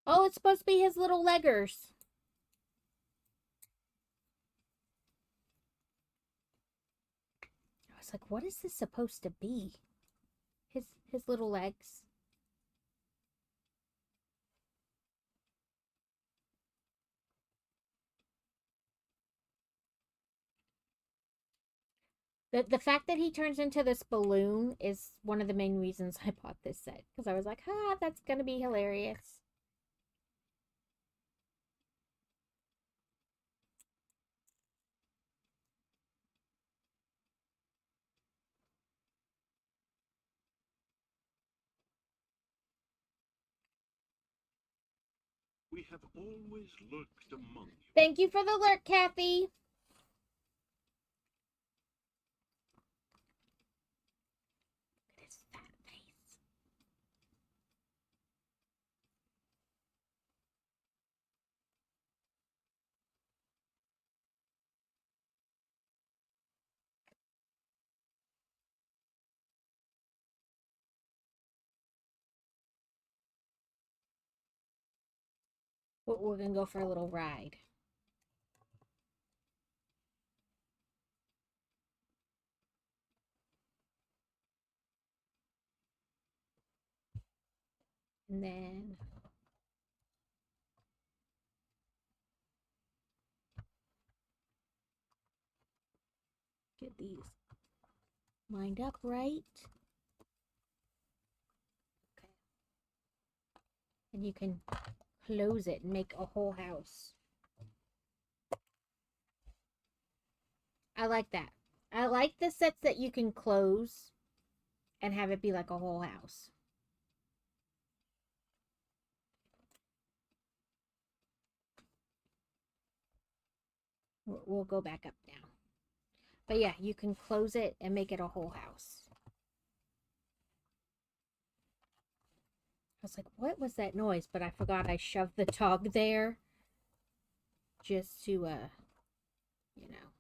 Oh, it's supposed to be his little leggers. I was like, what is this supposed to be? His little legs. The fact that he turns into this balloon is one of the main reasons I bought this set. Because I was like, that's going to be hilarious. We have always lurked among you. Thank you for the lurk, Kathy. Look at his fat face. We're going to go for a little ride. And then get these lined up right. Okay. And you can close it and make a whole house. I like that. I like the sets that you can close and have it be like a whole house. We'll go back up now. But yeah, you can close it and make it a whole house. I was like, what was that noise? But I forgot I shoved the dog there just to, you know.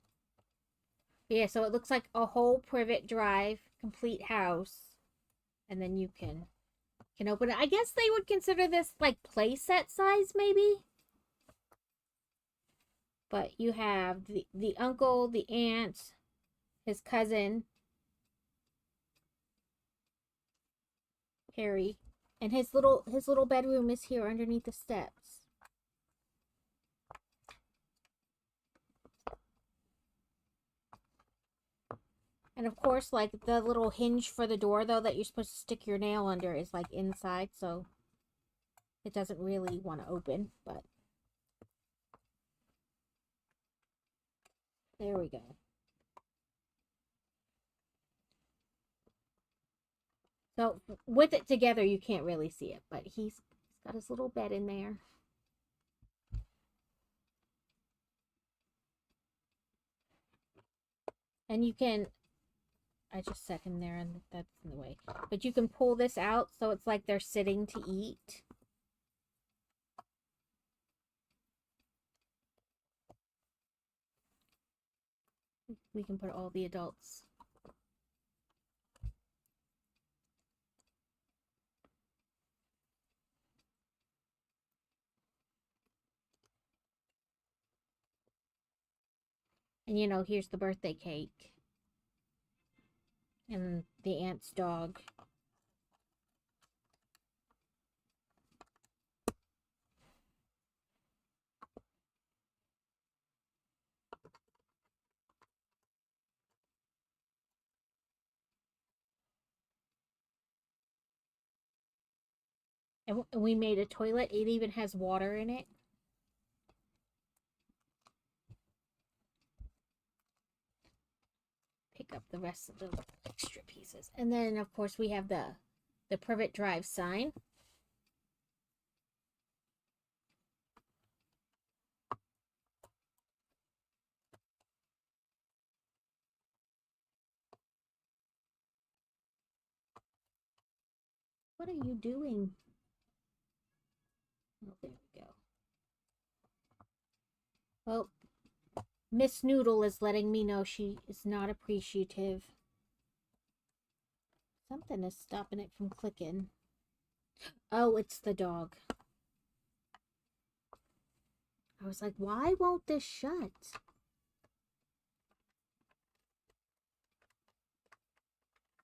Yeah, so it looks like a whole Privet Drive, complete house. And then you can open it. I guess they would consider this like play set size, maybe. But you have the uncle, the aunt, his cousin, Harry, and his little bedroom is here underneath the steps. And of course, like the little hinge for the door though that you're supposed to stick your nail under is like inside, so it doesn't really want to open, but there we go. So with it together, you can't really see it, but he's got his little bed in there. And you can, I just set him there and that's in the way. But you can pull this out so it's like they're sitting to eat. We can put all the adults. And you know, here's the birthday cake. And the aunt's dog. And we made a toilet. It even has water in it. Pick up the rest of the extra pieces. And then, of course, we have the Privet Drive sign. What are you doing? Oh, there we go. Well, Miss Noodle is letting me know she is not appreciative. Something is stopping it from clicking. Oh, it's the dog. I was like, why won't this shut?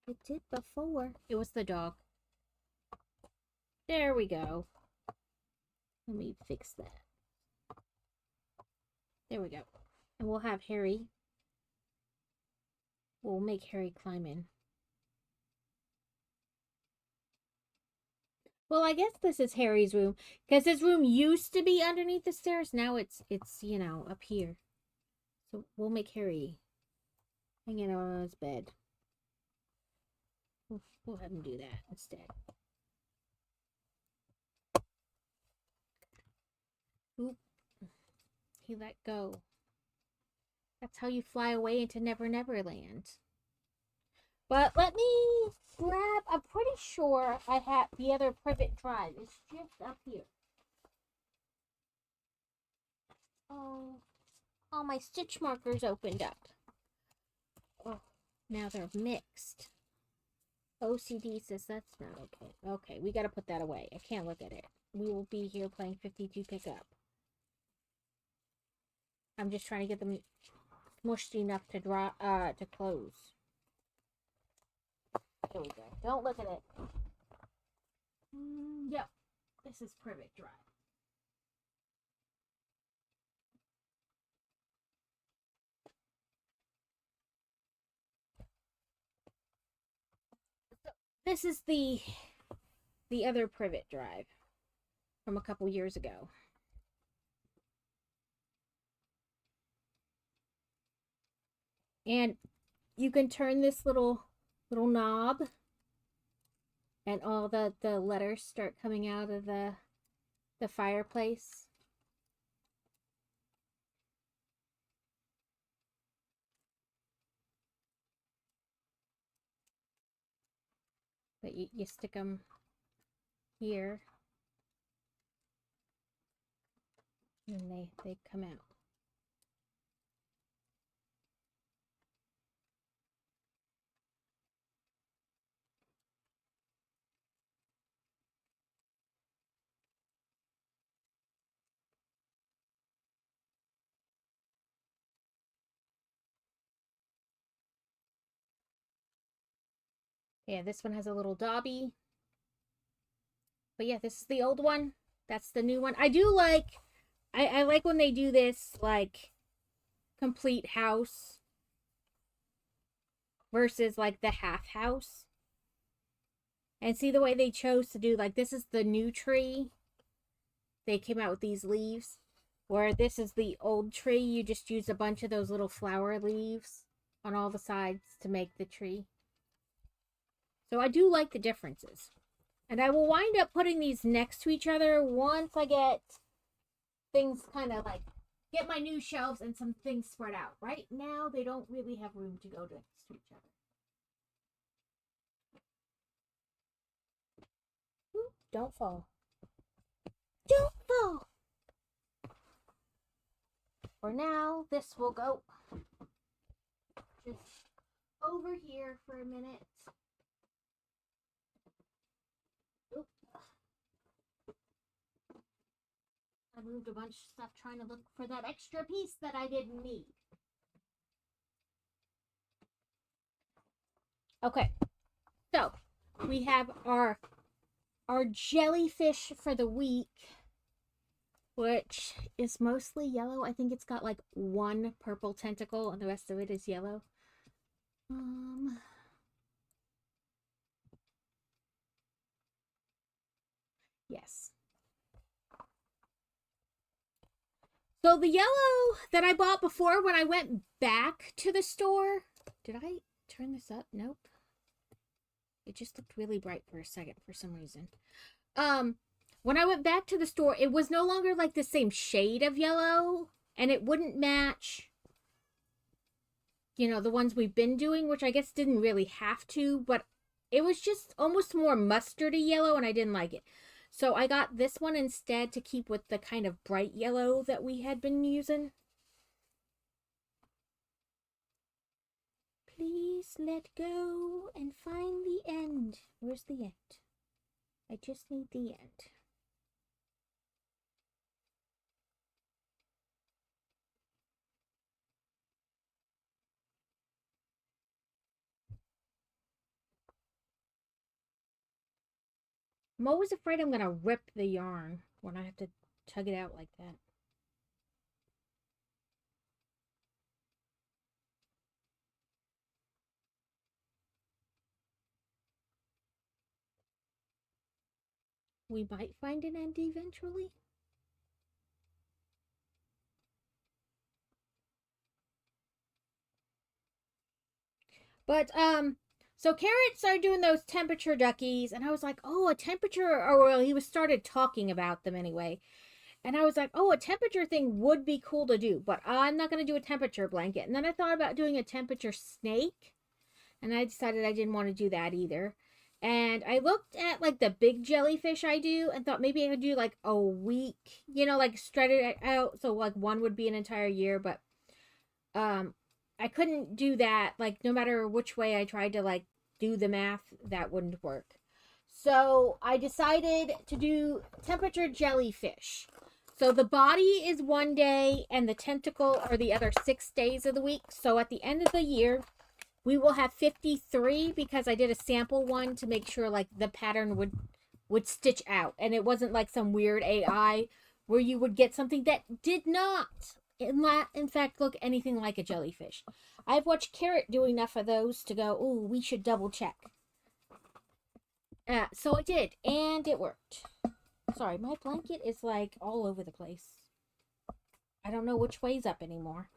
It did before. It was the dog. There we go. Let me fix that. There we go. And we'll have Harry We'll make Harry climb in. Well, I guess this is Harry's room, because his room used to be underneath the stairs. Now it's you know, up here. So we'll make Harry hang out on his bed. We'll have him do that instead. Oop. He let go. That's how you fly away into Never Never Land. But let me grab, I'm pretty sure I have the other Privet Drive. It's just up here. Oh, all my stitch markers opened up. Oh, now they're mixed. OCD says that's not okay. Okay, we gotta put that away. I can't look at it. We will be here playing 52 pickup. I'm just trying to get them mushed enough to to close. There we go. Don't look at it. Yep. This is Privet Drive. So, this is the other Privet Drive from a couple years ago. And you can turn this little knob, and all the letters start coming out of the fireplace. But you stick them here, and they come out. Yeah, this one has a little Dobby. But yeah, this is the old one. That's the new one. I do like, I like when they do this, like, complete house versus, like, the half house. And see the way they chose to do, like, this is the new tree. They came out with these leaves. Where this is the old tree, you just use a bunch of those little flower leaves on all the sides to make the tree. So I do like the differences. And I will wind up putting these next to each other once I get things kind of like, get my new shelves and some things spread out. Right now, they don't really have room to go next to each other. Ooh, don't fall. Don't fall! For now, this will go just over here for a minute. Oop. I moved a bunch of stuff trying to look for that extra piece that I didn't need. Okay, so we have our jellyfish for the week, which is mostly yellow. I think it's got like one purple tentacle and the rest of it is yellow. Yes. So the yellow that I bought before when I went back to the store, did I turn this up? Nope. It just looked really bright for a second for some reason. When I went back to the store, it was no longer like the same shade of yellow, and it wouldn't match, you know, the ones we've been doing, which I guess didn't really have to, but it was just almost more mustardy yellow, and I didn't like it. So I got this one instead to keep with the kind of bright yellow that we had been using. Please let go and find the end. Where's the end? I just need the end. I'm always afraid I'm gonna rip the yarn when I have to tug it out like that. we might find an end eventually. But so Carrot started doing those temperature duckies, and I was like, oh, a temperature, or well, he was started talking about them anyway. And I was like, oh, a temperature thing would be cool to do, but I'm not going to do a temperature blanket. And then I thought about doing a temperature snake, and I decided I didn't want to do that either. And I looked at like the big jellyfish I do and thought maybe I could do like a week, like spread it out so like one would be an entire year, but um I couldn't do that. Like no matter which way I tried to like do the math, that wouldn't work. So I decided to do temperature jellyfish. So the body is one day and the tentacle are the other 6 days of the week. So at the end of the year, we will have 53 because I did a sample one to make sure like the pattern would stitch out and it wasn't like some weird AI where you would get something that did not in fact look anything like a jellyfish. I've watched Carrot do enough of those to go, ooh, we should double check. So I did, and it worked. Sorry, my blanket is like all over the place. I don't know which way's up anymore.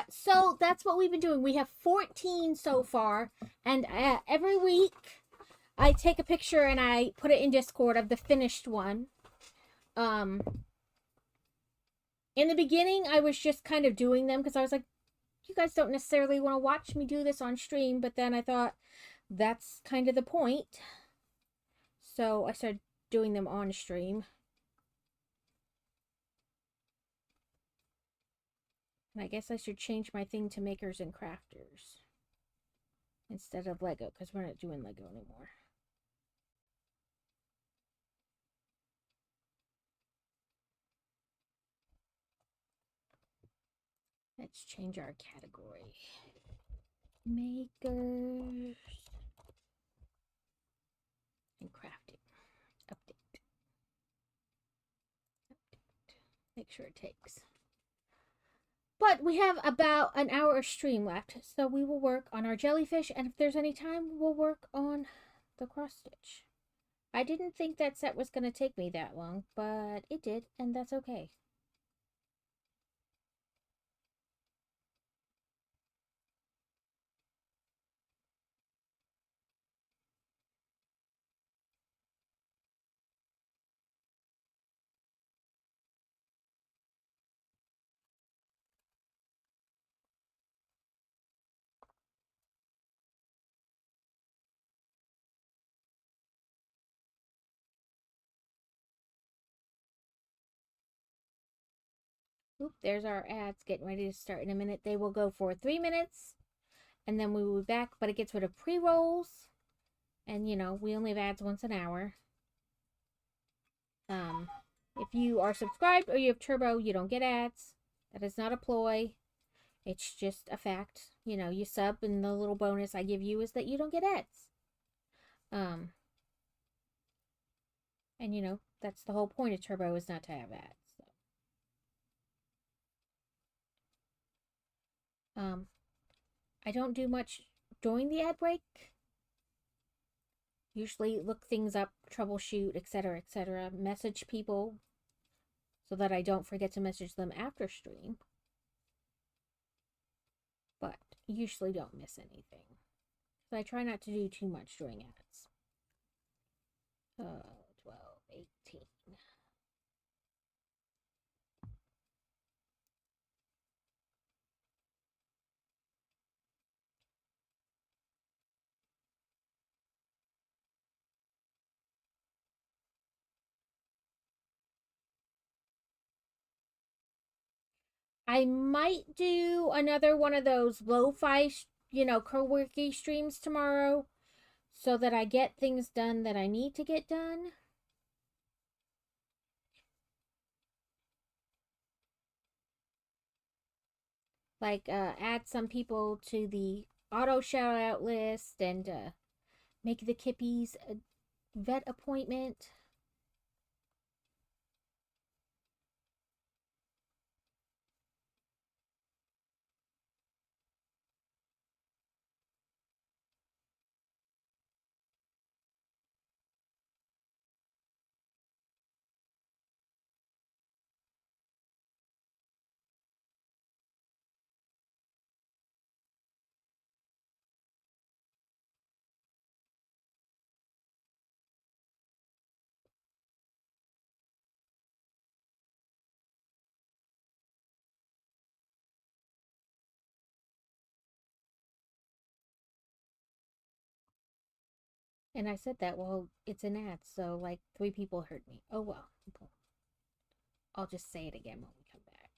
So that's what we've been doing. We have 14 so far, and every week I take a picture and I put it in Discord of the finished one. In the beginning, I was just kind of doing them because I was like, you guys don't necessarily want to watch me do this on stream, but then I thought that's kind of the point. So I started doing them on stream. And I guess I should change my thing to makers and crafters instead of Lego because we're not doing Lego anymore. Let's change our category. Makers and crafting. Update. Make sure it takes. But we have about an hour stream left, so we will work on our jellyfish, and if there's any time, we'll work on the cross stitch. I didn't think that set was going to take me that long, but it did, and that's okay. Oop, there's our ads getting ready to start in a minute. They will go for 3 minutes, and then we will be back, but it gets rid of pre-rolls, and we only have ads once an hour. If you are subscribed or you have Turbo, you don't get ads. That is not a ploy. It's just a fact. You sub, and the little bonus I give you is that you don't get ads. And that's the whole point of Turbo is not to have ads. So. I don't do much during the ad break. Usually look things up, troubleshoot, etc., message people so that I don't forget to message them after stream. But usually don't miss anything. So I try not to do too much during ads. 12, 18. I might do another one of those lo-fi, co-working streams tomorrow so that I get things done that I need to get done. Like add some people to the auto shout out list and make the kippies a vet appointment. And I said that, well, it's an ad, so like 3 people heard me. Oh well. I'll just say it again when we come back.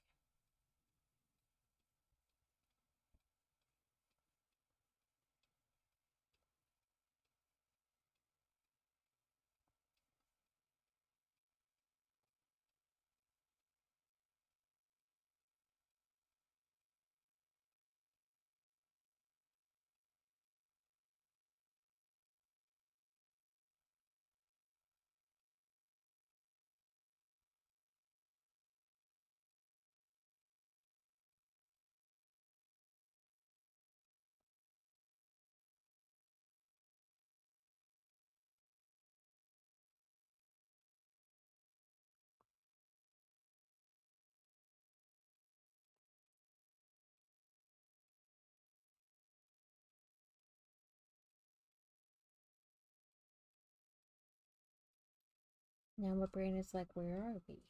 Now my brain is like, where are we?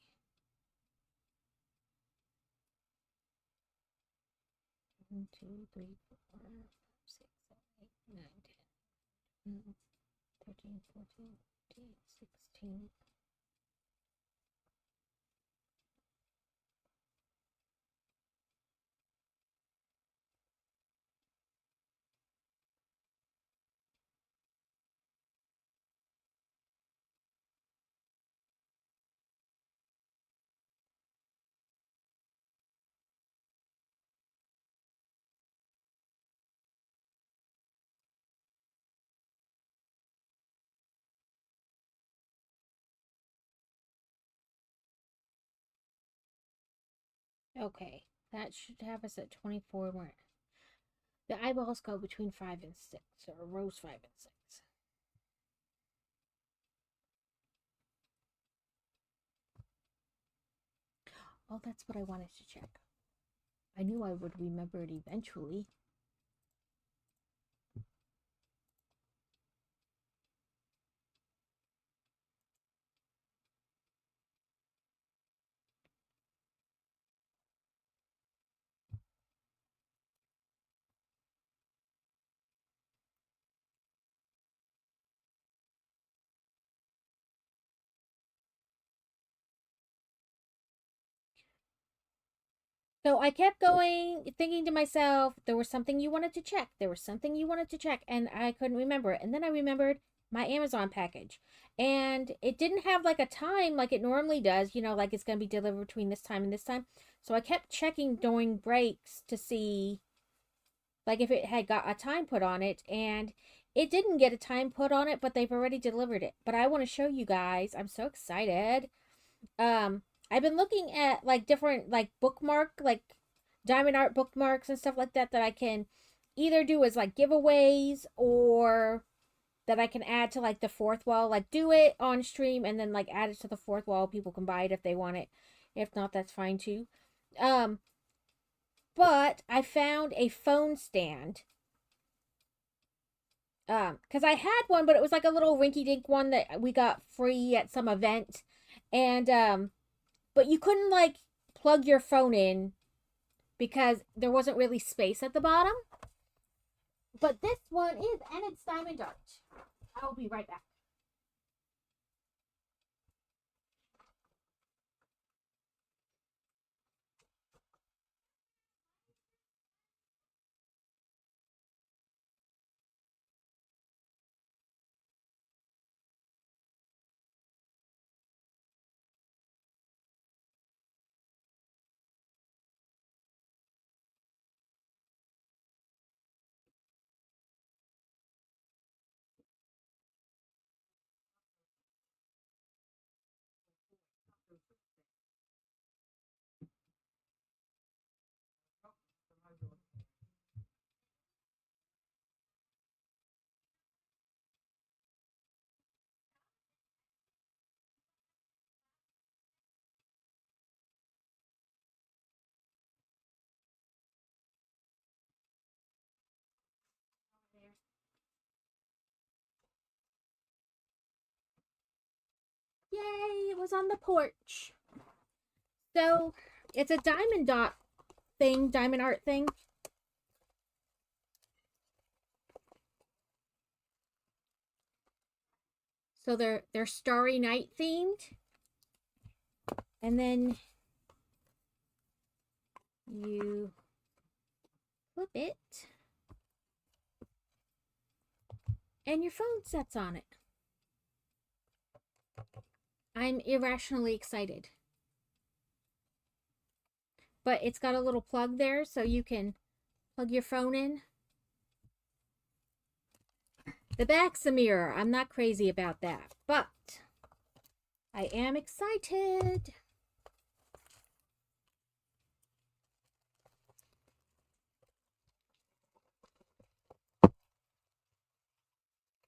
1, 2, 3, 4, 5, 6, 7, 8, 9, 10, 13, 14, 15, 16. Okay, that should have us at 24. More. The eyeballs go between 5 and 6, or rows 5 and 6. Oh, that's what I wanted to check. I knew I would remember it eventually. So I kept going, thinking to myself, there was something you wanted to check. There was something you wanted to check, and I couldn't remember it. And then I remembered my Amazon package. And it didn't have like a time like it normally does, like it's going to be delivered between this time and this time. So I kept checking during breaks to see like if it had got a time put on it. And it didn't get a time put on it, but they've already delivered it. But I want to show you guys. I'm so excited. Um, I've been looking at like different like bookmark, like diamond art bookmarks and stuff like that I can either do as like giveaways or that I can add to like the fourth wall, like do it on stream and then like add it to the fourth wall. People can buy it if they want it. If not, that's fine too. Um, but I found a phone stand. Because I had one, but it was like a little rinky dink one that we got free at some event. And but you couldn't like plug your phone in because there wasn't really space at the bottom. But this one is, and it's diamond art. I will be right back. Yay, it was on the porch. So it's a diamond dot thing, diamond art thing. So they're Starry Night themed. And then you flip it and your phone sets on it. I'm irrationally excited. But it's got a little plug there so you can plug your phone in. The back's a mirror. I'm not crazy about that, but I am excited.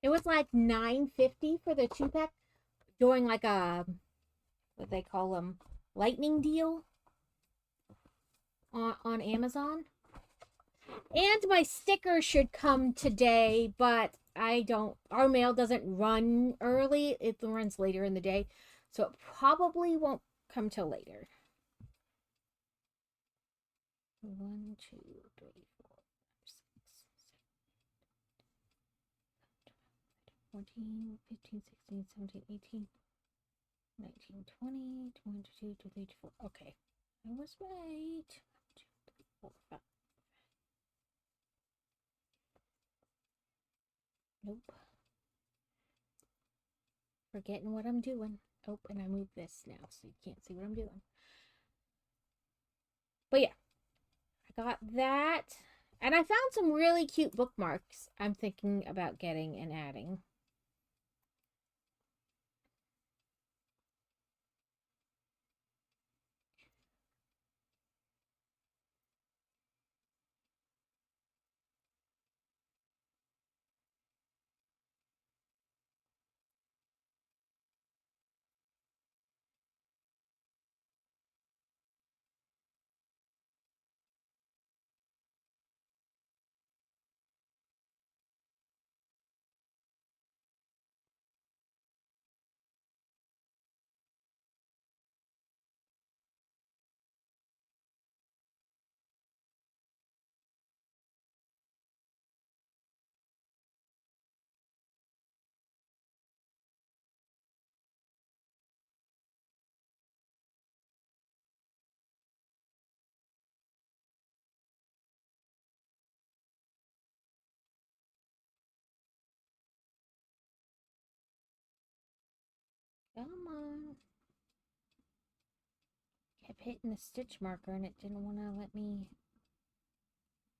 It was like $9.50 for the 2-pack during like a, what they call them, lightning deal on Amazon. And my sticker should come today, but our mail doesn't run early. It runs later in the day. So it probably won't come till later. 1, 2, 3, 4, 5, 6, 7, 14, 15, 16, 17, 18, 19, 20, 22, 23, 24. Okay. I was right. 1, 2, 3, 4, 5. Nope. Forgetting what I'm doing. Oh, and I moved this now so you can't see what I'm doing. But yeah, I got that. And I found some really cute bookmarks I'm thinking about getting and adding. Come on. Kept hitting the stitch marker and it didn't want to let me.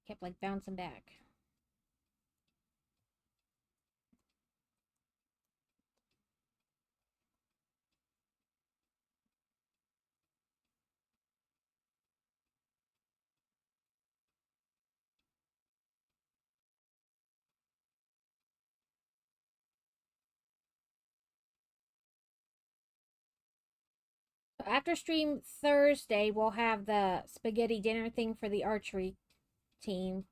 Kept like bouncing back. After stream Thursday, we'll have the spaghetti dinner thing for the archery team.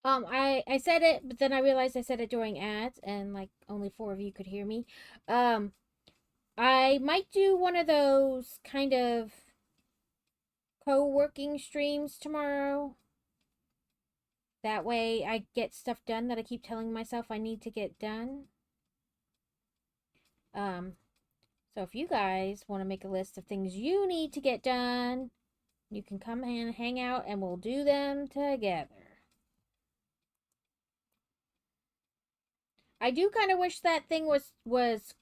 I said it, but then I realized I said it during ads, and like only 4 of you could hear me. Um, I might do one of those kind of co-working streams tomorrow. That way I get stuff done that I keep telling myself I need to get done. So if you guys want to make a list of things you need to get done, you can come and hang out and we'll do them together. I do kind of wish that thing was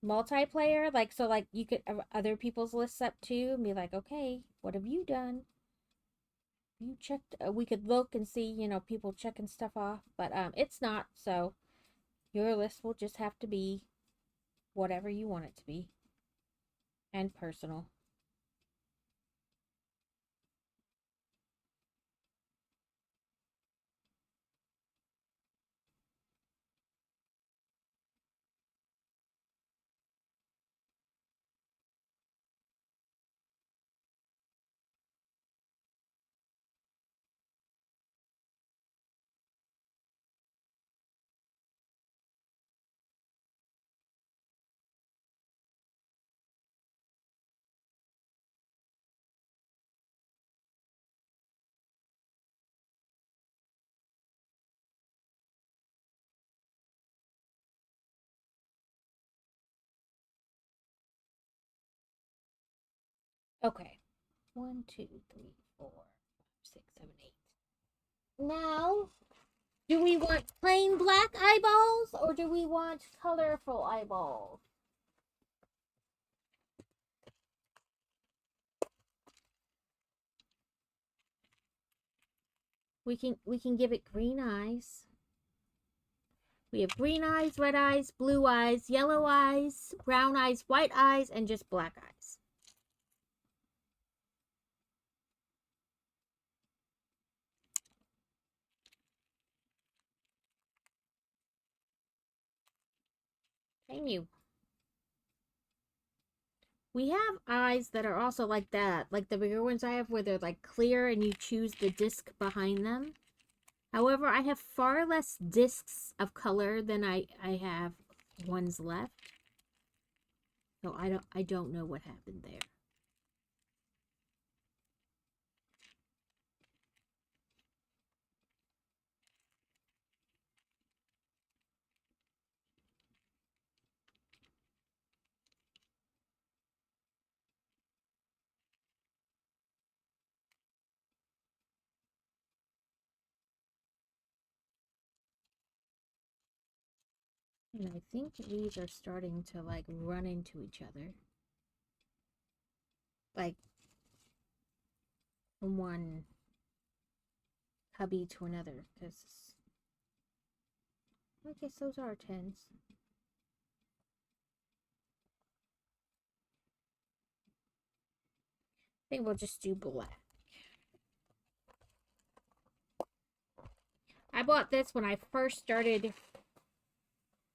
multiplayer, like, so like you could have other people's lists up too and be like, okay, what have you done? You checked, we could look and see, people checking stuff off, but it's not, so your list will just have to be whatever you want it to be and personal. Okay. 1, 2, 3, 4, 5, 6, 7, 8. Now, do we want plain black eyeballs or do we want colorful eyeballs? We can give it green eyes. We have green eyes, red eyes, blue eyes, yellow eyes, brown eyes, white eyes, and just black eyes. Thank you. We have eyes that are also like that, like the bigger ones I have where they're like clear and you choose the disc behind them. However, I have far less discs of color than I have ones left. So I don't know what happened there. And I think these are starting to like run into each other. Like from one cubby to another. Because I guess those are 10s. I think we'll just do black. I bought this when I first started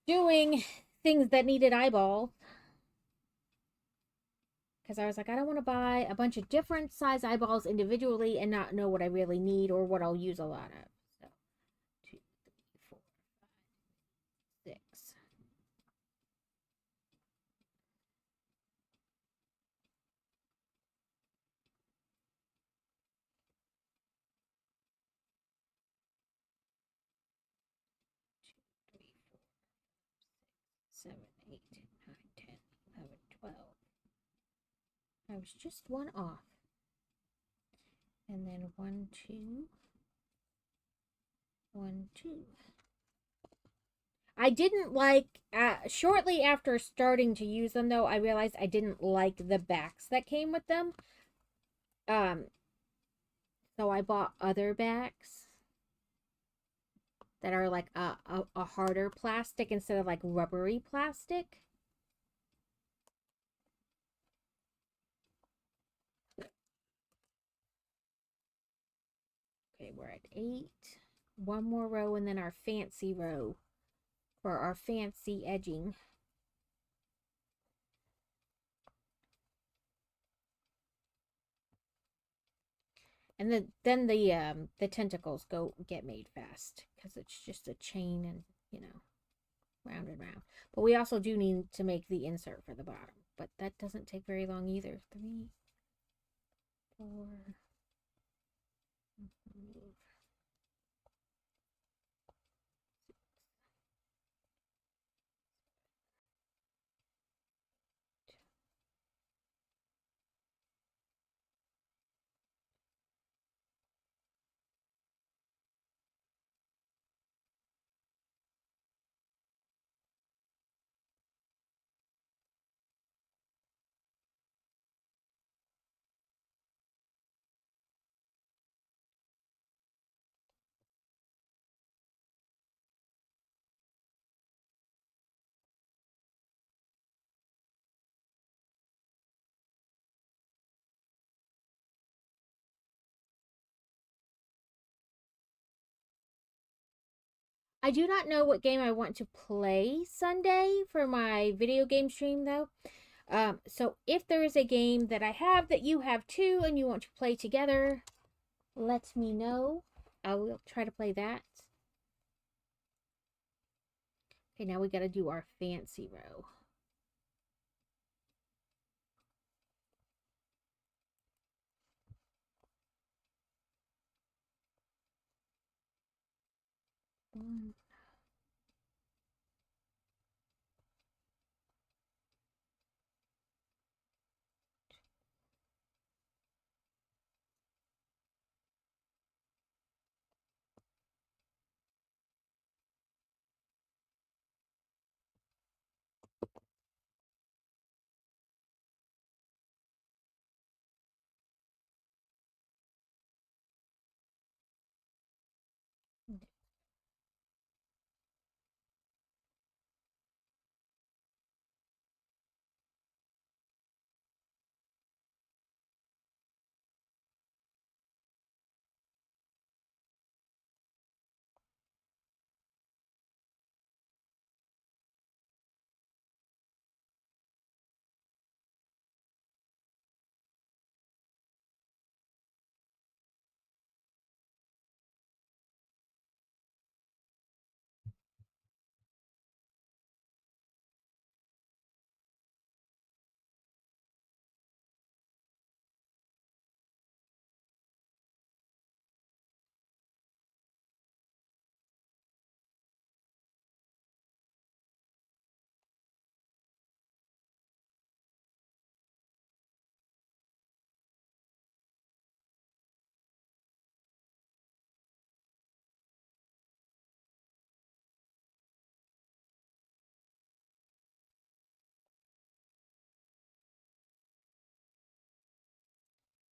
doing things that needed eyeballs. Because I was like, I don't want to buy a bunch of different size eyeballs individually and not know what I really need or what I'll use a lot of. So, 2, 3, 4, 5, 6. Two, 3, 4, 7, 8, 9, 10, 11, 12. I was just one off. And then 1, 2, 1, 2. I didn't like, shortly after starting to use them though, I realized I didn't like the backs that came with them. So I bought other backs that are like a harder plastic instead of like rubbery plastic. Okay, we're at 8. One more row and then our fancy row for our fancy edging. And then the tentacles get made fast because it's just a chain and round and round. But we also do need to make the insert for the bottom, but that doesn't take very long either. 3, 4. Move. I do not know what game I want to play Sunday for my video game stream, though. So if there is a game that I have that you have too and you want to play together, let me know. I will try to play that. Okay, now we got to do our fancy row. One.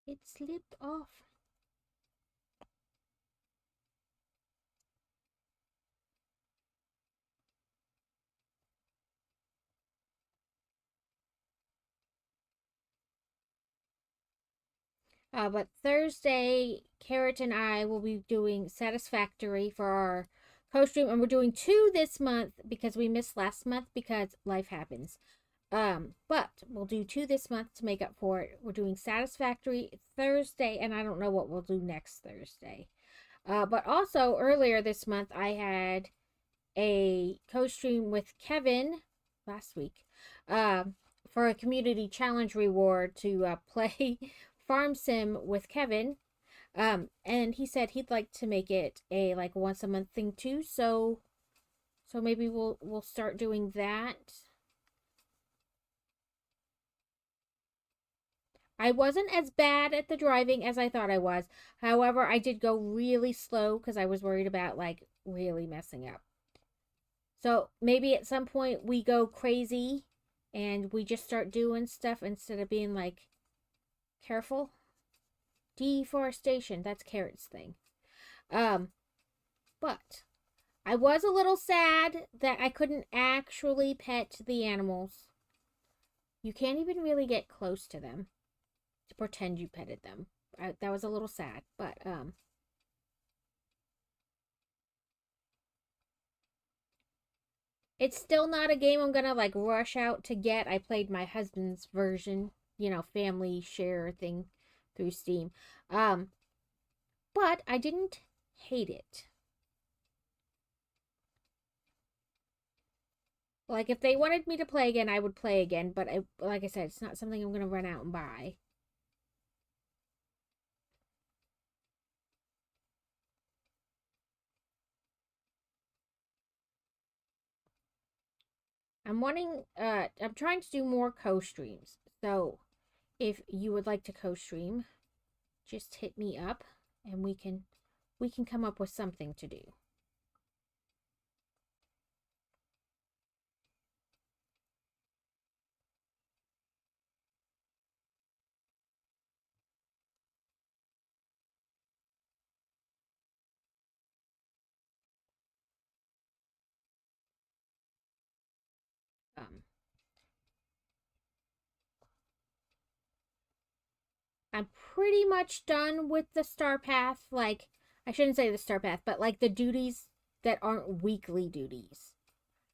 It slipped off. But Thursday, Carrot and I will be doing Satisfactory for our co-stream, and we're doing 2 this month because we missed last month because life happens. But we'll do 2 this month to make up for it. We're doing Satisfactory Thursday, and I don't know what we'll do next Thursday. But also earlier this month, I had a co-stream with Kevin last week for a community challenge reward to play Farm Sim with Kevin. And he said he'd like to make it a like once a month thing too. So maybe we'll start doing that. I wasn't as bad at the driving as I thought I was. However, I did go really slow because I was worried about like really messing up. So maybe at some point we go crazy and we just start doing stuff instead of being like careful. Deforestation, that's Carrot's thing. But I was a little sad that I couldn't actually pet the animals. You can't even really get close to them to pretend you petted them. That was a little sad, but it's still not a game I'm gonna like rush out to get. I played my husband's version, family share thing through Steam. But I didn't hate it. Like if they wanted me to play again, I would play again, but like I said, it's not something I'm gonna run out and buy. I'm trying to do more co-streams. So if you would like to co-stream, just hit me up and we can come up with something to do. Um, I'm pretty much done with the star path. Like, I shouldn't say the star path, but like the duties that aren't weekly duties.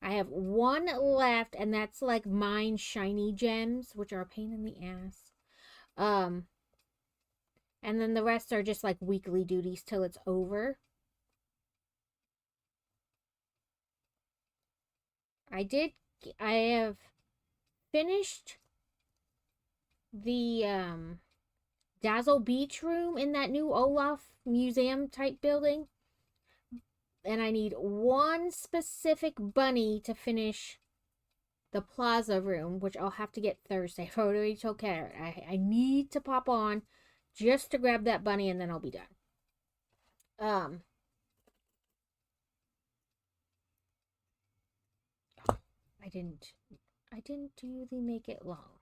I have one left, and that's like mine shiny gems, which are a pain in the ass. Um, and then the rest are just like weekly duties till it's over. I have finished the Dazzle Beach room in that new Olaf museum type building. And I need one specific bunny to finish the plaza room, which I'll have to get Thursday. I already told Carrot. I need to pop on just to grab that bunny, and then I'll be done. I didn't do the make it long.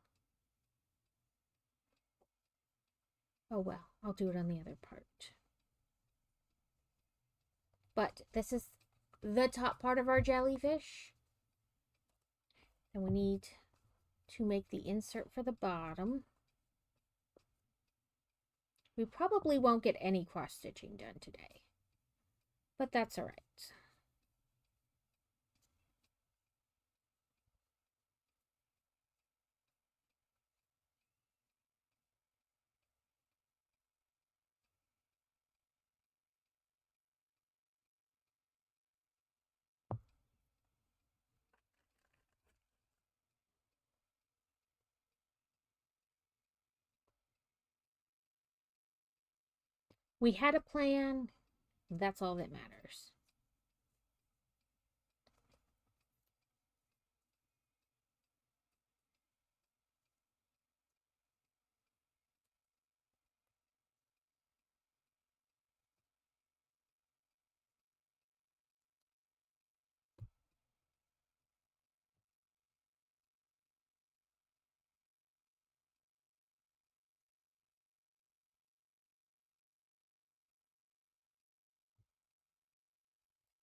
Oh well, I'll do it on the other part. But this is the top part of our jellyfish. And we need to make the insert for the bottom. We probably won't get any cross stitching done today, but that's all right. We had a plan. That's all that matters.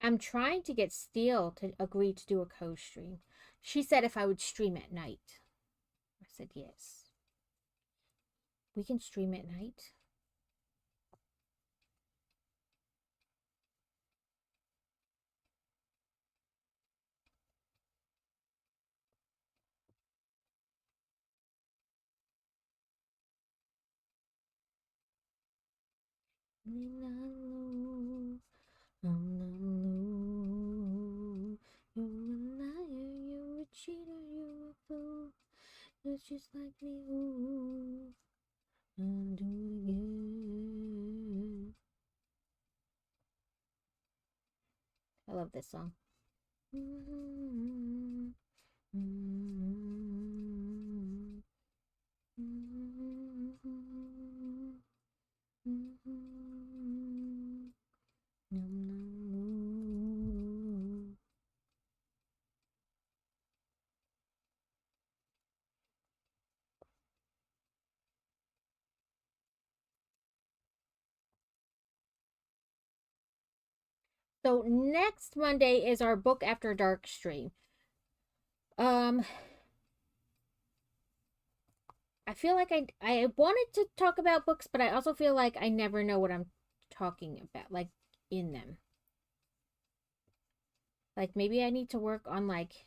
I'm trying to get Steele to agree to do a co-stream. She said if I would stream at night. I said yes. We can stream at night. You're a liar, you're a cheater, you're a fool. It's just like me. Ooh, I'll do it again. I love this song. So next Monday is our book after dark stream. I feel like I wanted to talk about books, but I also feel like I never know what I'm talking about, like in them. Like maybe I need to work on like,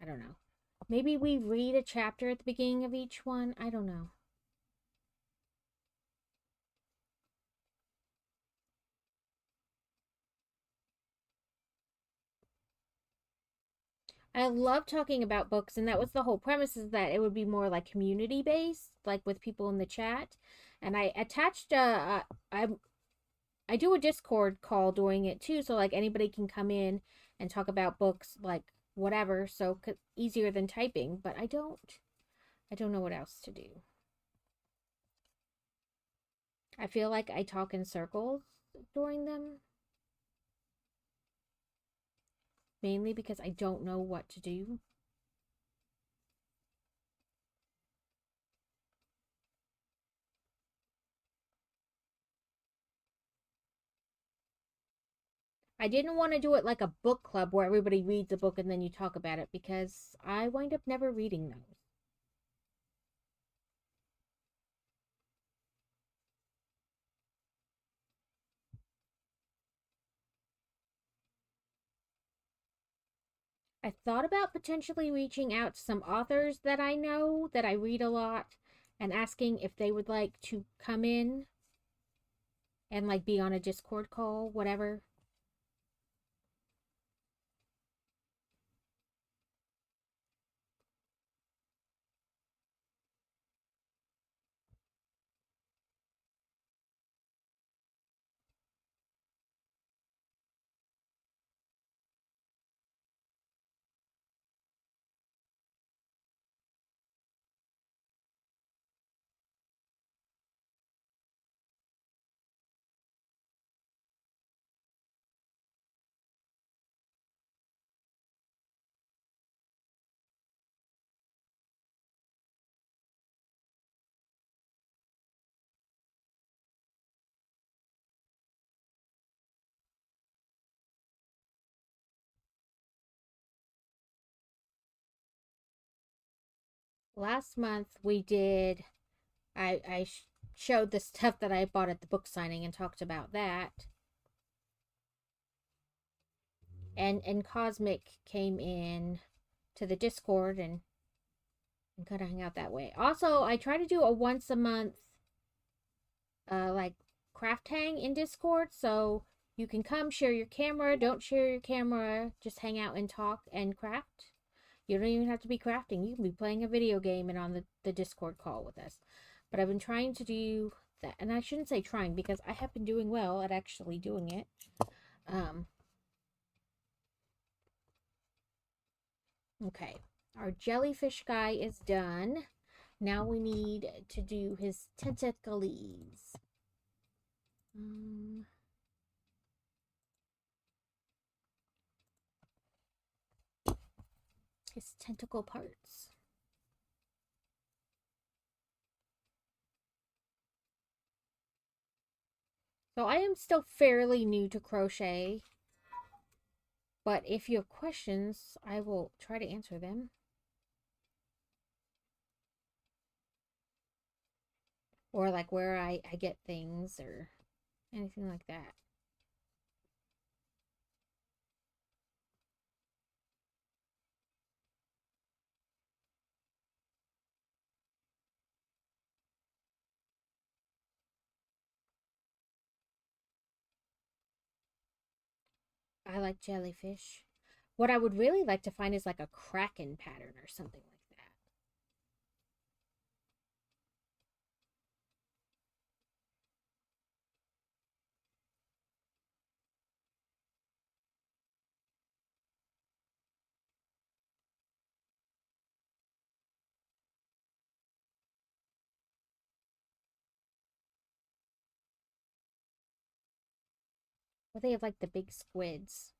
I don't know. Maybe we read a chapter at the beginning of each one. I don't know. I love talking about books, and that was the whole premise, is that it would be more like community based, like with people in the chat. And I attached I do a Discord call doing it too, so like anybody can come in and talk about books, like whatever. So easier than typing, but I don't know what else to do. I feel like I talk in circles during them, mainly because I don't know what to do. I didn't want to do it like a book club where everybody reads a book and then you talk about it, because I wind up never reading those. I thought about potentially reaching out to some authors that I know, that I read a lot, and asking if they would like to come in and like be on a Discord call, whatever. Last month we did, I showed the stuff that I bought at the book signing and talked about that. And Cosmic came in to the Discord and kind of hang out that way. Also, I try to do a once a month like craft hang in Discord, so you can come, share your camera, don't share your camera, just hang out and talk and craft. You don't even have to be crafting. You can be playing a video game and on the Discord call with us. But I've been trying to do that, and I shouldn't say trying because I have been doing well at actually doing it. Okay, our jellyfish guy is done. Now we need to do his tentacles. His tentacle parts. So I am still fairly new to crochet, but if you have questions, I will try to answer them. Or like where I get things or anything like that. I like jellyfish. What I would really like to find is like a kraken pattern or something like that. Well, they have like the big squids.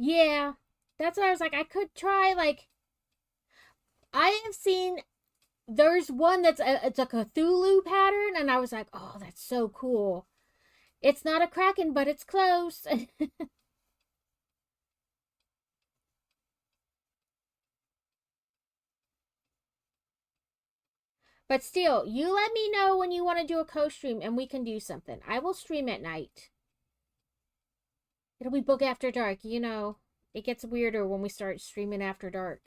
Yeah, that's why I was like, I could try like I have seen there's one it's a Cthulhu pattern, and I was like, oh, that's so cool. It's not a kraken, but it's close. But still, you let me know when you want to do a co-stream and we can do something. I will stream at night. It'll be book after dark, you know. It gets weirder when we start streaming after dark.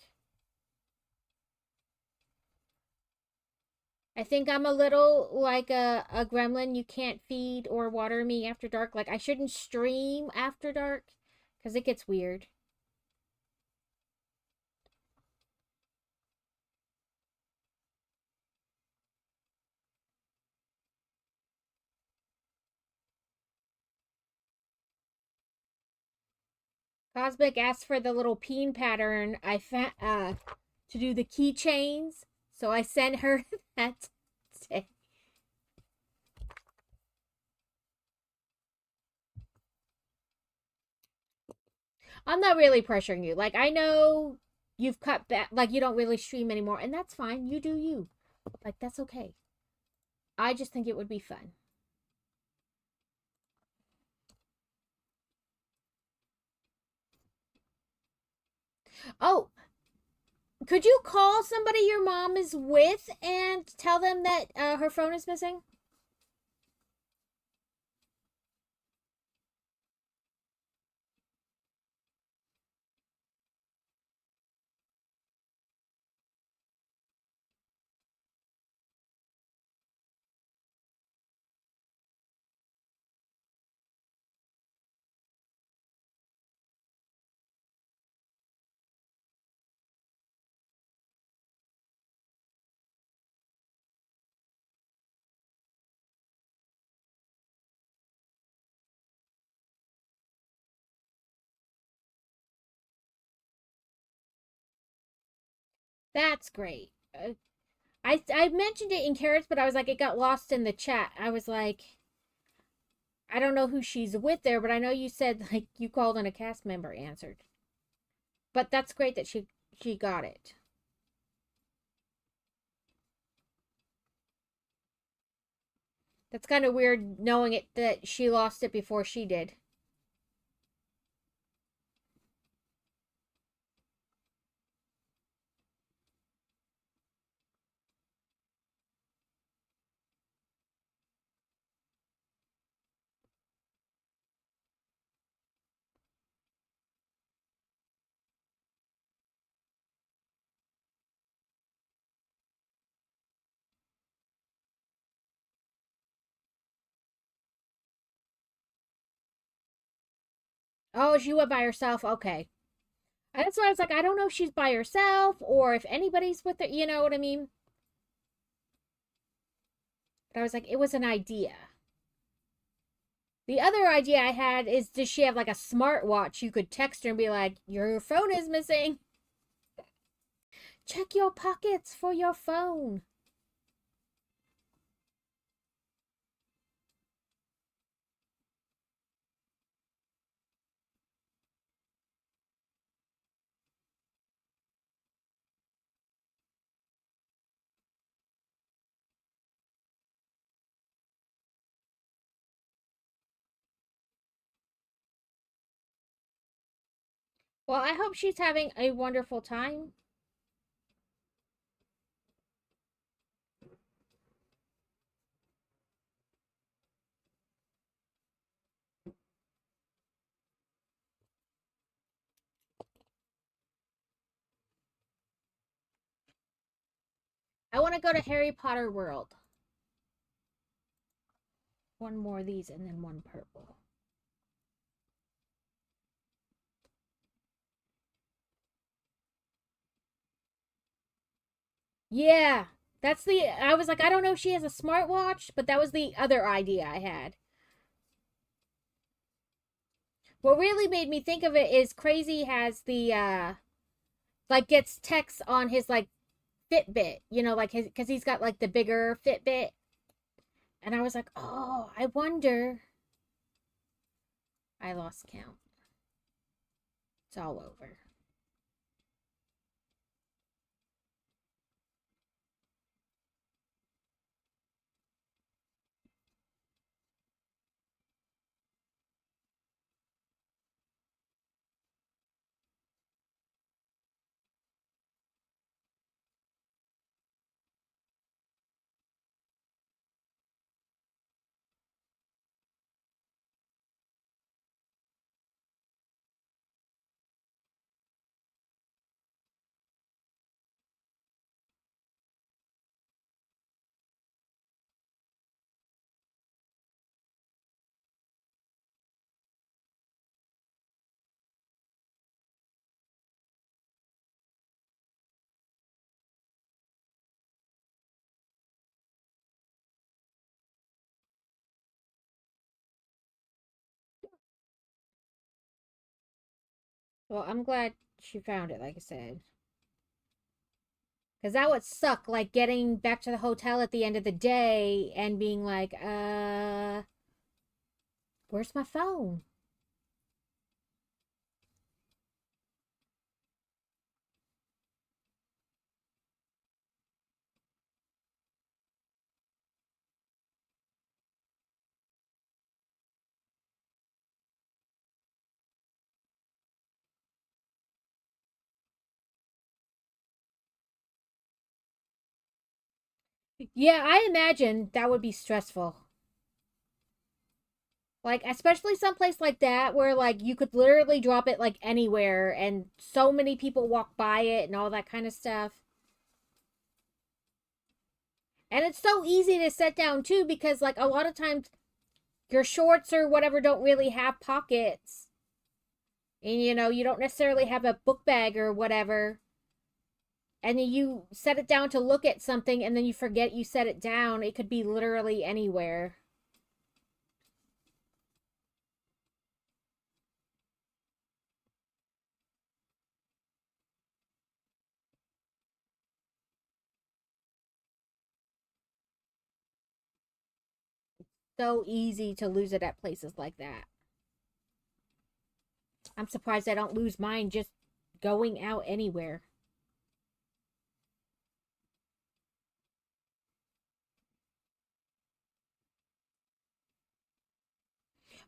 I think I'm a little like a gremlin. You can't feed or water me after dark. Like, I shouldn't stream after dark because it gets weird. Cosmic asked for the little peen pattern I to do the keychains. So I sent her that today. I'm not really pressuring you. Like, I know you've cut back, like, you don't really stream anymore, and that's fine. You do you. Like, that's okay. I just think it would be fun. Oh, could you call somebody your mom is with and tell them that her phone is missing? That's great. I mentioned it in carrots, but I was like, it got lost in the chat. I was like, I don't know who she's with there, but I know you said like you called and a cast member answered. But that's great that she got it. That's kind of weird knowing it that she lost it before she did. Oh, she went by herself. Okay. That's why I was like, I don't know if she's by herself or if anybody's with her. You know what I mean? But I was like, it was an idea. The other idea I had is, does she have like a smartwatch? You could text her and be like, your phone is missing. Check your pockets for your phone. Well, I hope she's having a wonderful time. I want to go to Harry Potter World. One more of these and then one purple. Yeah, that's the. I was like, I don't know if she has a smartwatch, but that was the other idea I had. What really made me think of it is Crazy has the like gets texts on his like Fitbit, you know, like his because he's got like the bigger Fitbit, and I was like, oh, I wonder. I lost count. It's all over. Well, I'm glad she found it. Like I said. Because that would suck, like getting back to the hotel at the end of the day and being like, where's my phone? Yeah, I imagine that would be stressful. Like, especially someplace like that where, like, you could literally drop it, like, anywhere and so many people walk by it and all that kind of stuff. And it's so easy to set down, too, because, like, a lot of times your shorts or whatever don't really have pockets. And, you know, you don't necessarily have a book bag or whatever. And you set it down to look at something and then you forget you set it down. It could be literally anywhere. So easy to lose it at places like that. I'm surprised I don't lose mine just going out anywhere.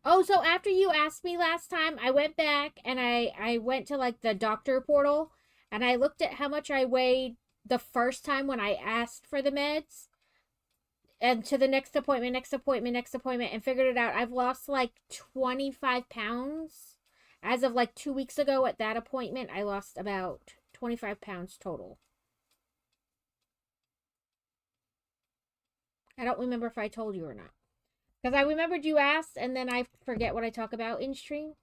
Oh, so after you asked me last time, I went back and I went to like the doctor portal and I looked at how much I weighed the first time when I asked for the meds and to the next appointment, next appointment, next appointment and figured it out. I've lost like 25 pounds. As of like 2 weeks ago at that appointment, I lost about 25 pounds total. I don't remember if I told you or not. Because I remembered you asked and then I forget what I talk about in stream.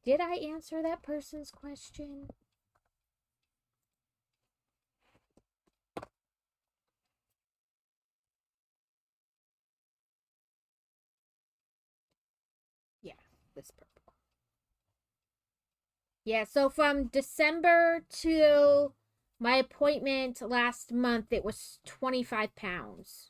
Did I answer that person's question? Yeah, this purple. Yeah, so from December to my appointment last month, it was 25 pounds.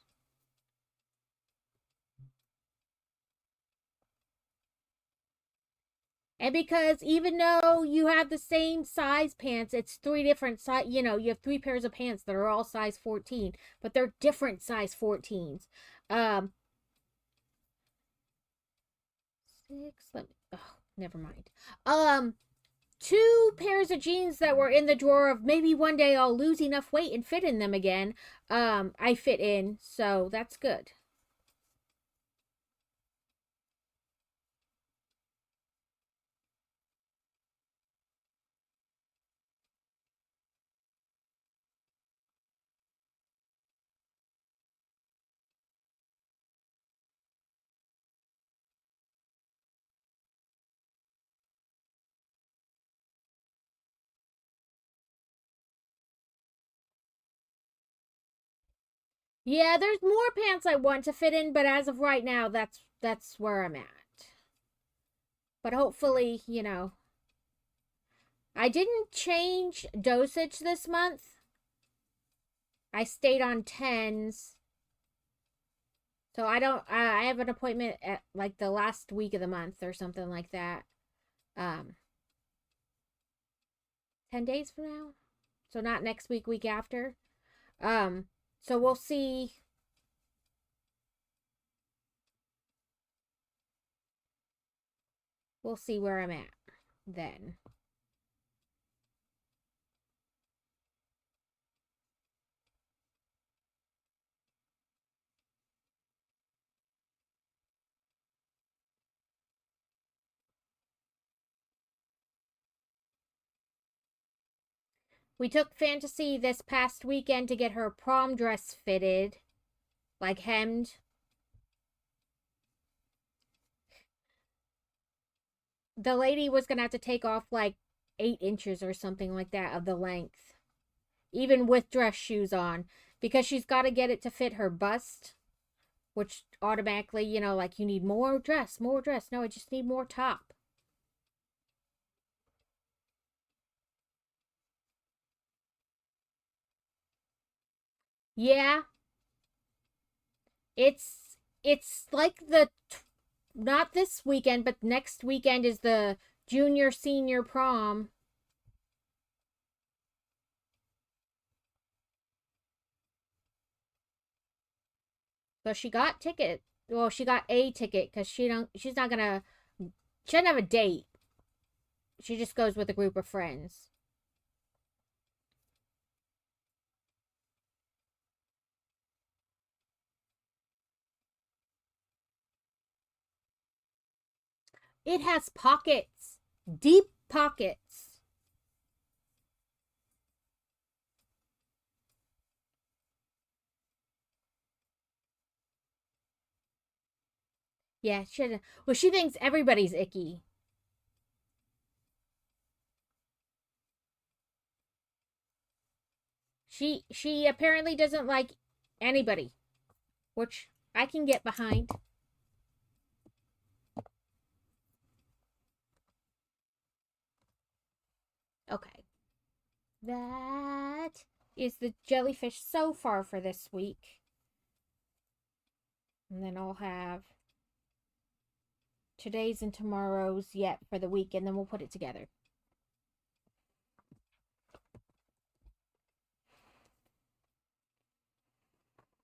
And because even though you have the same size pants, it's three different size, you know, you have three pairs of pants that are all size 14, but they're different size 14s. Um, six, let me, oh, never mind. Two pairs of jeans that were in the drawer of maybe one day I'll lose enough weight and fit in them again. I fit in, so that's good. Yeah, there's more pants I want to fit in, but as of right now, that's where I'm at. But hopefully, you know, I didn't change dosage this month. I stayed on 10s. So I don't I have an appointment at like the last week of the month or something like that. Um 10 days from now. So not next week, week after. Um so we'll see where I'm at then. We took Fantasy this past weekend to get her prom dress fitted, like hemmed. The lady was gonna have to take off like 8 inches or something like that of the length, even with dress shoes on, because she's got to get it to fit her bust, which automatically, you know, like you need more dress, more dress. No, I just need more top. Yeah, it's like the not this weekend, but next weekend is the junior senior prom. So she got ticket. Well, she got a ticket because she's not gonna. She doesn't have a date. She just goes with a group of friends. It has pockets, deep pockets. Yeah, she. Well, she thinks everybody's icky. She apparently doesn't like anybody, which I can get behind. Okay. That is the jellyfish so far for this week. And then I'll have today's and tomorrow's yet for the week, and then we'll put it together.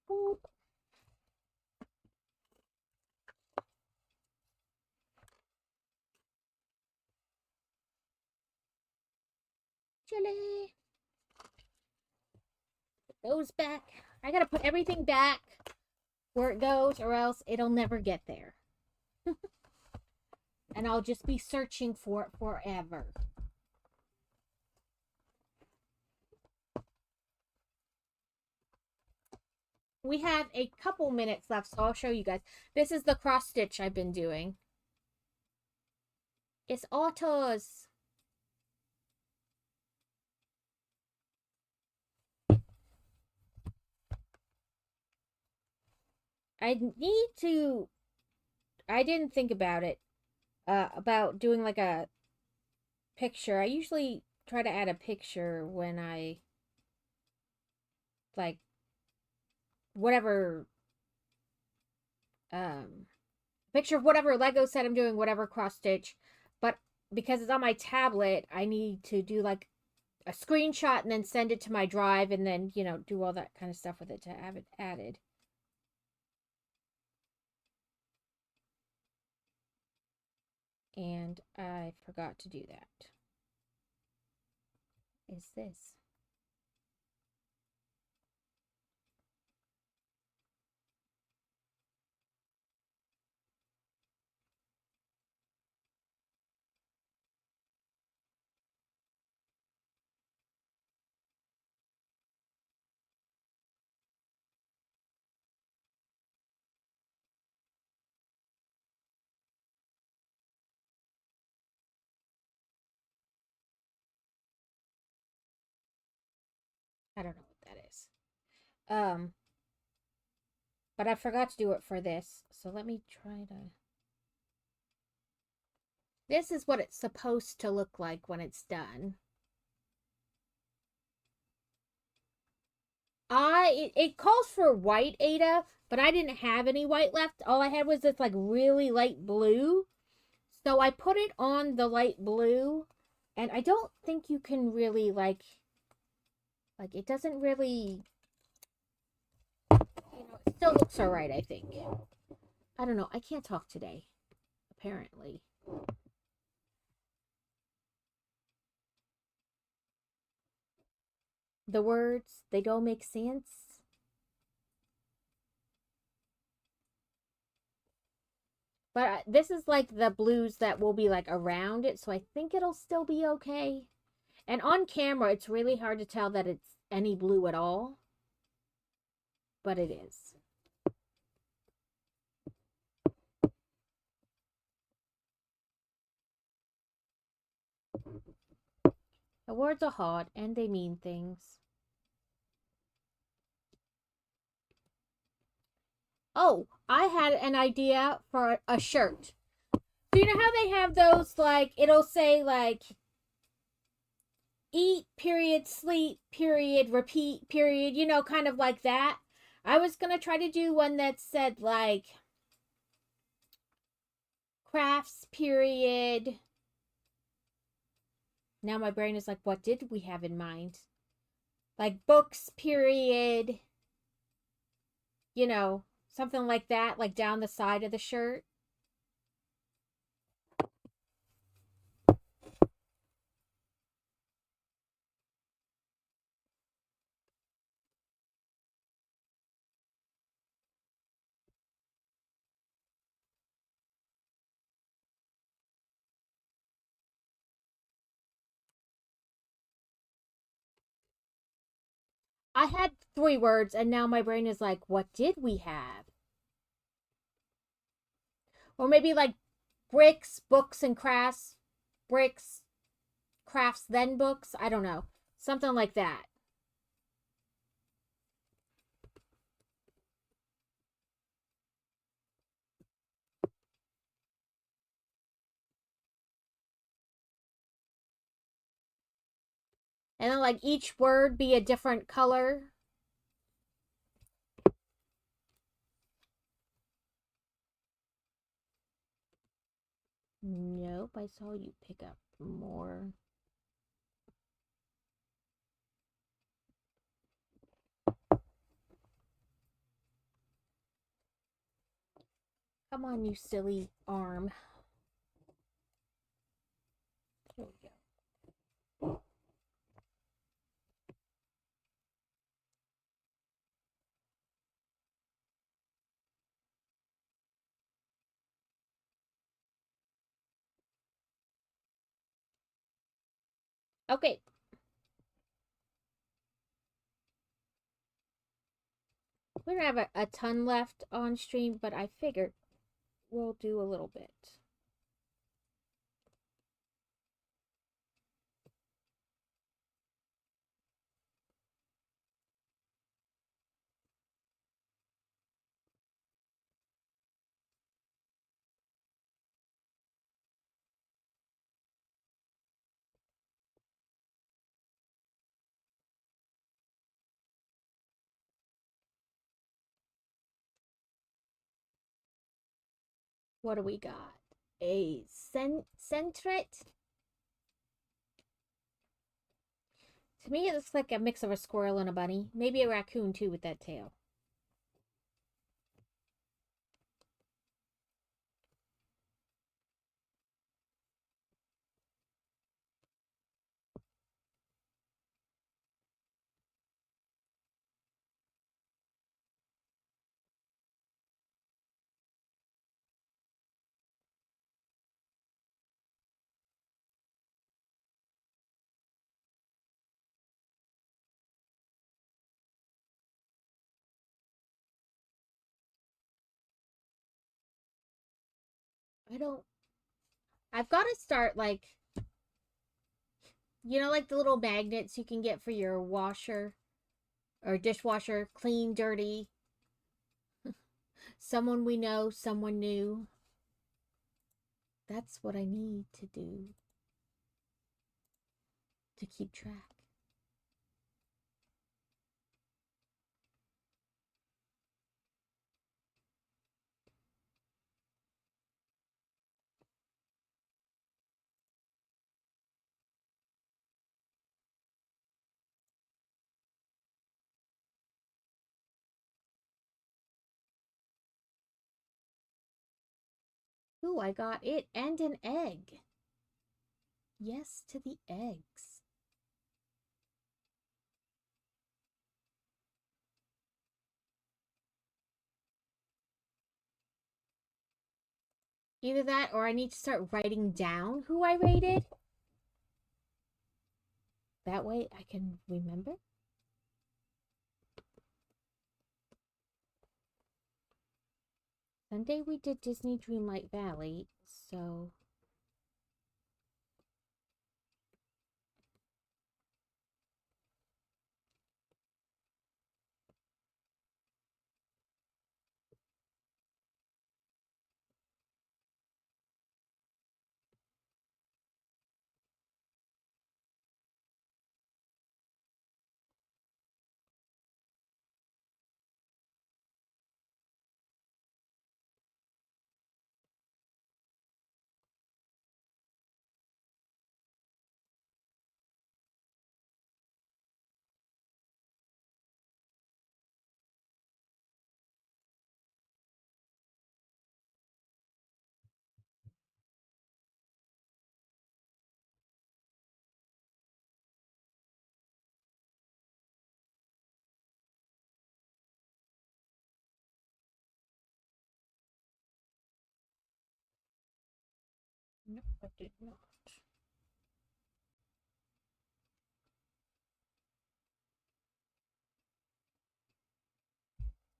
Boop. Jelly. Put those back. I gotta put everything back where it goes, or else it'll never get there. And I'll just be searching for it forever. We have a couple minutes left, so I'll show you guys. This is the cross stitch I've been doing. It's autos. I need to. I didn't think about it. About doing like a picture. I usually try to add a picture when I like whatever picture of whatever Lego set I'm doing, whatever cross stitch. But because it's on my tablet, I need to do like a screenshot and then send it to my drive and then, do all that kind of stuff with it to have it added. And I forgot to do that. Is this? I don't know what that is. But I forgot to do it for this. So let me try to. This is what it's supposed to look like when it's done. It calls for white, Ada, but I didn't have any white left. All I had was this like really light blue. So I put it on the light blue, and I don't think you can really like it doesn't really, it still looks all right, I think. I don't know. I can't talk today, apparently. The words, they don't make sense. But this is like the blues that will be like around it, so I think it'll still be okay. And on camera, it's really hard to tell that it's any blue at all. But it is. The words are hard and they mean things. Oh, I had an idea for a shirt. So you know how they have those, like, it'll say, like, eat, period, sleep, period, repeat, period, you know, kind of like that. I was going to try to do one that said like crafts, period. Now my brain is like, what did we have in mind? Like books, period, you know, something like that, like down the side of the shirt. I had 3 words and now my brain is like, what did we have? Or maybe like bricks, books, and crafts. Bricks, crafts, then books. I don't know. Something like that. And then like each word be a different color. Nope, I saw you pick up more. Come on, you silly arm. There we go. Okay. We don't have a ton left on stream, but I figured we'll do a little bit. What do we got? A centret? To me, it looks like a mix of a squirrel and a bunny. Maybe a raccoon, too, with that tail. I don't... I've got to start, like... You know, like the little magnets you can get for your washer or dishwasher, clean, dirty. Someone we know, someone new. That's what I need to do to keep track. Ooh, I got it and an egg. Yes to the eggs. Either that or I need to start writing down who I rated. That way I can remember. Sunday we did Disney Dreamlight Valley, so... Nope, I did not.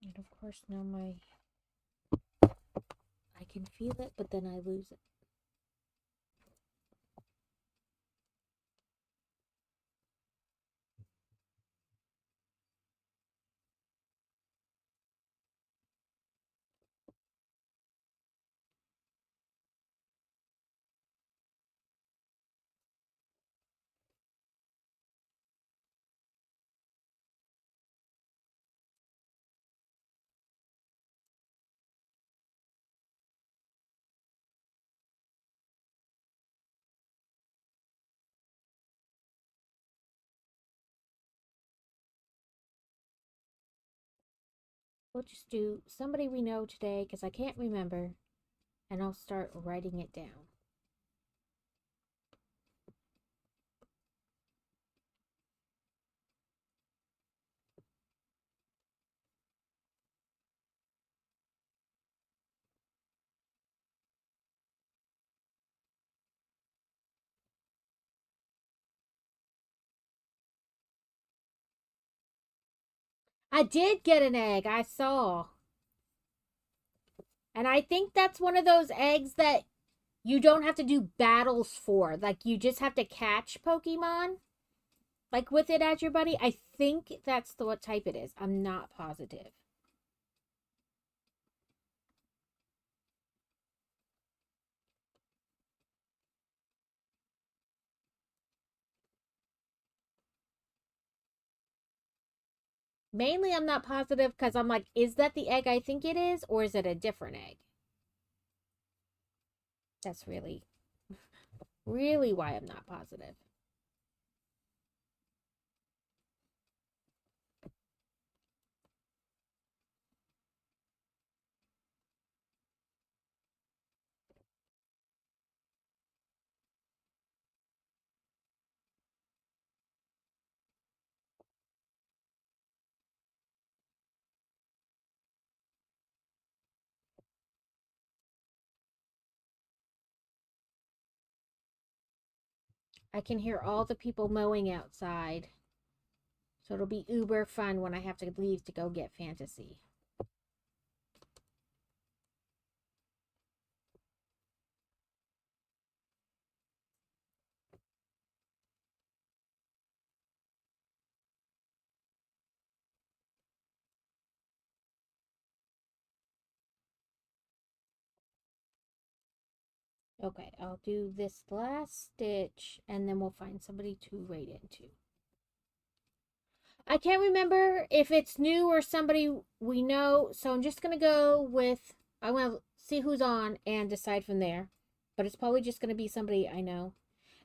And of course now I can feel it, but then I lose it. We'll just do somebody we know today because I can't remember, and I'll start writing it down. I did get an egg, I saw. And I think that's one of those eggs that you don't have to do battles for. Like, you just have to catch Pokemon, like, with it as your buddy. I think that's what type it is. I'm not positive. Mainly, I'm not positive because I'm like, is that the egg I think it is, or is it a different egg? That's really, really why I'm not positive. I can hear all the people mowing outside. So it'll be uber fun when I have to leave to go get fantasy. Okay, I'll do this last stitch and then we'll find somebody to raid into. I can't remember if it's new or somebody we know, so I'm just going to go with, I want to see who's on and decide from there. But it's probably just going to be somebody I know.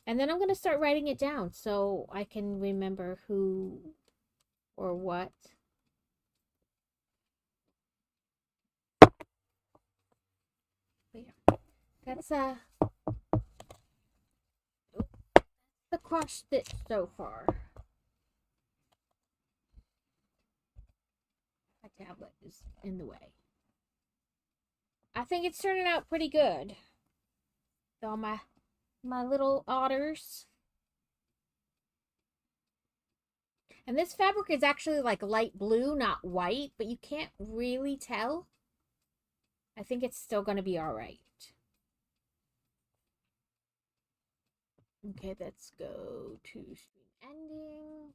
And then I'm going to start writing it down so I can remember who or what. But yeah, that's the cross stitch so far. My tablet is in the way. I think it's turning out pretty good. All my little otters. And this fabric is actually like light blue, not white, but you can't really tell. I think it's still going to be all right. Okay, let's go to stream ending.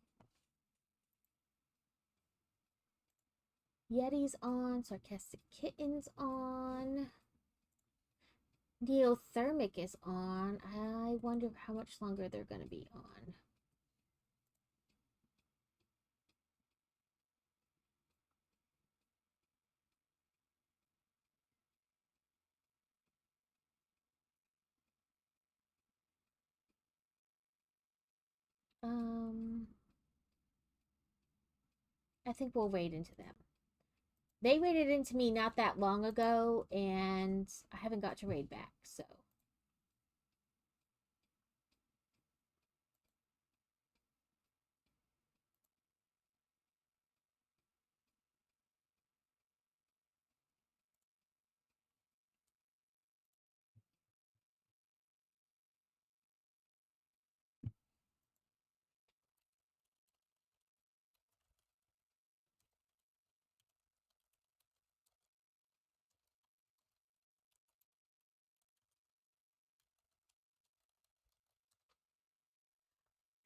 Yeti's on, Sarcastic Kitten's on. Neothermic is on. I wonder how much longer they're going to be on. I think we'll raid into them. They raided into me not that long ago, and I haven't got to raid back, so.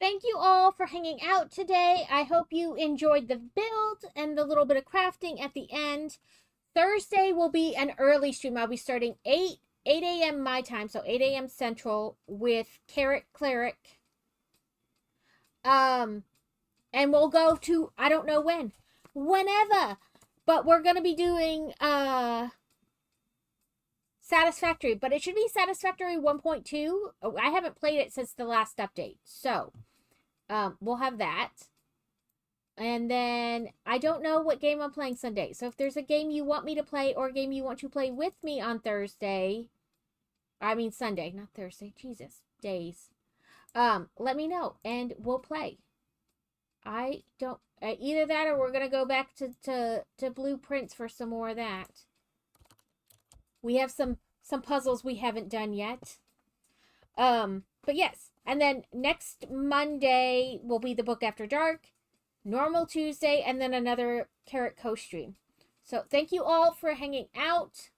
Thank you all for hanging out today. I hope you enjoyed the build and the little bit of crafting at the end. Thursday will be an early stream. I'll be starting 8 a.m. my time, so 8 a.m. Central with Carrot Cleric. And we'll go to, I don't know when, whenever, but we're going to be doing Satisfactory, but it should be Satisfactory 1.2. I haven't played it since the last update, so we'll have that. And then I don't know what game I'm playing Sunday. So if there's a game you want me to play or a game you want to play with me on Thursday, I mean Sunday, not Thursday. Jesus, days. Let me know and we'll play. I don't either that or we're gonna go back to Blueprints for some more of that. We have some puzzles we haven't done yet. But yes, and then next Monday will be the Book After Dark. Normal Tuesday, and then another Carrot Co stream. So thank you all for hanging out.